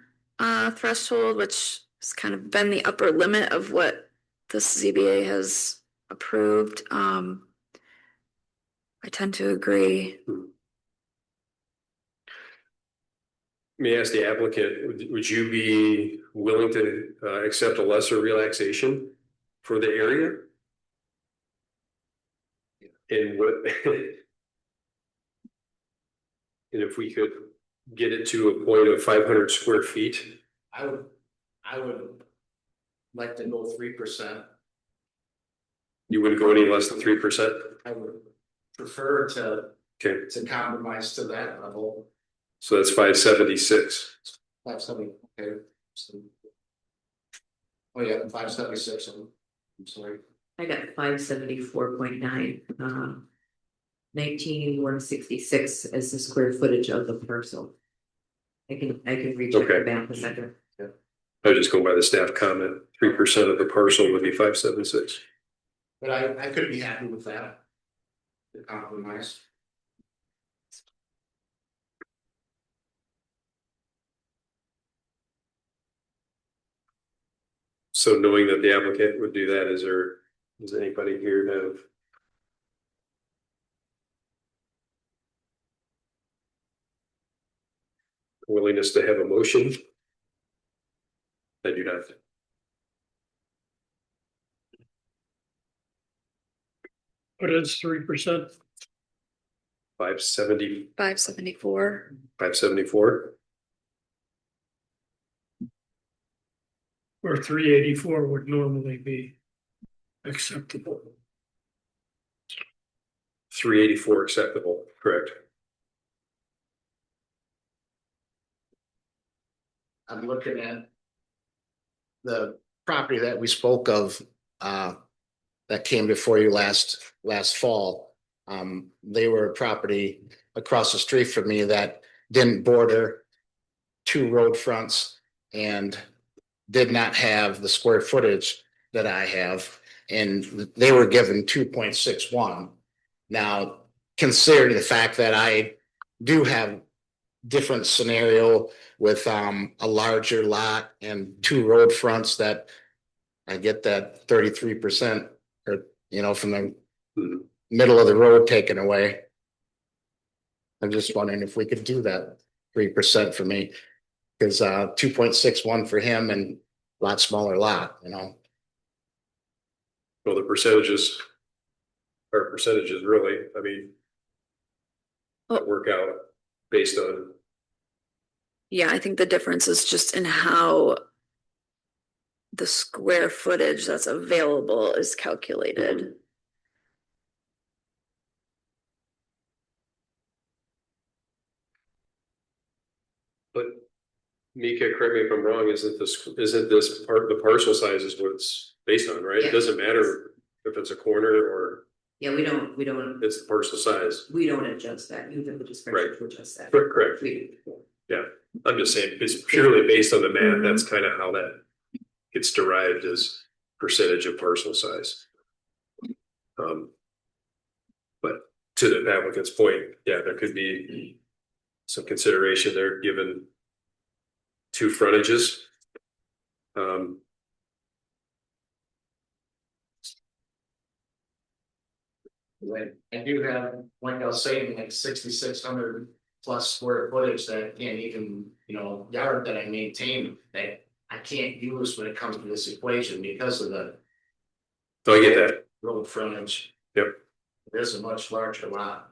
threshold, which has kind of been the upper limit of what this ZBA has approved, I tend to agree. may I ask the applicant, would you be willing to accept a lesser relaxation for the area? And what, and if we could get it to a point of 500 square feet? I would like to go 3%. You wouldn't go any less than 3%? I would prefer to Okay, compromise to that level. so that's 576. 570, okay. Oh, yeah, 576, I'm sorry. I got 574.9, 19,166 as the square footage of the parcel. I can recheck the Okay. map a second. I was just going by the staff comment, 3% of the parcel would be 576. But I could be happy with that. The compromise. So knowing that the applicant would do that, does anybody here have? Willingness to have a motion? I do not. What is 3%? 570, 574. 574? Or 384 would normally be acceptable. 384 acceptable, correct? I'm looking at the property that we spoke of, that came before you last fall. They were a property across the street from me that didn't border two road fronts and did not have the square footage that I have, and they were given 2.61. Now, considering the fact that I do have different scenario with a larger lot and two road fronts, that I get that 33% or from the middle of the road taken away. I'm just wondering if we could do that 3% for me, because 2.61 for him and a lot smaller lot, Well, the percentages are percentages really, I mean, that work out based on. Yeah, I think the difference is just in how the square footage that's available is calculated. But Mika, correct me if I'm wrong, isn't this part, the parcel size is what it's based on, right? It Yeah. doesn't matter if it's a corner or Yeah, we don't it's the parcel size. adjust that. You have the discretion Right. to adjust that. Correct. We- I'm just saying, it's purely based on the math. That's kind of how that gets derived as percentage of parcel size. But to the applicant's point, yeah, there could be some consideration there, given two frontages. I do have, like I was saying, like 6,600 plus square footage that can't even, yard that I maintain, that I can't use when it comes to this equation because of the So I get that. road frontage. Yep. It is a much larger lot.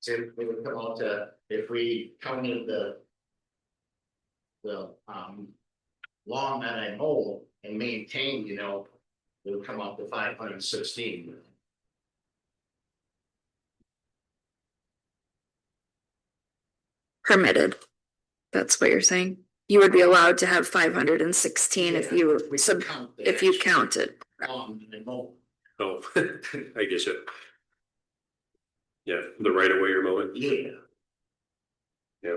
So we would come out to, if we counted the lawn that I mow and maintain, it would come out to 516. permitted. That's what you're saying? You would be allowed to have 516 if you, if you counted. Oh, I guess it. Yeah, the right of way you're mowing. Yeah. Yeah.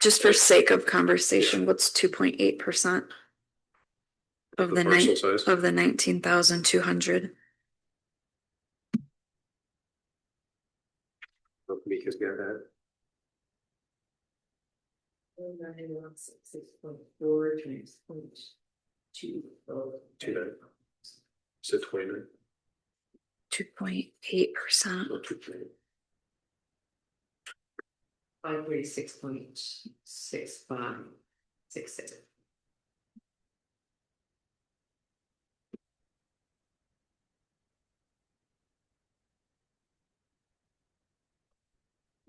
Just for sake of conversation, what's 2.8%? Of the parcel size. of the 19,200. Mika's got that. 6.4 times 0.2. Two nine. Said 29. 2.8%. 546.6566.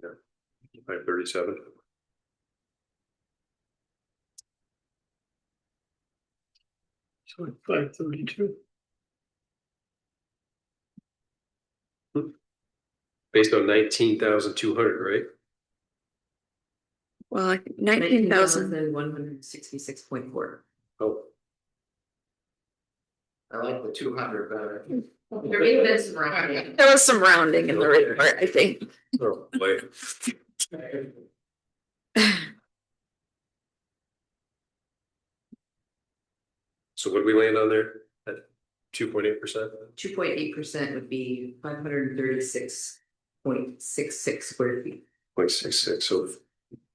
Yeah. 537. So 532. Based on 19,200, right? Well, like 19,000. 166.4. Oh, I like the 200 better. There may have been some rounding. There was some rounding in the report, I think. oh, boy. So what did we land on there? At 2.8%? 2.8% would be 536.66 square feet. 0.66. So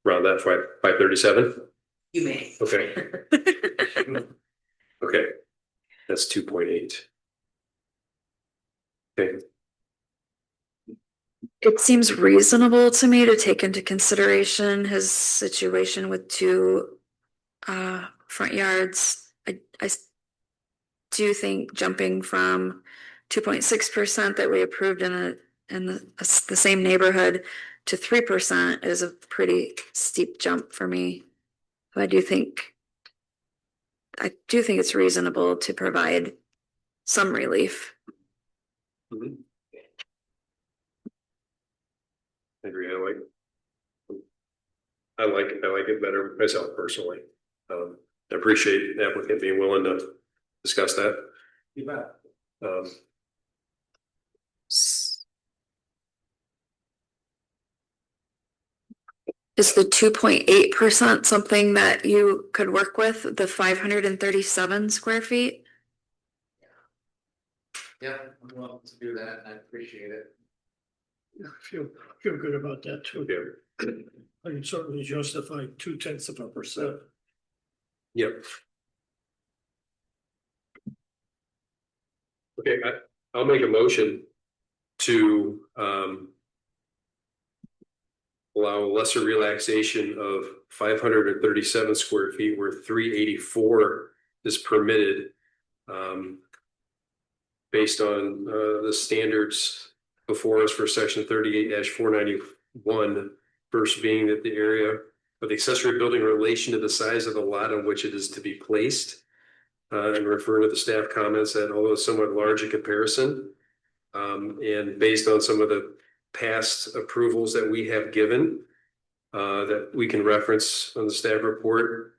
round that 537. You may. Okay. Okay. That's 2.8. Okay. It seems reasonable to me to take into consideration his situation with two front yards. I do think jumping from 2.6% that we approved in the same neighborhood to 3% is a pretty steep jump for me. I do think it's reasonable to provide some relief. Mhm. I agree. I like it better myself personally. I appreciate the applicant being willing to discuss that. You bet. Is the 2.8% something that you could work with, the 537 square feet? Yeah, I'm willing to do that, and I appreciate it. I feel good about that too. Yeah. I can certainly justify 0.2%. Yep. Okay, I'll make a motion to allow a lesser relaxation of 537 square feet where 384 is permitted. Based on the standards before us for section 38-491, first being that the area of the accessory building in relation to the size of the lot on which it is to be placed, and refer to the staff comments that although somewhat large in comparison, and based on some of the past approvals that we have given, that we can reference on the staff report,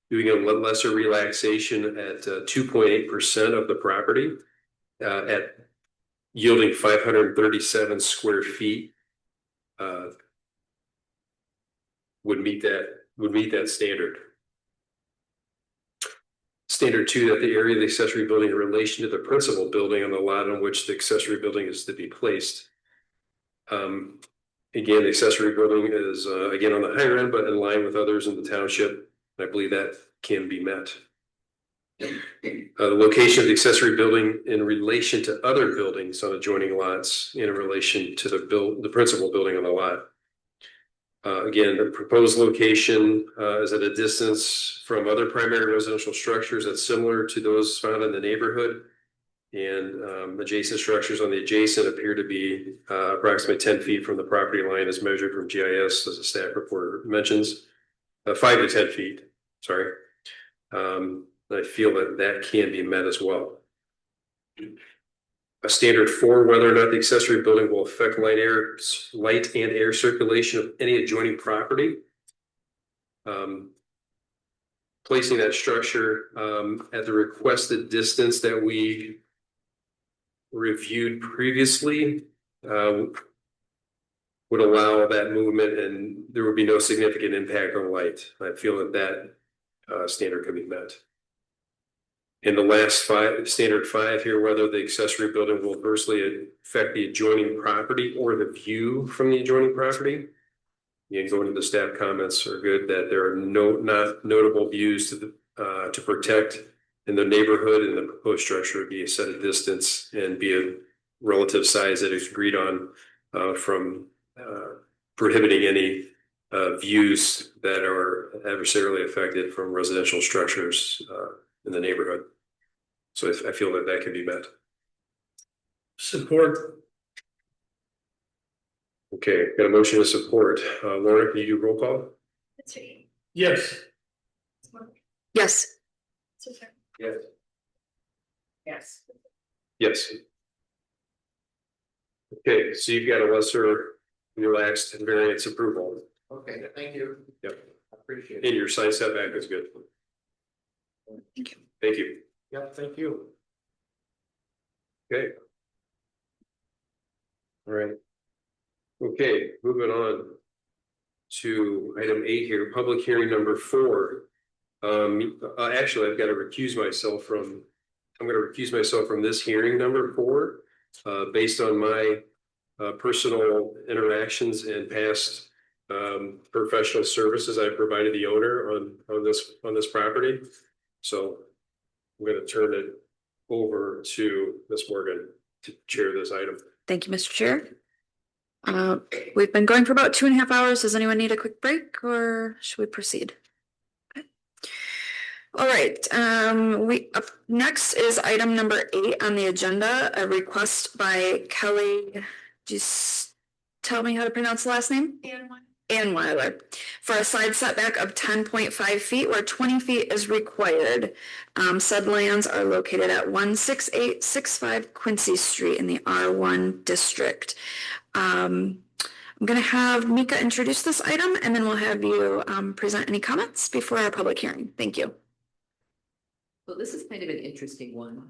doing a lesser relaxation at 2.8% of the property, at yielding 537 square feet, would meet that standard. Standard 2, that the area of the accessory building in relation to the principal building on the lot on which the accessory building is to be placed. Again, the accessory building is again on the higher end, but in line with others in the township. I believe that can be met. The location of the accessory building in relation to other buildings on adjoining lots in relation to the principal building on the lot. Again, the proposed location is at a distance from other primary residential structures that's similar to those found in the neighborhood, And adjacent structures on the adjacent appear to be approximately 10 feet from the property line as measured from GIS, as the staff report mentions. 5 to 10 feet, sorry. I feel that that can be met as well. A standard 4, whether or not the accessory building will affect light and air circulation of any adjoining property. Placing that structure at the requested distance that we reviewed previously would allow that movement, and there would be no significant impact on light. I feel that that standard can be met. In the last standard 5 here, whether the accessory building will adversely affect the adjoining property or the view from the adjoining property. Again, going to the staff comments are good that there are not notable views to protect in the neighborhood, and the proposed structure would be a set of distance and be a relative size that is agreed on from prohibiting any views that are adversarially affected from residential structures in the neighborhood. So I feel that that can be met. Support. Okay, got a motion to support. Lauren, can you do roll call? Mr. Eads. Yes. Ms. Martin. Yes. Mr. Sherman. Yes. Yes. Yes. Okay, so you've got a lesser relaxed variance approval. Okay, thank you. Yep. Appreciate it. And your side setback is good. Thank you. Thank you. Yep, thank you. Okay. All right. Okay, moving on to item 8 here, public hearing number 4. Actually, I've got to recuse myself from, I'm going to recuse myself from this hearing number 4, based on my personal interactions and past professional services I provided the owner on this property. So I'm going to turn it over to Ms. Morgan to chair this item. Thank you, Mr. Chair. We've been going for about 2.5 hours. Does anyone need a quick break, or should we proceed? Okay. All right, up next is item number 8 on the agenda, a request by Kelly. Just tell me how to pronounce the last name? Anweiler, for a side setback of 10.5 feet where 20 feet is required. Said lands are located at 16865 Quincy Street in the R1 district. I'm going to have Mika introduce this item, and then we'll have you present any comments before our public hearing. Thank you. So this is kind of an interesting one,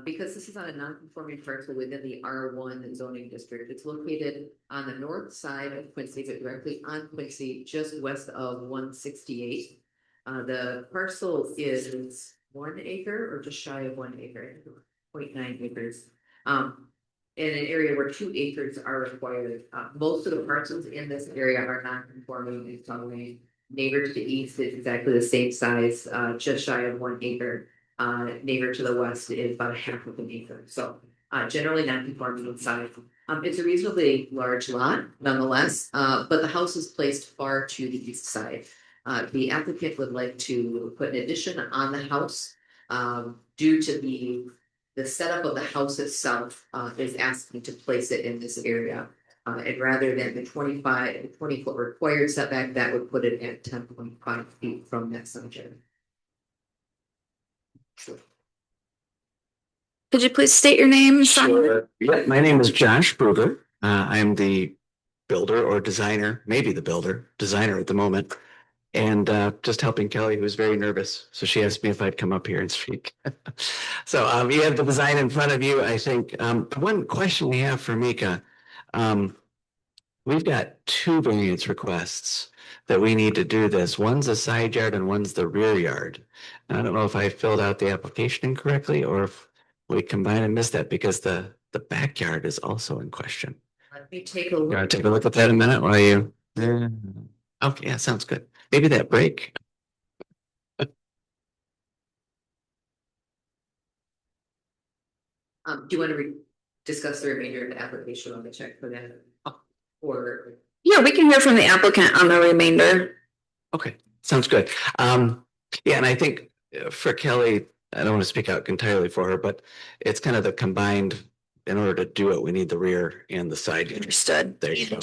because this is on a non-conforming parcel within the R1 zoning district. It's located on the north side of Quincy, but directly on Quincy, just west of 168. The parcel is 1 acre or just shy of 1 acre, 0.9 acres. In an area where 2 acres are required. Most of the parcels in this area are non-conforming in some way. Neighbor to the east is exactly the same size, just shy of 1 acre. Neighbor to the west is about 1/2 of an acre. So generally non-conforming in size. It's a reasonably large lot nonetheless, but the house is placed far to the east side. The applicant would like to put an addition on the house due to the setup of the house itself is asking to place it in this area. And rather than the 20-foot required setback, that would put it at 10.5 feet from that subject. Could you please state your name? Sure. Yeah, my name is Josh Bruger. I'm the builder or designer, maybe the designer at the moment. And just helping Kelly, who was very nervous. So she asked me if I'd come up here and speak. So you have the design in front of you. I think one question we have for Mika, we've got 2 variance requests that we need to do this. One's a side yard and one's the rear yard. And I don't know if I filled out the application incorrectly or if we combined and missed that, because the backyard is also in question. Let me take a You look. want to take a look at that in a minute while you? Okay, yeah, sounds good. Maybe that break. Do you want to discuss the remainder of the application on the check for that? Or Yeah, we can hear from the applicant on the remainder. Okay, sounds good. Yeah, and I think for Kelly, I don't want to speak out entirely for her, but it's kind of the combined, in order to do it, we need the rear and the side yard. Understood. There you go.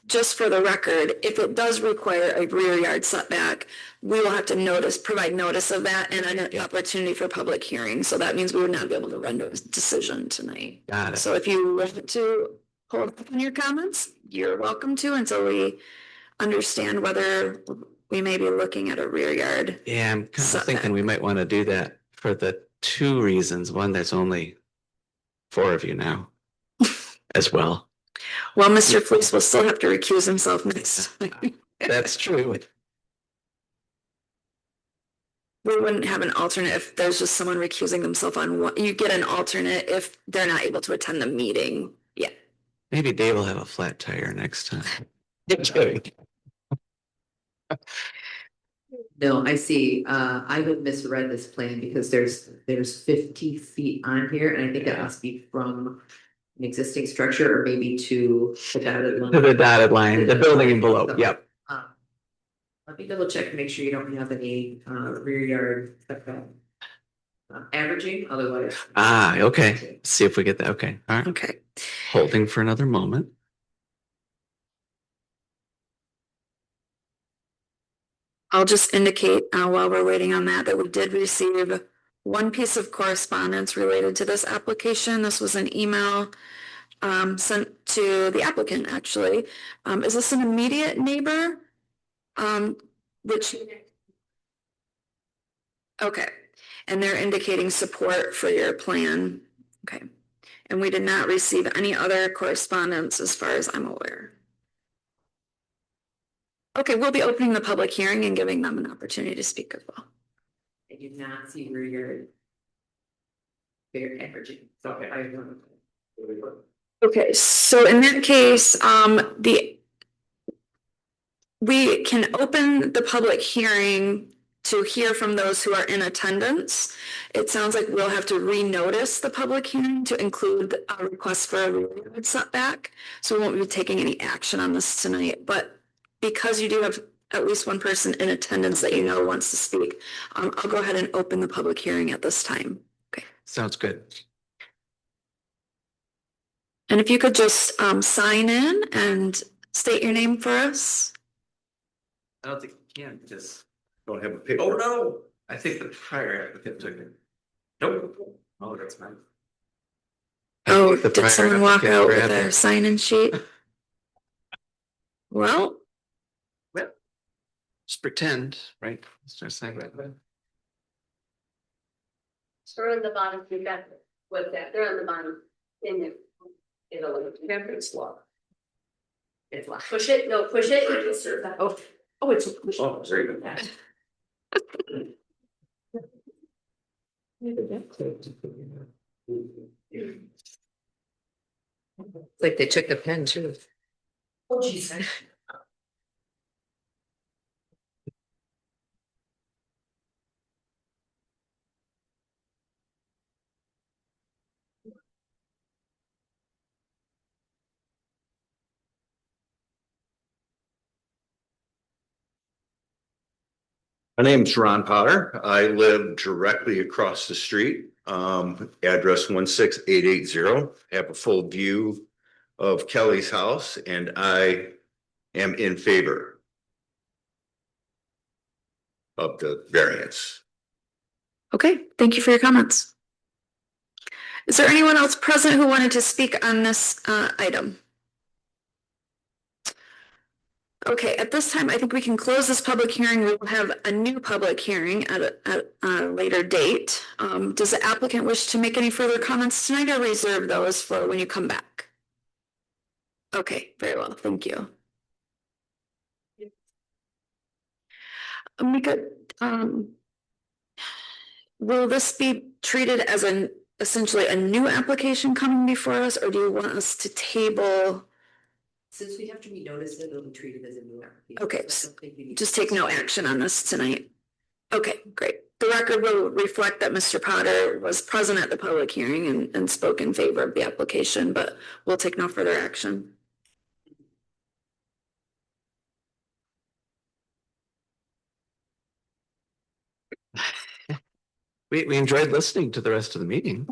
Just for the record, if it does require a rear yard setback, we will have to provide notice of that and an opportunity for public hearing. So that means we would not be able to render a decision tonight. Got it. So if you want to hold up on your comments, you're welcome to until we understand whether we may be looking at a rear yard. Yeah, I'm kind of setback. thinking we might want to do that for the two reasons. One, there's only 4 of you now as well. Well, Mr. Fleece will still have to recuse himself next time. That's true. We wouldn't have an alternate if there's just someone recusing themselves on one. You get an alternate if they're not able to attend the meeting. Yeah. Maybe Dave will have a flat tire next time. Just kidding. No, I see. I would misread this plan because there's 50 feet on here, and I think that must be from an existing structure or maybe to the dotted line. To the dotted line, the building envelope, yep. Let me double check to make sure you don't have any rear yard setback. Averaging, otherwise. Okay. See if we get that. Okay, all right. Okay. Holding for another moment. I'll just indicate while we're waiting on that we did receive one piece of correspondence related to this application. This was an email sent to the applicant, actually. Is this an immediate neighbor? Okay, and they're indicating support for your plan. Okay, and we did not receive any other correspondence as far as I'm aware. Okay, we'll be opening the public hearing and giving them an opportunity to speak as well. I do not see rear yard. They're averaging. Okay. Okay, so in that case, we can open the public hearing to hear from those who are in attendance. It sounds like we'll have to renotice the public hearing to include a request for a rear yard setback. So we won't be taking any action on this tonight, but because you do have at least one person in attendance that you know wants to speak, I'll go ahead and open the public hearing at this time. Okay. Sounds good. And if you could just sign in and state your name for us. I don't think you can, just don't have a paper. Oh, no, I think the prior applicant took it. Nope. Oh, that's fine. Oh, The did prior someone walk applicant out with grabbed their it. sign-in sheet? Well, Just pretend, right? Let's just say that. They're on the bottom, you got with that, they're on the bottom in there. It's locked. It's locked. Push it, no, push it, you can serve that. Oh, it's a push. Oh, very good. It's like they took the pen too. Oh, Jesus. My name's Ron Potter. I live directly across the street, address 16880. Have a full view of Kelly's house, and I am in favor of the variance. okay, thank you for your comments. Is there anyone else present who wanted to speak on this item? Okay, at this time, I think we can close this public hearing. We will have a new public hearing at a later date. Does the applicant wish to make any further comments tonight or reserve those for when you come back? Okay, very well, thank you. Mika, will this be treated as essentially a new application coming before us, or do you want us to table? Since we have to renotice it, it'll be treated as a new application. Okay, So I don't think we need just to- take no action on this tonight. Okay, great. The record will reflect that Mr. Potter was present at the public hearing and spoke in favor of the application, but we'll take no further action. We enjoyed listening to the rest of the meeting.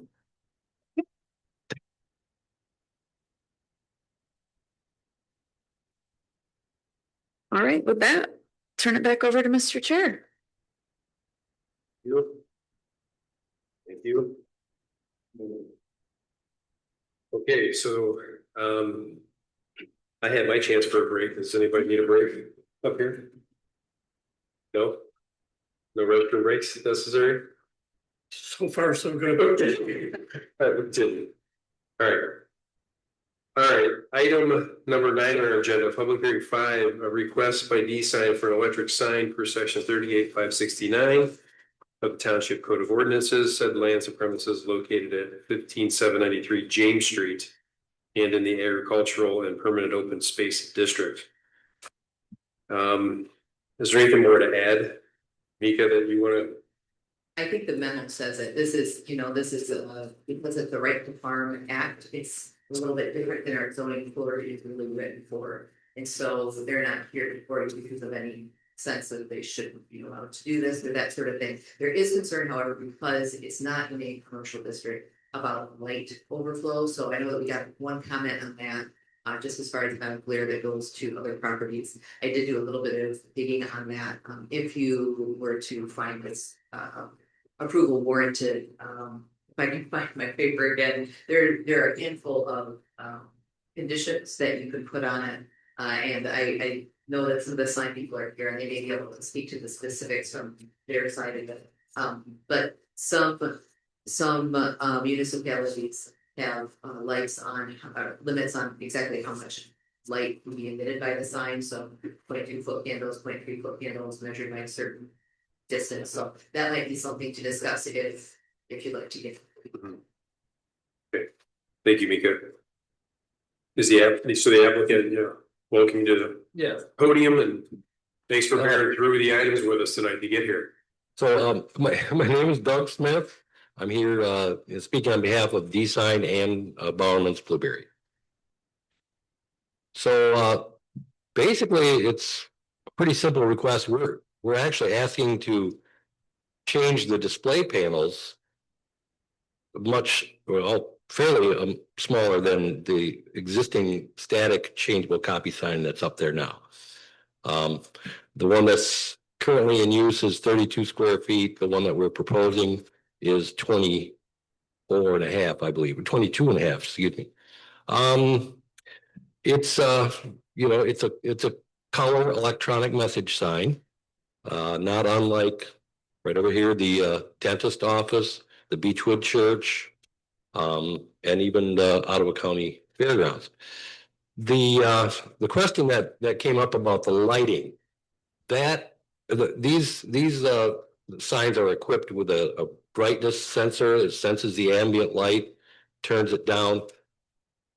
All right, with that, turn it back over to Mr. Chair. Thank you. Okay, so, I had my chance for a break. Does anybody need a break up here? No? No restroom breaks necessary? So far, so good. Okay. All right, we did. All right. All right, item number 9 on our agenda, public hearing 5, a request by D-Sign for an electric sign per section 38,569 of the Township Code of Ordinances, said lands and premises located at 15793 James Street and in the agricultural and permanent open space district. Is there anything more to add, Mika, that you want to? I think the memo says it. This is, this is, because of the Right to Farm Act, it's a little bit different than our zoning code is really written for. And so they're not here before you because of any sense that they shouldn't be allowed to do this or that sort of thing. There is concern, however, because it's not in a commercial district about light overflow. So I know that we got one comment on that. Just as far as kind of glare that goes to other properties. I did do a little bit of digging on that. If you were to find this approval warranted, if I can find my paper again, there are a handful of conditions that you could put on it. And I know that some of the sign people are here and they may be able to speak to the specifics from their side of it. But some municipalities have lights on, limits on exactly how much light can be emitted by the sign. So 0.2 foot candles, 0.3 foot candles measured by a certain distance. So that might be something to discuss if you'd like to get. Okay. Thank you, Mika. Is the applicant, welcome to the podium, and thanks for bearing through the items with us tonight to get here. So my name is Doug Smith. I'm here speaking on behalf of D-Sign and Bowerman's Blueberry. So basically, it's a pretty simple request. We're actually asking to change the display panels fairly smaller than the existing static changeable copy sign that's up there now. The one that's currently in use is 32 square feet. The one that we're proposing is 24 and a half, I believe, or 22 and a half, excuse me. It's it's a color electronic message sign, not unlike right over here, the dentist office, the Beechwood Church, and even the Ottawa County Fairgrounds. The question that came up about the lighting, these signs are equipped with a brightness sensor. It senses the ambient light, turns it down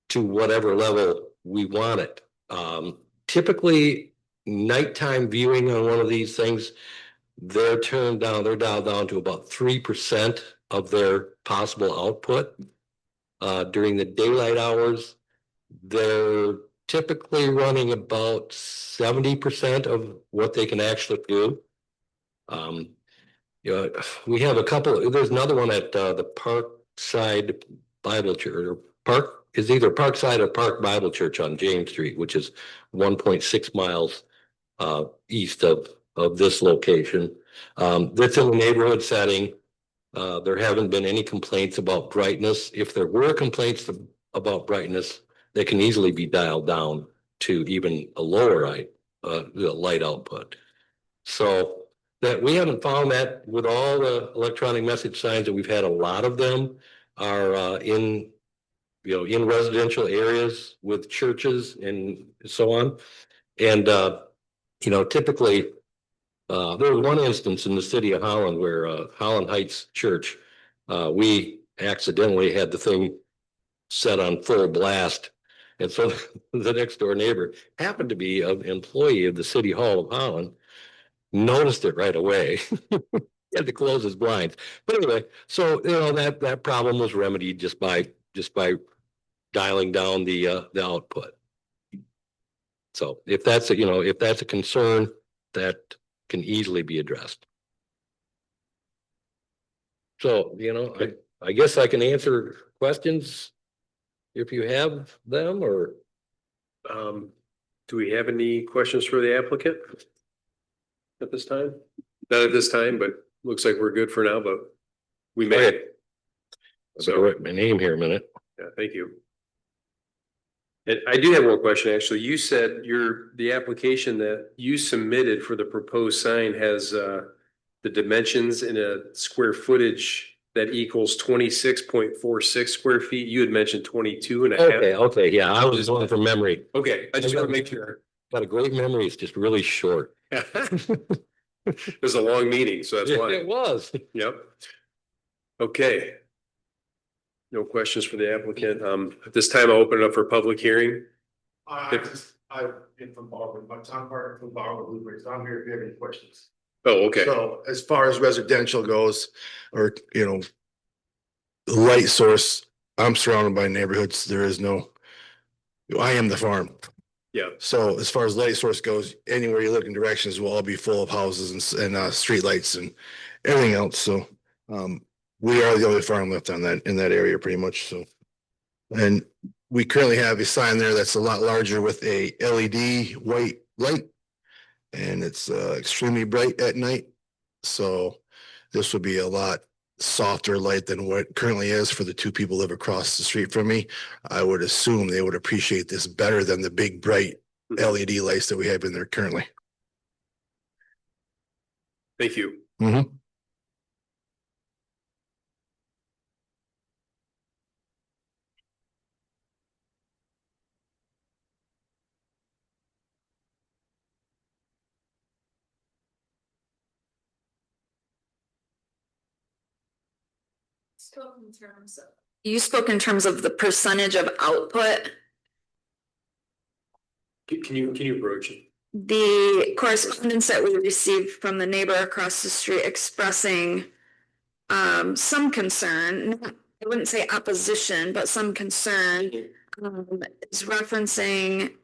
to whatever level we want it. Typically, nighttime viewing on one of these things, they're dialed down to about 3% of their possible output. During the daylight hours, they're typically running about 70% of what they can actually do. We have a couple. There's another one at the Parkside Bible Church, or either Parkside or Park Bible Church on James Street, which is 1.6 miles east of this location. That's in the neighborhood setting. There haven't been any complaints about brightness. If there were complaints about brightness, they can easily be dialed down to even a lower light output. So that we haven't found that with all the electronic message signs that we've had, a lot of them are in residential areas with churches and so on. And typically there was one instance in the city of Holland where Holland Heights Church, we accidentally had the thing set on full blast. And so the next door neighbor happened to be an employee of the City Hall of Holland, noticed it right away. He had to close his blinds. But anyway, so that problem was remedied just by dialing down the output. So if that's a concern, that can easily be addressed. So, I guess I can answer questions if you have them, or Do we have any questions for the applicant? At this time? Not at this time, but looks like we're good for now, but we may. Okay. I better write my name here a minute. Yeah, thank you. And I do have one question, actually. You said the application that you submitted for the proposed sign has the dimensions in a square footage that equals 26.46 square feet. You had mentioned 22 and a half. Okay, yeah, I was going from memory. Okay, I just want to make sure. Got a great memory, it's just really short. It was a long meeting, so that's why. It was. Yep. Okay. No questions for the applicant. At this time, I'll open it up for public hearing. I've been from Baldwin, but Tom Parker from Baldwin Blueberries. I'm here if you have any questions. Oh, okay. So as far as residential goes, or, the light source, I'm surrounded by neighborhoods. I am the farm. Yeah. So as far as light source goes, anywhere you look in directions will all be full of houses and street lights and everything else. So, we are the only farm left in that area pretty much. So, and we currently have a sign there that's a lot larger with a LED white light, and it's extremely bright at night. So this would be a lot softer light than what currently is for the two people who live across the street from me. I would assume they would appreciate this better than the big bright LED lights that we have in there currently. Thank you. Mm-hmm. You spoke in terms of the percentage of output. Can you approach it? The correspondence that we received from the neighbor across the street expressing some concern, I wouldn't say opposition, but some concern, is referencing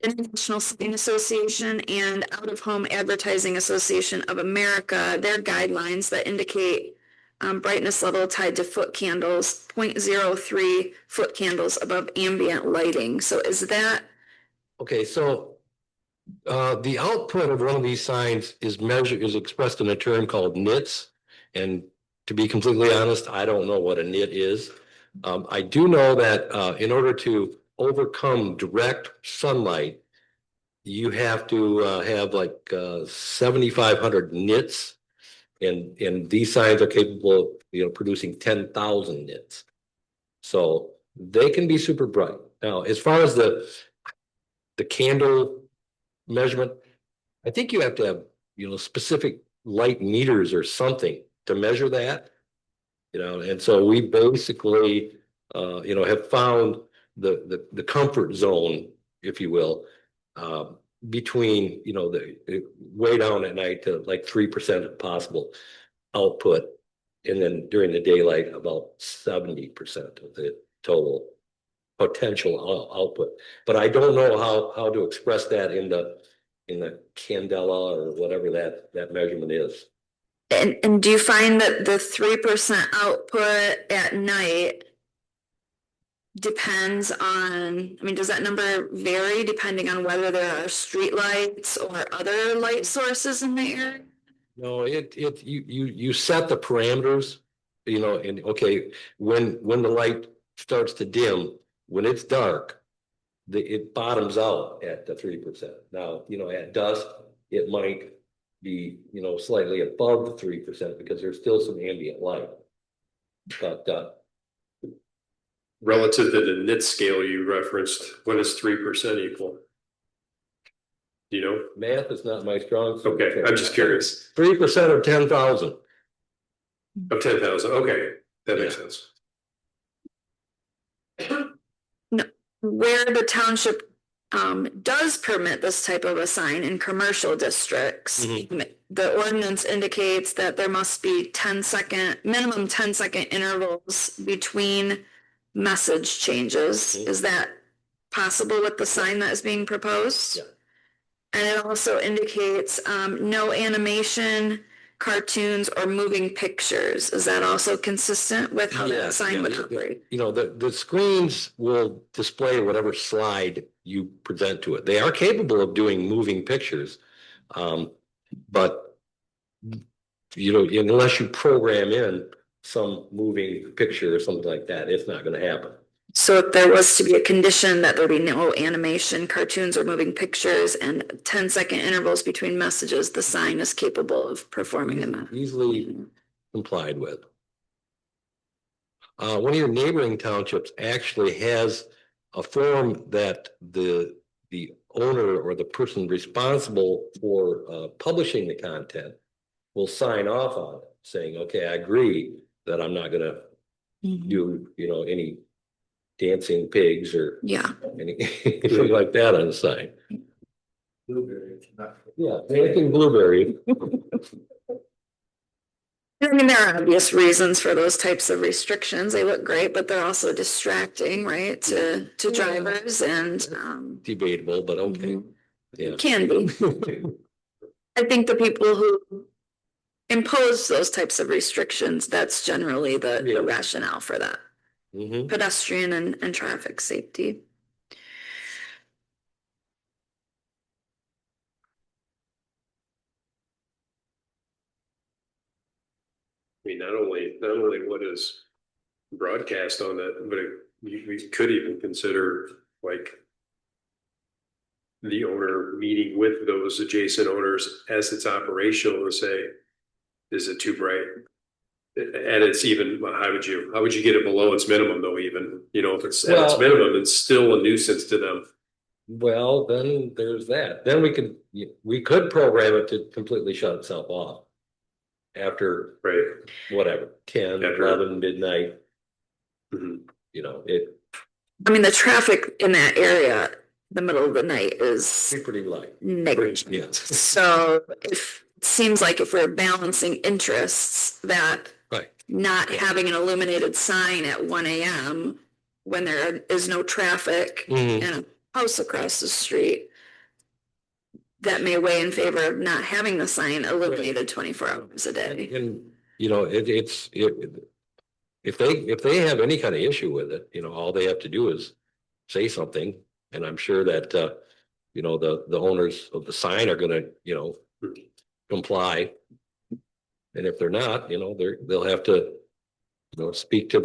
International Sign Association and Out of Home Advertising Association of America, their guidelines that indicate brightness level tied to foot candles, 0.03 foot candles above ambient lighting. So is that? Okay, so the output of one of these signs is expressed in a term called nits. And to be completely honest, I don't know what a nit is. I do know that in order to overcome direct sunlight, you have to have like 7,500 nits, and these signs are capable of producing 10,000 nits. So they can be super bright. Now, as far as the candle measurement, I think you have to have specific light meters or something to measure that. And so we basically have found the comfort zone, if you will, between the way down at night to like 3% of possible output, and then during the daylight about 70% of the total potential output. But I don't know how to express that in the candela or whatever that measurement is. And do you find that the 3% output at night depends on, does that number vary depending on whether there are street lights or other light sources in the area? No, you set the parameters, and okay, when the light starts to dim, when it's dark, it bottoms out at the 3%. Now, at dusk, it might be, slightly above the 3% because there's still some ambient light. But Relative to the nit scale you referenced, what is 3% equal? Do you know? Math is not my strong suit. Okay, I'm just curious. 3% of 10,000. Of 10,000, okay, that makes sense. No, where the township does permit this type of a sign in commercial districts, the ordinance indicates that there must be minimum 10-second intervals between message changes. Is that possible with the sign that is being proposed? Yeah. And it also indicates no animation cartoons or moving pictures. Is that also consistent with how Yeah, that sign would yeah, operate? You know, the screens will display whatever slide you present to it. They are capable of doing moving pictures. But you know, unless you program in some moving picture or something like that, it's not gonna happen. So if there was to be a condition that there be no animation, cartoons, or moving pictures and 10-second intervals between messages, the sign is capable of performing them. Easily complied with. One of your neighboring townships actually has a form that the owner or the person responsible for publishing the content will sign off on it, saying, okay, I agree that I'm not gonna do, you know, any dancing pigs or Yeah. anything like that on the sign. Blueberry. Yeah, anything blueberry. I mean, there are obvious reasons for those types of restrictions. They look great, but they're also distracting, right, to drivers and Debatable, but okay. Yeah. can be. I think the people who impose those types of restrictions, that's generally the rationale for that. Pedestrian and traffic safety. I mean, not only what is broadcast on that, but we could even consider like the owner meeting with those adjacent owners as it's operational to say, is it too bright? And it's even, how would you get it below its minimum though, even, you know, if it's at its minimum, it's still a nuisance to them. Well, then there's that. Then we could program it to completely shut itself off. After whatever, 10, 11, midnight. You know, I mean, the traffic in that area, the middle of the night is pretty light. Negligent. Yeah. So if it seems like if we're balancing interests, that not having an illuminated sign at 1 a.m. when there is no traffic and a house across the street, that may weigh in favor of not having the sign illuminated 24 hours a day. And you know, if they have any kind of issue with it, you know, all they have to do is say something, and I'm sure that you know, the owners of the sign are gonna, you know, comply. And if they're not, you know, they'll have to, you know, speak to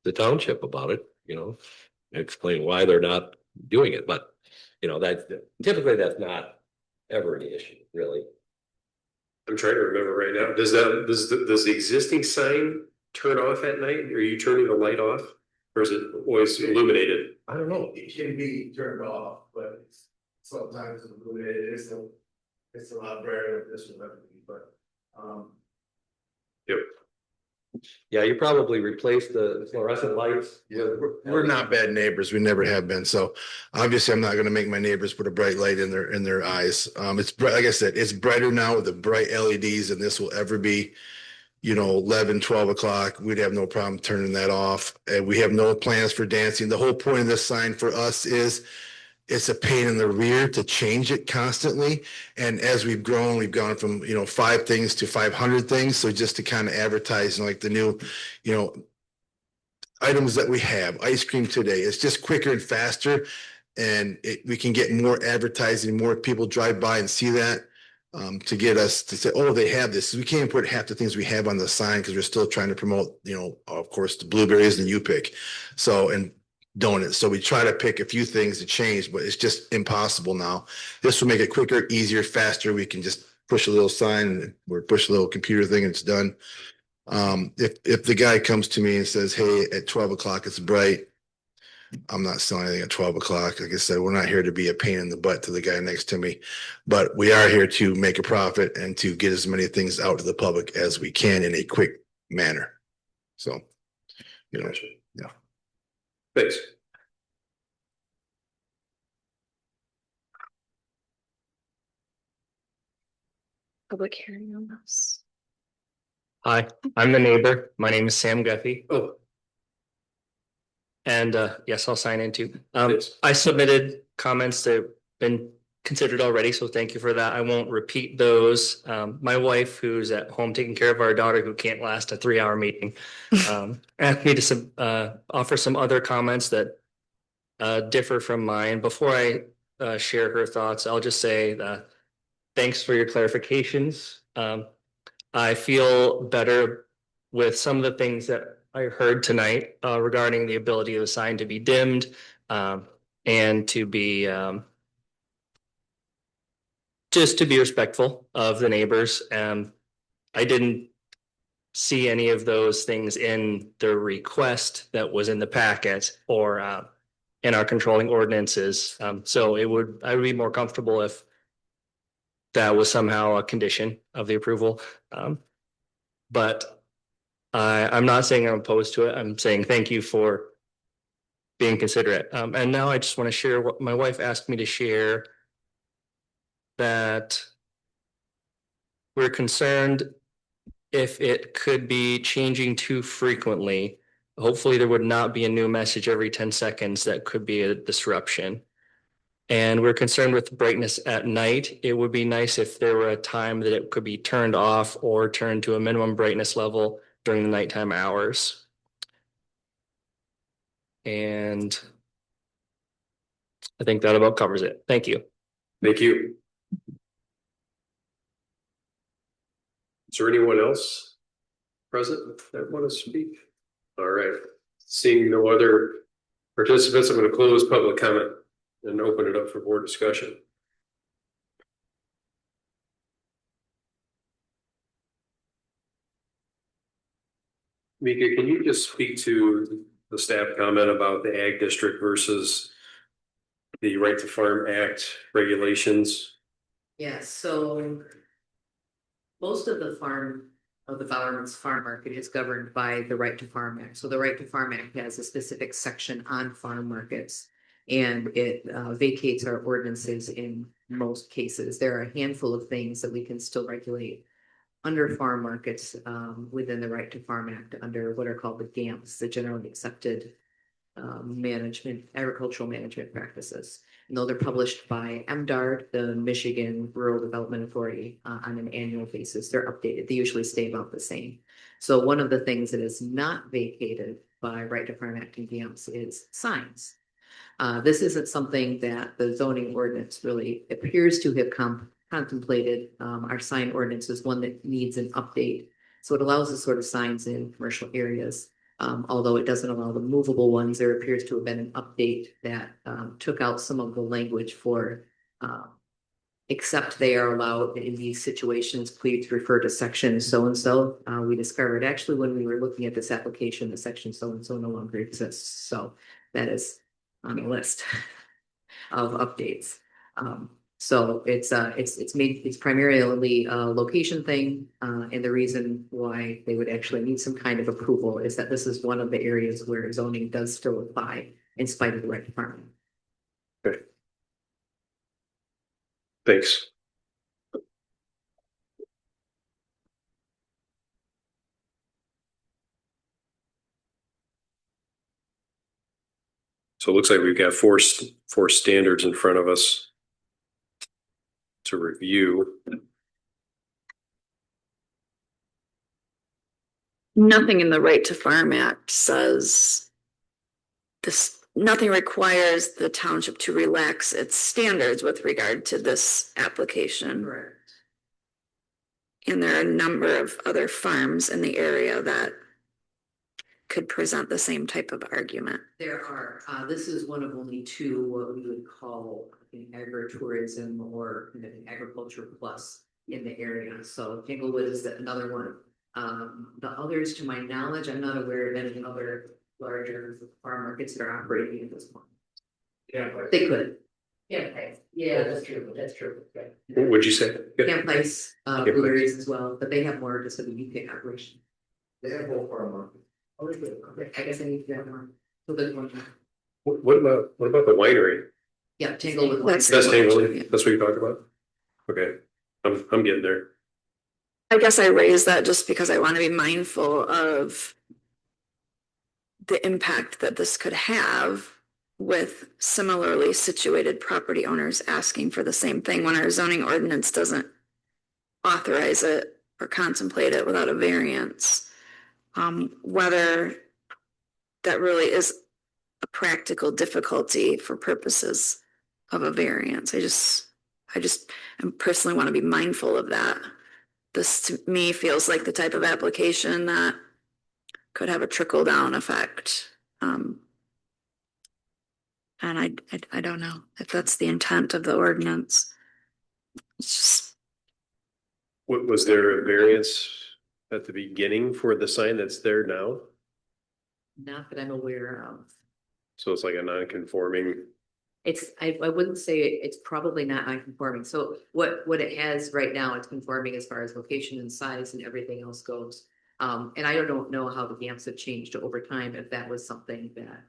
the township about it, you know, explain why they're not doing it. But you know, that typically that's not ever an issue, really. I'm trying to remember right now. Does the existing sign turn off at night? Are you turning the light off, or is it always illuminated? I don't know. It can be turned off, but sometimes illuminated. It's a lot brighter than this one, but Yep. Yeah, you probably replaced the fluorescent lights. yeah, we're not bad neighbors. We never have been. So obviously I'm not going to make my neighbors put a bright light in their eyes. It's bright, like I said, it's brighter now with the bright LEDs than this will ever be. You know, 11, 12 o'clock, we'd have no problem turning that off. And we have no plans for dancing. The whole point of this sign for us is it's a pain in the rear to change it constantly. And as we've grown, we've gone from, you know, 5 things to 500 things. So just to kind of advertise, like the new, you know, items that we have, ice cream today, it's just quicker and faster. And we can get more advertising, more people drive by and see that. To get us to say, oh, they have this. We can't put half the things we have on the sign because we're still trying to promote, you know, of course, the blueberries and you pick. So, and donuts. So we try to pick a few things to change, but it's just impossible now. This will make it quicker, easier, faster. We can just push a little sign or push a little computer thing and it's done. If the guy comes to me and says, hey, at 12 o'clock, it's bright, I'm not selling anything at 12 o'clock. Like I said, we're not here to be a pain in the butt to the guy next to me, but we are here to make a profit and to get as many things out to the public as we can in a quick manner. So, you know, yeah. Thanks. Public hearing on this. Hi, I'm the neighbor. My name is Sam Guffey. Oh. And yes, I'll sign in too. I submitted comments that have been considered already, so thank you for that. I won't repeat those. My wife, who's at home taking care of our daughter who can't last a 3-hour meeting, asked me to offer some other comments that differ from mine. Before I share her thoughts, I'll just say thanks for your clarifications. I feel better with some of the things that I heard tonight regarding the ability of the sign to be dimmed and to be just to be respectful of the neighbors. I didn't see any of those things in the request that was in the packet or in our controlling ordinances. So I would be more comfortable if that was somehow a condition of the approval. But I'm not saying I'm opposed to it. I'm saying thank you for being considerate. And now I just want to share what my wife asked me to share, that we're concerned if it could be changing too frequently. Hopefully there would not be a new message every 10 seconds that could be a disruption. And we're concerned with brightness at night. It would be nice if there were a time that it could be turned off or turned to a minimum brightness level during the nighttime hours. And I think that about covers it. Thank you. Thank you. Is there anyone else present that want to speak? All right, seeing no other participants, I'm going to close public comment and open it up for board discussion. Mika, can you just speak to the staff comment about the Ag District versus the Right to Farm Act regulations? Yeah, so most of the Bowerman's farm market is governed by the Right to Farm Act. So the Right to Farm Act has a specific section on farm markets, and it vacates our ordinances in most cases. There are a handful of things that we can still regulate under farm markets within the Right to Farm Act under what are called the GAMPs, the Generally Accepted Agricultural Management Practices. And though they're published by MDARD, the Michigan Rural Development Authority, on an annual basis, they're updated. They usually stay about the same. So one of the things that is not vacated by Right to Farm Act and GAMPs is signs. This isn't something that the zoning ordinance really appears to have contemplated. Our sign ordinance is one that needs an update. So it allows the sort of signs in commercial areas. Although it doesn't allow the movable ones, there appears to have been an update that took out some of the language for except they are allowed in these situations, please refer to section so-and-so. We discovered actually when we were looking at this application, the section so-and-so no longer exists. So that is on the list of updates. So it's primarily a location thing, and the reason why they would actually need some kind of approval is that this is one of the areas where zoning does still apply in spite of the Right Department. Okay. Thanks. So it looks like we've got four standards in front of us to review. Nothing in the Right to Farm Act says this, nothing requires the township to relax its standards with regard to this application. Correct. And there are a number of other farms in the area that could present the same type of argument. There are, this is one of only two, what we would call agritourism or agriculture plus in the area. So Englewood is another one. The others, to my knowledge, I'm not aware of any other larger farm markets that are operating at this point. Yeah, They could. Yeah, that's true, that's true. What would you say? Camp Place, blueberries as well, but they have more just of a UK operation. They have both farm markets. Okay, I guess I need to have more. So there's one. What about the winery? Yeah, Tanglewood. That's Tanglewood. That's what you talked about. Okay, I'm getting there. I guess I raised that just because I want to be mindful of the impact that this could have with similarly situated property owners asking for the same thing when our zoning ordinance doesn't authorize it or contemplate it without a variance. Whether that really is a practical difficulty for purposes of a variance. I just personally want to be mindful of that. This to me feels like the type of application that could have a trickle down effect. And I don't know if that's the intent of the ordinance. It's just, Was there a variance at the beginning for the sign that's there now? Not that I'm aware of. So it's like a non-conforming. I wouldn't say it's probably not non-conforming. So what it has right now, it's conforming as far as location and size and everything else goes. And I don't know how the GAMS have changed over time, if that was something that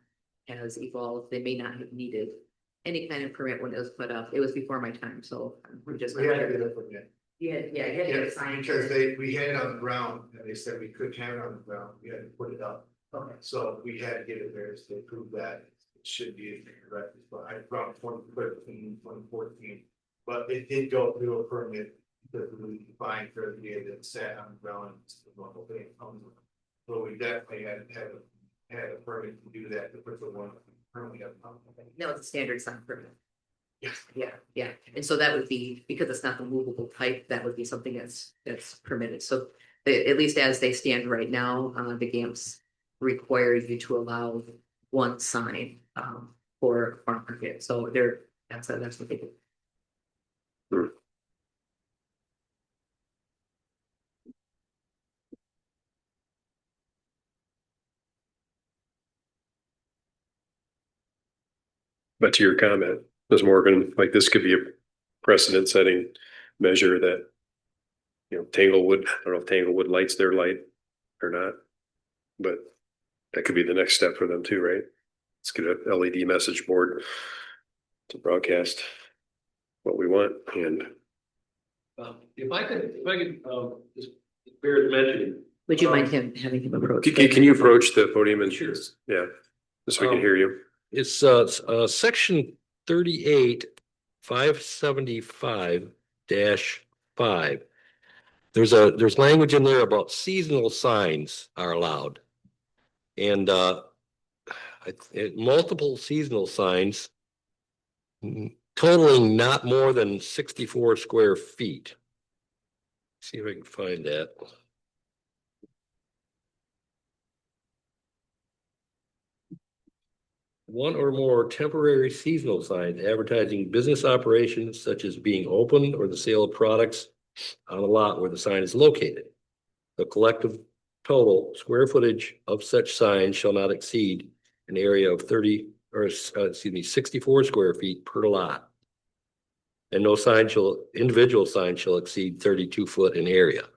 has evolved. They may not have needed any kind of permit when it was put up. It was before my time, so we're just. We had to get it from it. Yeah, you had to get a sign. Because we had it on the ground, and they said we couldn't have it on the ground, we had to put it up. Okay. So we had to get it there to prove that it should be correct, but I brought 2013, 2014. But it did go through a permit that we defined for the year that sat on the ground. So we definitely had a permit to do that, to put the one currently up. No, it's a standard sign permit. Yes. Yeah, and so that would be, because it's not the movable type, that would be something that's permitted, so. At least as they stand right now, the GAMS require you to allow one sign, for farm market, so that's what they do. But to your comment, Ms. Morgan, like this could be a precedent setting measure that, you know, Tanglewood, I don't know if Tanglewood lights their light or not, but that could be the next step for them too, right? Let's get an LED message board to broadcast what we want. And If I could, just bear mentioning. Would you mind having him approach? can you approach the podium and Sure. Yeah, just so we can hear you. It's section 38, 575-5. There's language in there about seasonal signs are allowed. And multiple seasonal signs totaling not more than 64 square feet. See if I can find that. One or more temporary seasonal signs advertising business operations such as being open or the sale of products on a lot where the sign is located. The collective total square footage of such signs shall not exceed an area of 64 square feet per lot. And no individual sign shall exceed 32 foot in area.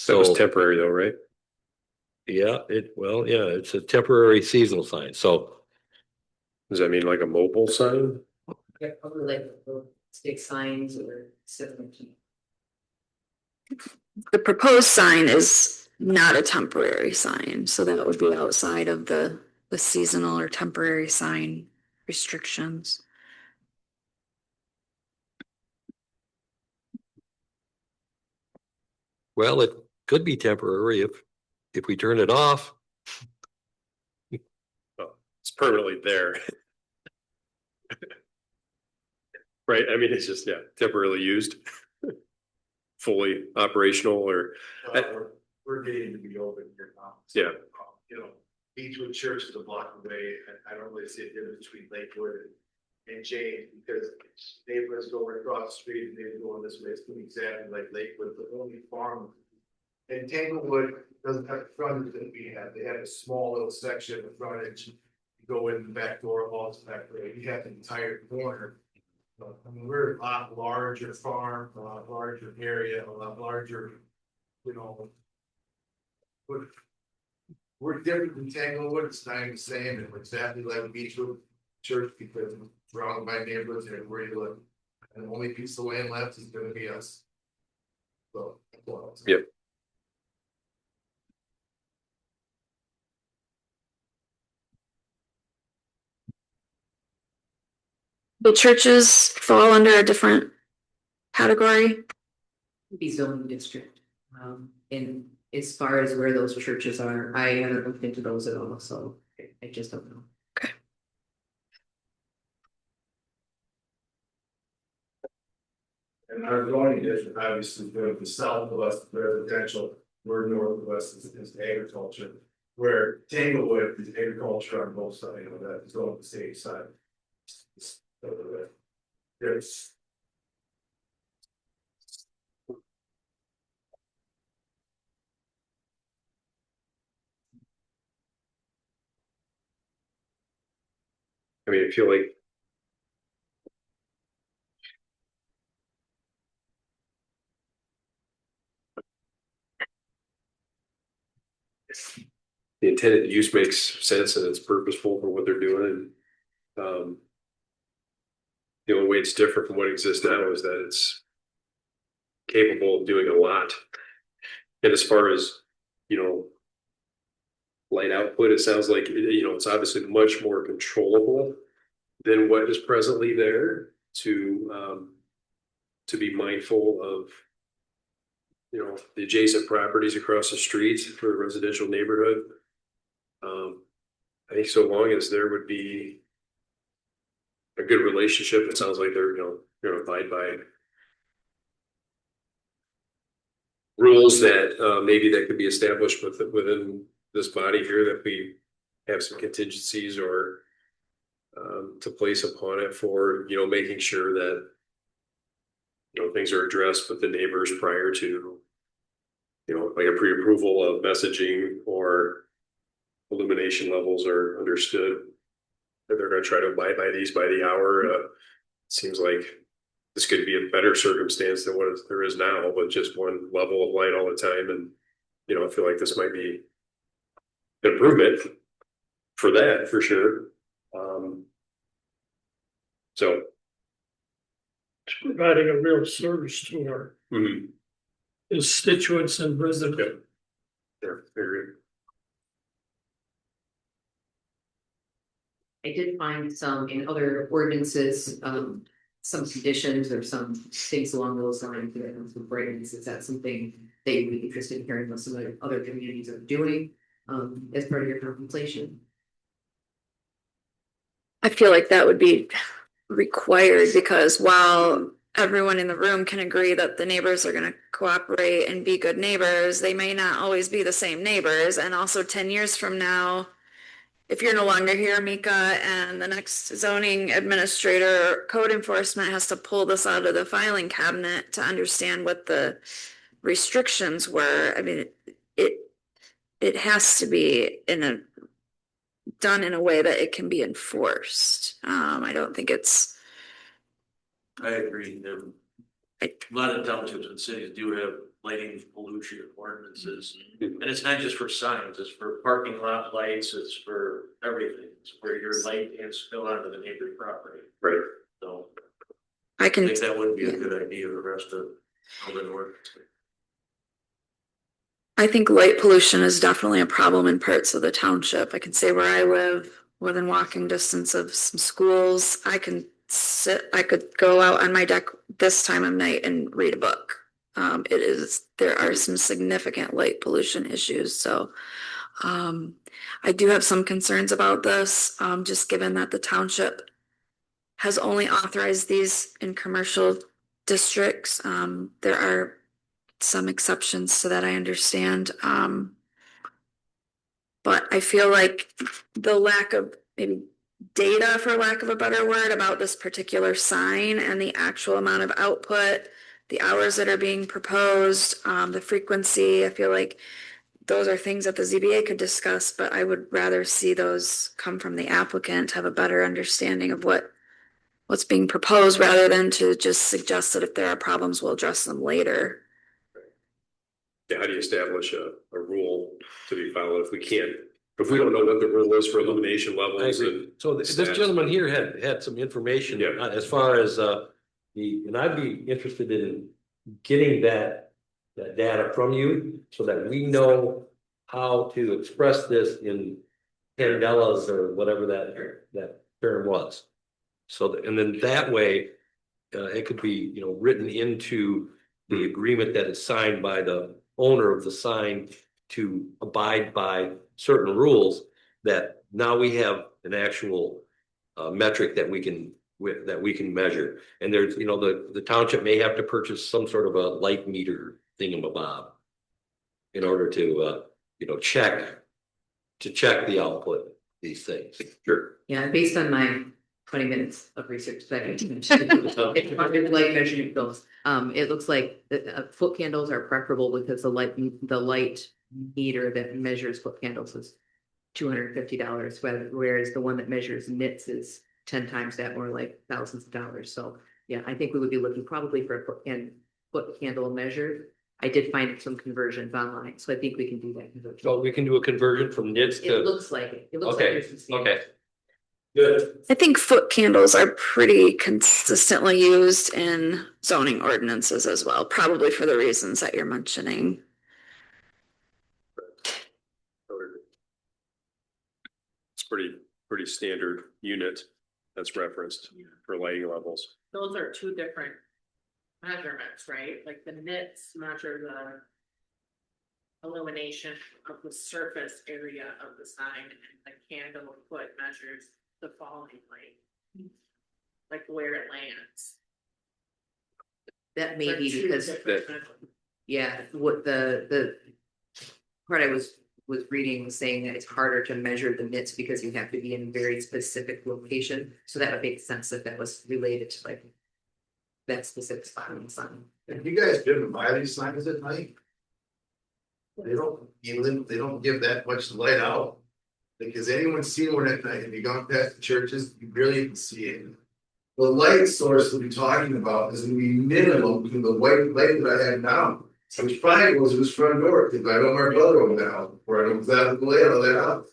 That was temporary though, right? Yeah, it's a temporary seasonal sign, so. Does that mean like a mobile sign? Yeah, probably like stick signs or similar. the proposed sign is not a temporary sign, so that would be outside of the seasonal or temporary sign restrictions. Well, it could be temporary if we turn it off. Oh, it's permanently there. Right, I mean, it's just, temporarily used. Fully operational or. We're getting to be open here now. Yeah. You know, Beechwood Church is a block away, and I don't really see a difference between Lakewood and James, because neighbors go across the street and they're going this way, it's gonna be exactly like Lakewood, but only farm. And Tanglewood doesn't have the frontage that we have, they have a small little section of frontage. You go in the back door, walls back there, you have the entire corner. I mean, we're a lot larger farm, a lot larger area, a lot larger, you know. We're different than Tanglewood, it's not even the same, and we're exactly like Beechwood Church, because we're surrounded by neighborhoods and where you live. And the only piece of land left is gonna be us. So. Yep. The churches fall under a different category. Be zoning district. And as far as where those churches are, I haven't looked into those at all, so I just don't know. And our zoning district, obviously, the southwest residential, where northwest is agriculture. Where Tanglewood is agriculture on both sides of that, it's on the same side. There's. I mean, I feel like. The intended use makes sense and it's purposeful for what they're doing. The only way it's different from what exists now is that it's capable of doing a lot. And as far as, light output, it sounds like, it's obviously much more controllable than what is presently there to be mindful of, the adjacent properties across the street for a residential neighborhood. I think so long as there would be a good relationship, it sounds like they're, going to abide by rules that maybe that could be established within this body here, that we have some contingencies or to place upon it for, making sure that, things are addressed with the neighbors prior to, like a pre-approval of messaging or illumination levels are understood. That they're going to try to abide by these by the hour. Seems like this could be a better circumstance than what there is now, but just one level of light all the time. And, I feel like this might be an improvement for that, for sure. So. It's providing a real service to our constituents and residents. They're very. I did find some in other ordinances, some conditions or some things along those lines. Some break-ins. Is that something that you'd be interested in hearing what some other communities are doing as part of your contemplation? I feel like that would be required because while everyone in the room can agree that the neighbors are going to cooperate and be good neighbors, they may not always be the same neighbors. And also 10 years from now, if you're no longer here, Mika, and the next zoning administrator or code enforcement has to pull this out of the filing cabinet to understand what the restrictions were. I mean, it has to be done in a way that it can be enforced. I don't think it's. I agree. A lot of townships and cities do have lighting pollution ordinances. And it's not just for signs, it's for parking lot lights, it's for everything. It's where your light can spill onto the neighbor's property. Right. So I think that would be a good idea, the rest of the ordinance. I think light pollution is definitely a problem in parts of the township. I can say where I live, within walking distance of some schools, I could go out on my deck this time of night and read a book. There are some significant light pollution issues. So I do have some concerns about this, just given that the township has only authorized these in commercial districts. There are some exceptions to that, I understand. But I feel like the lack of maybe data, for lack of a better word, about this particular sign and the actual amount of output, the hours that are being proposed, the frequency, I feel like those are things that the ZBA could discuss, but I would rather see those come from the applicant, have a better understanding of what's being proposed rather than to just suggest that if there are problems, we'll address them later. Yeah, how do you establish a rule to be followed if we don't know what the rule is for illumination levels? And so this gentleman here had some information as far as and I'd be interested in getting that data from you so that we know how to express this in candelas or whatever that term was. So, and then that way, it could be, written into the agreement that is signed by the owner of the sign to abide by certain rules, that now we have an actual metric that we can measure. And there's, the township may have to purchase some sort of a light meter thingamabob in order to, check the output, these things. Sure. Yeah, based on my 20 minutes of research that I did, it's like measuring those. It looks like the foot candles are preferable because the light meter that measures foot candles is $250, whereas the one that measures nits is 10 times that, more like thousands of dollars. So yeah, I think we would be looking probably for a foot candle measure. I did find some conversions online, so I think we can do that conversion. So we can do a conversion from nits to. It looks like it. It looks Okay, like there's some okay. Good. I think foot candles are pretty consistently used in zoning ordinances as well, probably for the reasons that you're mentioning. It's pretty standard unit that's referenced for lighting levels. Those are two different measurements, right? Like the nits measure the illumination of the surface area of the sign, and the candle foot measures the falling light, like where it lands. That may They're be two because different measurements. yeah, what the part I was reading was saying that it's harder to measure the nits because you have to be in a very specific location. So that would make sense if that was related to like that specific spot on the sign. Have you guys been to buy these signs at night? They don't give that much light out. Because anyone's seen one at night, if you've gone past the churches, you barely can see it. The light source that we're talking about is gonna be minimum to the white light that I have now. Which probably goes to his front door, because I know my brother owned the house before I know exactly the layout of that house.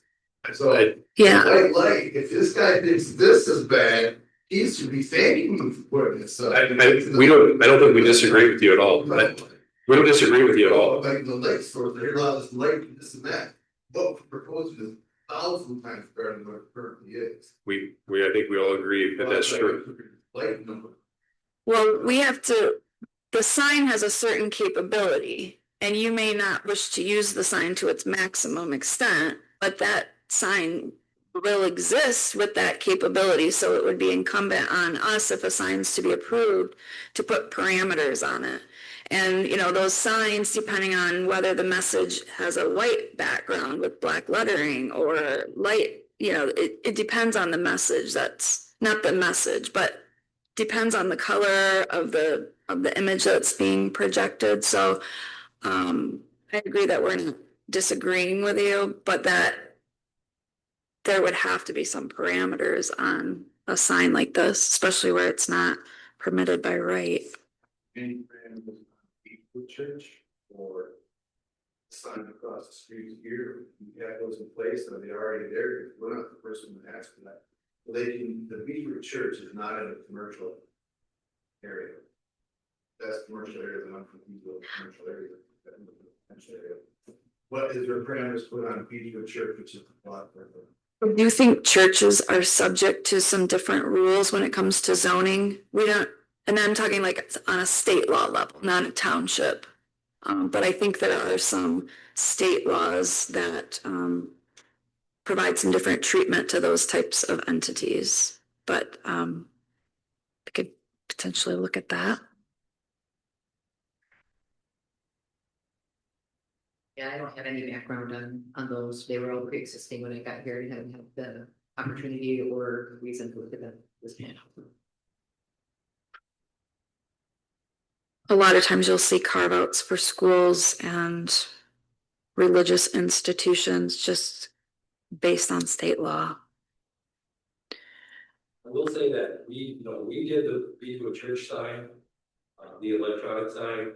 So, Yeah. white light, if this guy thinks this is bad, he should be thanking me for putting this up. I don't think we disagree with you at all. We don't disagree with you at all. Like the light source, they allow this light, this and that. What we're proposing is 1,000 times better than what it currently is. I think we all agree that that's true. Light number. Well, the sign has a certain capability, and you may not wish to use the sign to its maximum extent, but that sign will exist with that capability. So it would be incumbent on us, if a sign's to be approved, to put parameters on it. And, those signs, depending on whether the message has a white background with black lettering or light, it depends on the message. That's not the message, but depends on the color of the image that's being projected. So I agree that we're not disagreeing with you, but that there would have to be some parameters on a sign like this, especially where it's not permitted by right. Any brand of church or sign across the street here, you have those in place, and they're already there. We're not the person to ask for that. The Beaver Church is not in a commercial area. That's commercial area, and I'm confused with commercial area. What is their parameters put on Beaver Church, which is a lot further? Do you think churches are subject to some different rules when it comes to zoning? We don't, and I'm talking like on a state law level, not a township. But I think there are some state laws that provide some different treatment to those types of entities. But I could potentially look at that. Yeah, I don't have any background on those. They were all pre-existing when I got here. I haven't had the opportunity or reason to look at them this point. A lot of times you'll see carve outs for schools and religious institutions just based on state law. I will say that we did the Beechwood Church sign, the electronic sign.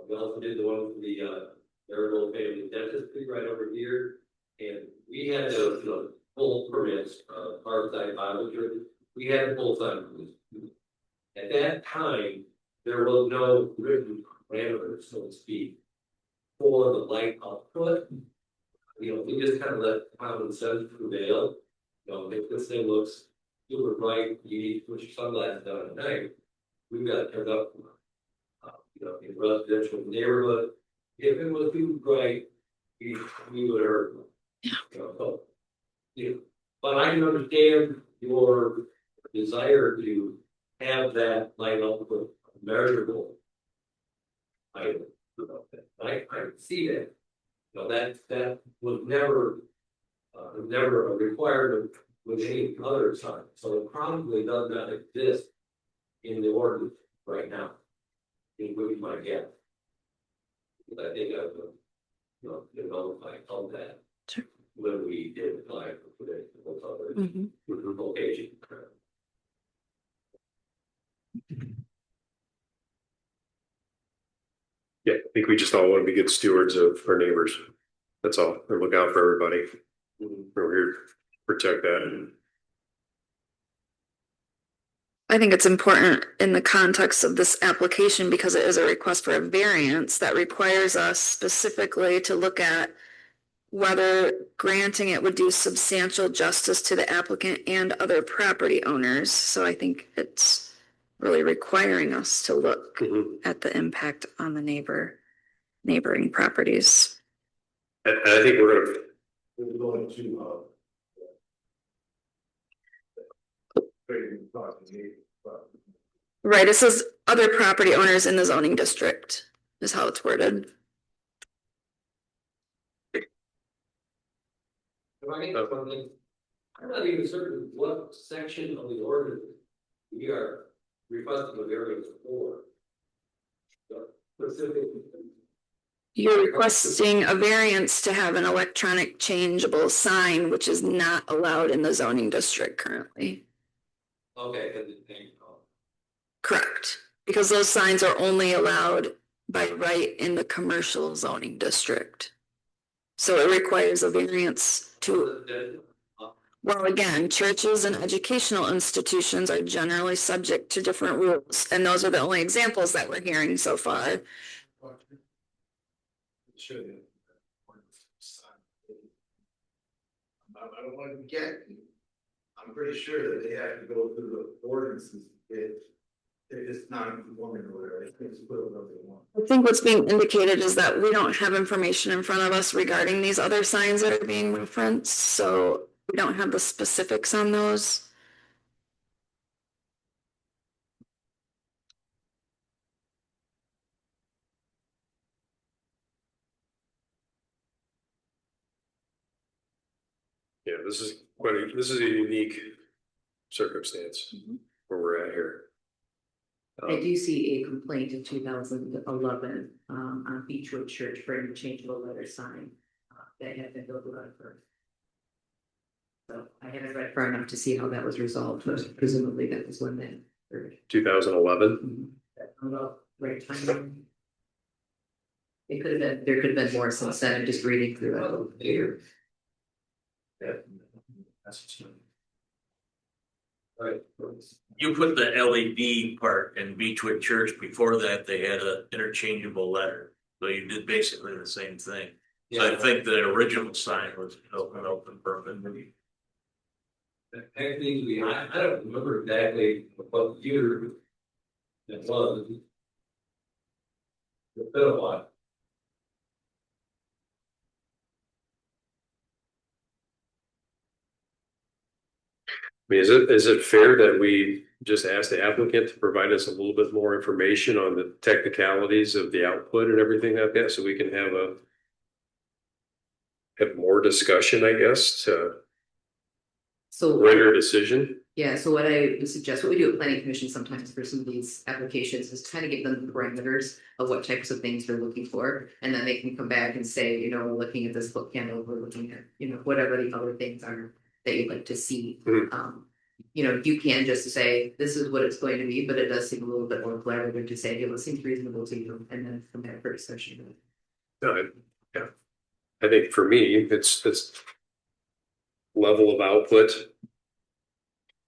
We also did the one for the Marigold Family Dentistry right over here. And we had to pull permits, Parkside Bible Church. We had to pull signs. At that time, there was no written parameters, so to speak, for the light output. We just kind of let common sense prevail. If this thing looks you were right, you need to put your sunglasses on at night. We've got turned up, in residential neighborhood. If it was too bright, we would hurt. So, but I can understand your desire to have that light up with measurable. I see that. That was never a requirement with any other sign, so it probably does not exist in the ordinance right now. It would be my guess. I think I called that. Sure. When we did apply for the other location. Yeah, I think we just all want to be good stewards of our neighbors. That's all. And look out for everybody. We're here to protect that. I think it's important in the context of this application because it is a request for a variance that requires us specifically to look at whether granting it would do substantial justice to the applicant and other property owners. So I think it's really requiring us to look at the impact on the neighboring properties. And I think we're going to Right, it says other property owners in the zoning district is how it's worded. I'm not even certain what section of the ordinance we are requesting a variance for. Specific. You're requesting a variance to have an electronic changeable sign, which is not allowed in the zoning district currently. Okay. Correct, because those signs are only allowed by right in the commercial zoning district. So it requires a variance to, well, again, churches and educational institutions are generally subject to different rules, and those are the only examples that we're hearing so far. I don't want to get, I'm pretty sure that they have to go through the ordinances if it's not conforming or whatever, they just put whatever they want. I think what's being indicated is that we don't have information in front of us regarding these other signs that are being referenced, so we don't have the specifics on those. Yeah, this is a unique circumstance where we're at here. I do see a complaint in 2011 on Beechwood Church for an interchangeable letter sign that had been built without a permit. So I haven't read far enough to see how that was resolved, but presumably that was when that occurred. 2011. Right time. It could have been, there could have been more since then. I'm just reading through it here. Right. You put the LED part in Beechwood Church. Before that, they had an interchangeable letter. So you did basically the same thing. So I think the original sign was open permit. Actually, I don't remember exactly what year it was. It's been a while. I mean, is it fair that we just ask the applicant to provide us a little bit more information on the technicalities of the output and everything like that, so we can have more discussion, I guess, to render a decision? Yeah, so what I would suggest, what we do at planning commission sometimes for some of these applications is kind of give them the parameters of what types of things they're looking for. And then they can come back and say, we're looking at this book candle, we're looking at, whatever the other things are that you'd like to see. You can just say, this is what it's going to be, but it does seem a little bit more collaborative to say, it seems reasonable to you, and then come back for discussion. No, yeah. I think for me, it's level of output,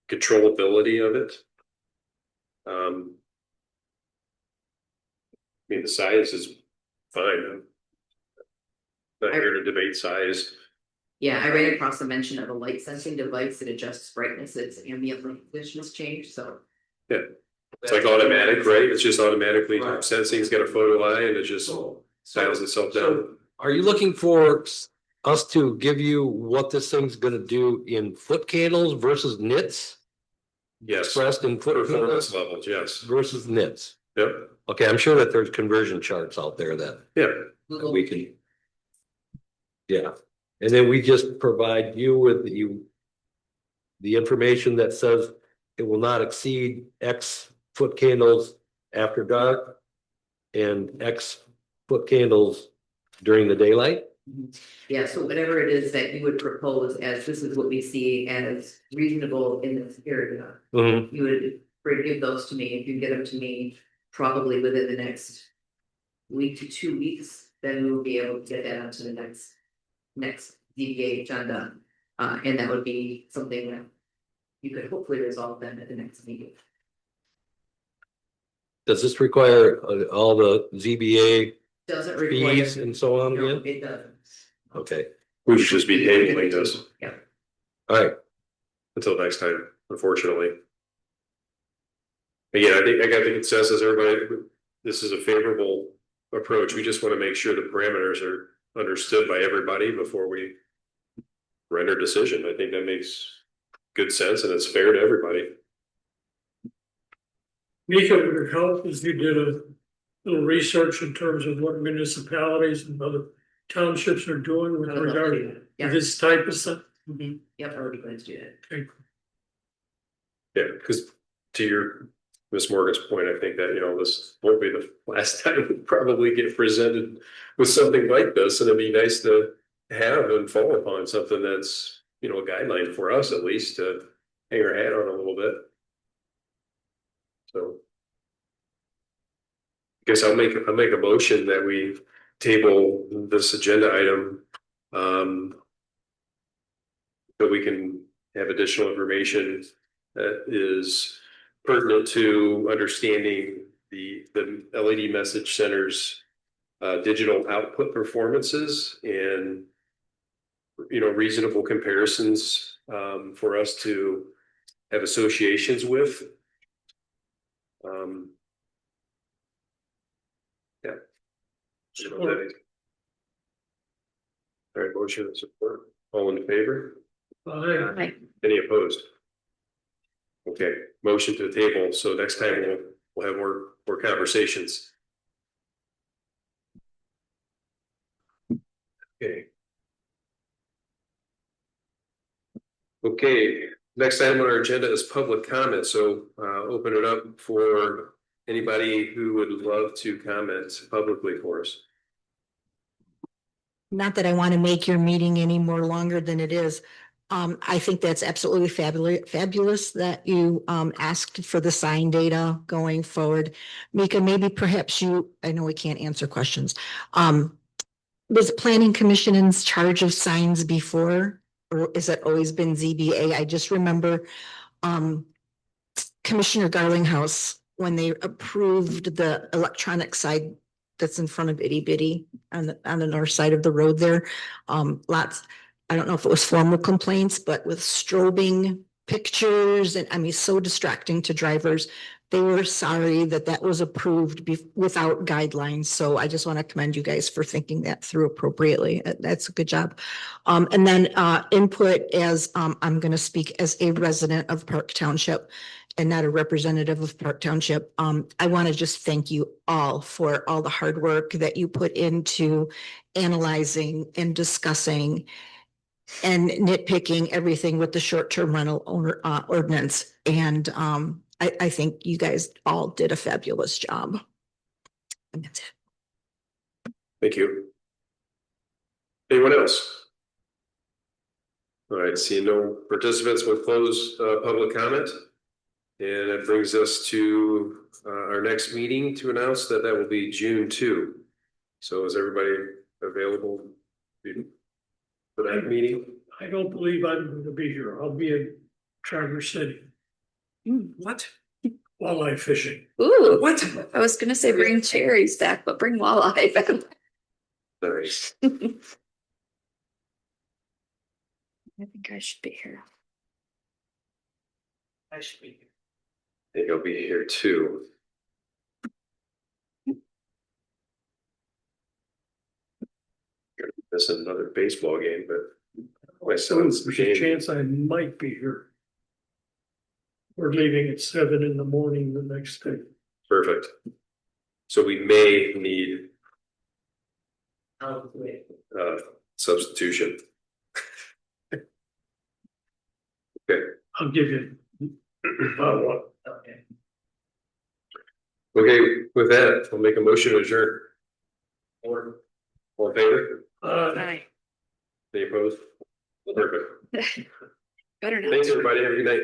controllability of it. I mean, the size is fine. I'm not here to debate size. Yeah, I ran across a mention of a light sensing device that adjusts brightness as ambient light conditions change, so. Yeah, it's like automatic, right? It's just automatically sensing, it's got a photo eye and it just dials itself down. Are you looking for us to give you what this thing's gonna do in foot candles versus nits? Yes, Expressed in foot performance candles levels, yes. versus nits? Yep, Okay, I'm sure that there's conversion charts out there that yeah, we can. Yeah, and then we just provide you with the information that says it will not exceed X foot candles after dark and X foot candles during the daylight. Yeah, so whatever it is that you would propose as this is what we see as reasonable in this area. You would give those to me, if you get them to me probably within the next week to 2 weeks, then we will be able to get that onto the next DBA agenda. And that would be something that you could hopefully resolve then at the next meeting. Does this require all the ZBA Doesn't require. fees and so on No, again? it doesn't. Okay, we should just be tabling this Yeah. all right. until next time, unfortunately. Again, I got the consensus, everybody, this is a favorable approach. We just want to make sure the parameters are understood by everybody before we render decision. I think that makes good sense and it's fair to everybody. Mika, would it help if you did a little research in terms of what municipalities and other townships are doing with regard to this type of stuff? Yep, already going to do that. Okay. Yeah, because to your Ms. Morgan's point, I think that, this won't be the last time we probably get presented with something like this, and it'd be nice to have and fall upon something that's, a guideline for us at least to hang our hat on a little bit. So. I guess I'll make a motion that we table this agenda item. So we can have additional information that is pertinent to understanding the LED message center's digital output performances and reasonable comparisons for us to have associations with. Yeah. All right, motion and support. All in favor? Aye. Any opposed? Okay, motion to the table. So next time we'll have more conversations. Okay. Okay, next item on our agenda is public comment. So open it up for anybody who would love to comment publicly for us. Not that I want to make your meeting any more longer than it is. I think that's absolutely fabulous that you asked for the sign data going forward. Mika, maybe perhaps I know we can't answer questions. Was Planning Commission in charge of signs before, or has it always been ZBA? I just remember Commissioner Garlinghouse, when they approved the electronic side that's in front of Itty Bitty on the north side of the road there. Lots, I don't know if it was formal complaints, but with strobing pictures and so distracting to drivers. They were sorry that was approved without guidelines. So I just want to commend you guys for thinking that through appropriately. That's a good job. And then input as I'm going to speak as a resident of Park Township and not a representative of Park Township. I want to just thank you all for all the hard work that you put into analyzing and discussing and nitpicking everything with the short-term rental owner ordinance. And I think you guys all did a fabulous job. And that's it. Thank you. Anyone else? All right, seeing no participants, we'll close public comment. And that brings us to our next meeting to announce that will be June 2. So is everybody available for that meeting? I don't believe I'm going to be here. I'll be in Traverse City. What? Walleye fishing. Ooh, What? I was gonna say bring cherries back, but bring walleye back. Nice. I think I should be here. I should be. I think I'll be here too. Gonna miss another baseball game, but my son's There's a game. chance I might be here. We're leaving at 7 in the morning the next day. Perfect. So we may need Oh, wait. substitution. Okay. I'll give you. One. Okay. Okay, with that, I'll make a motion to adjourn. Or, all in favor? Aye. Any opposed? Perfect. Better not. Thanks, everybody. Have a good night.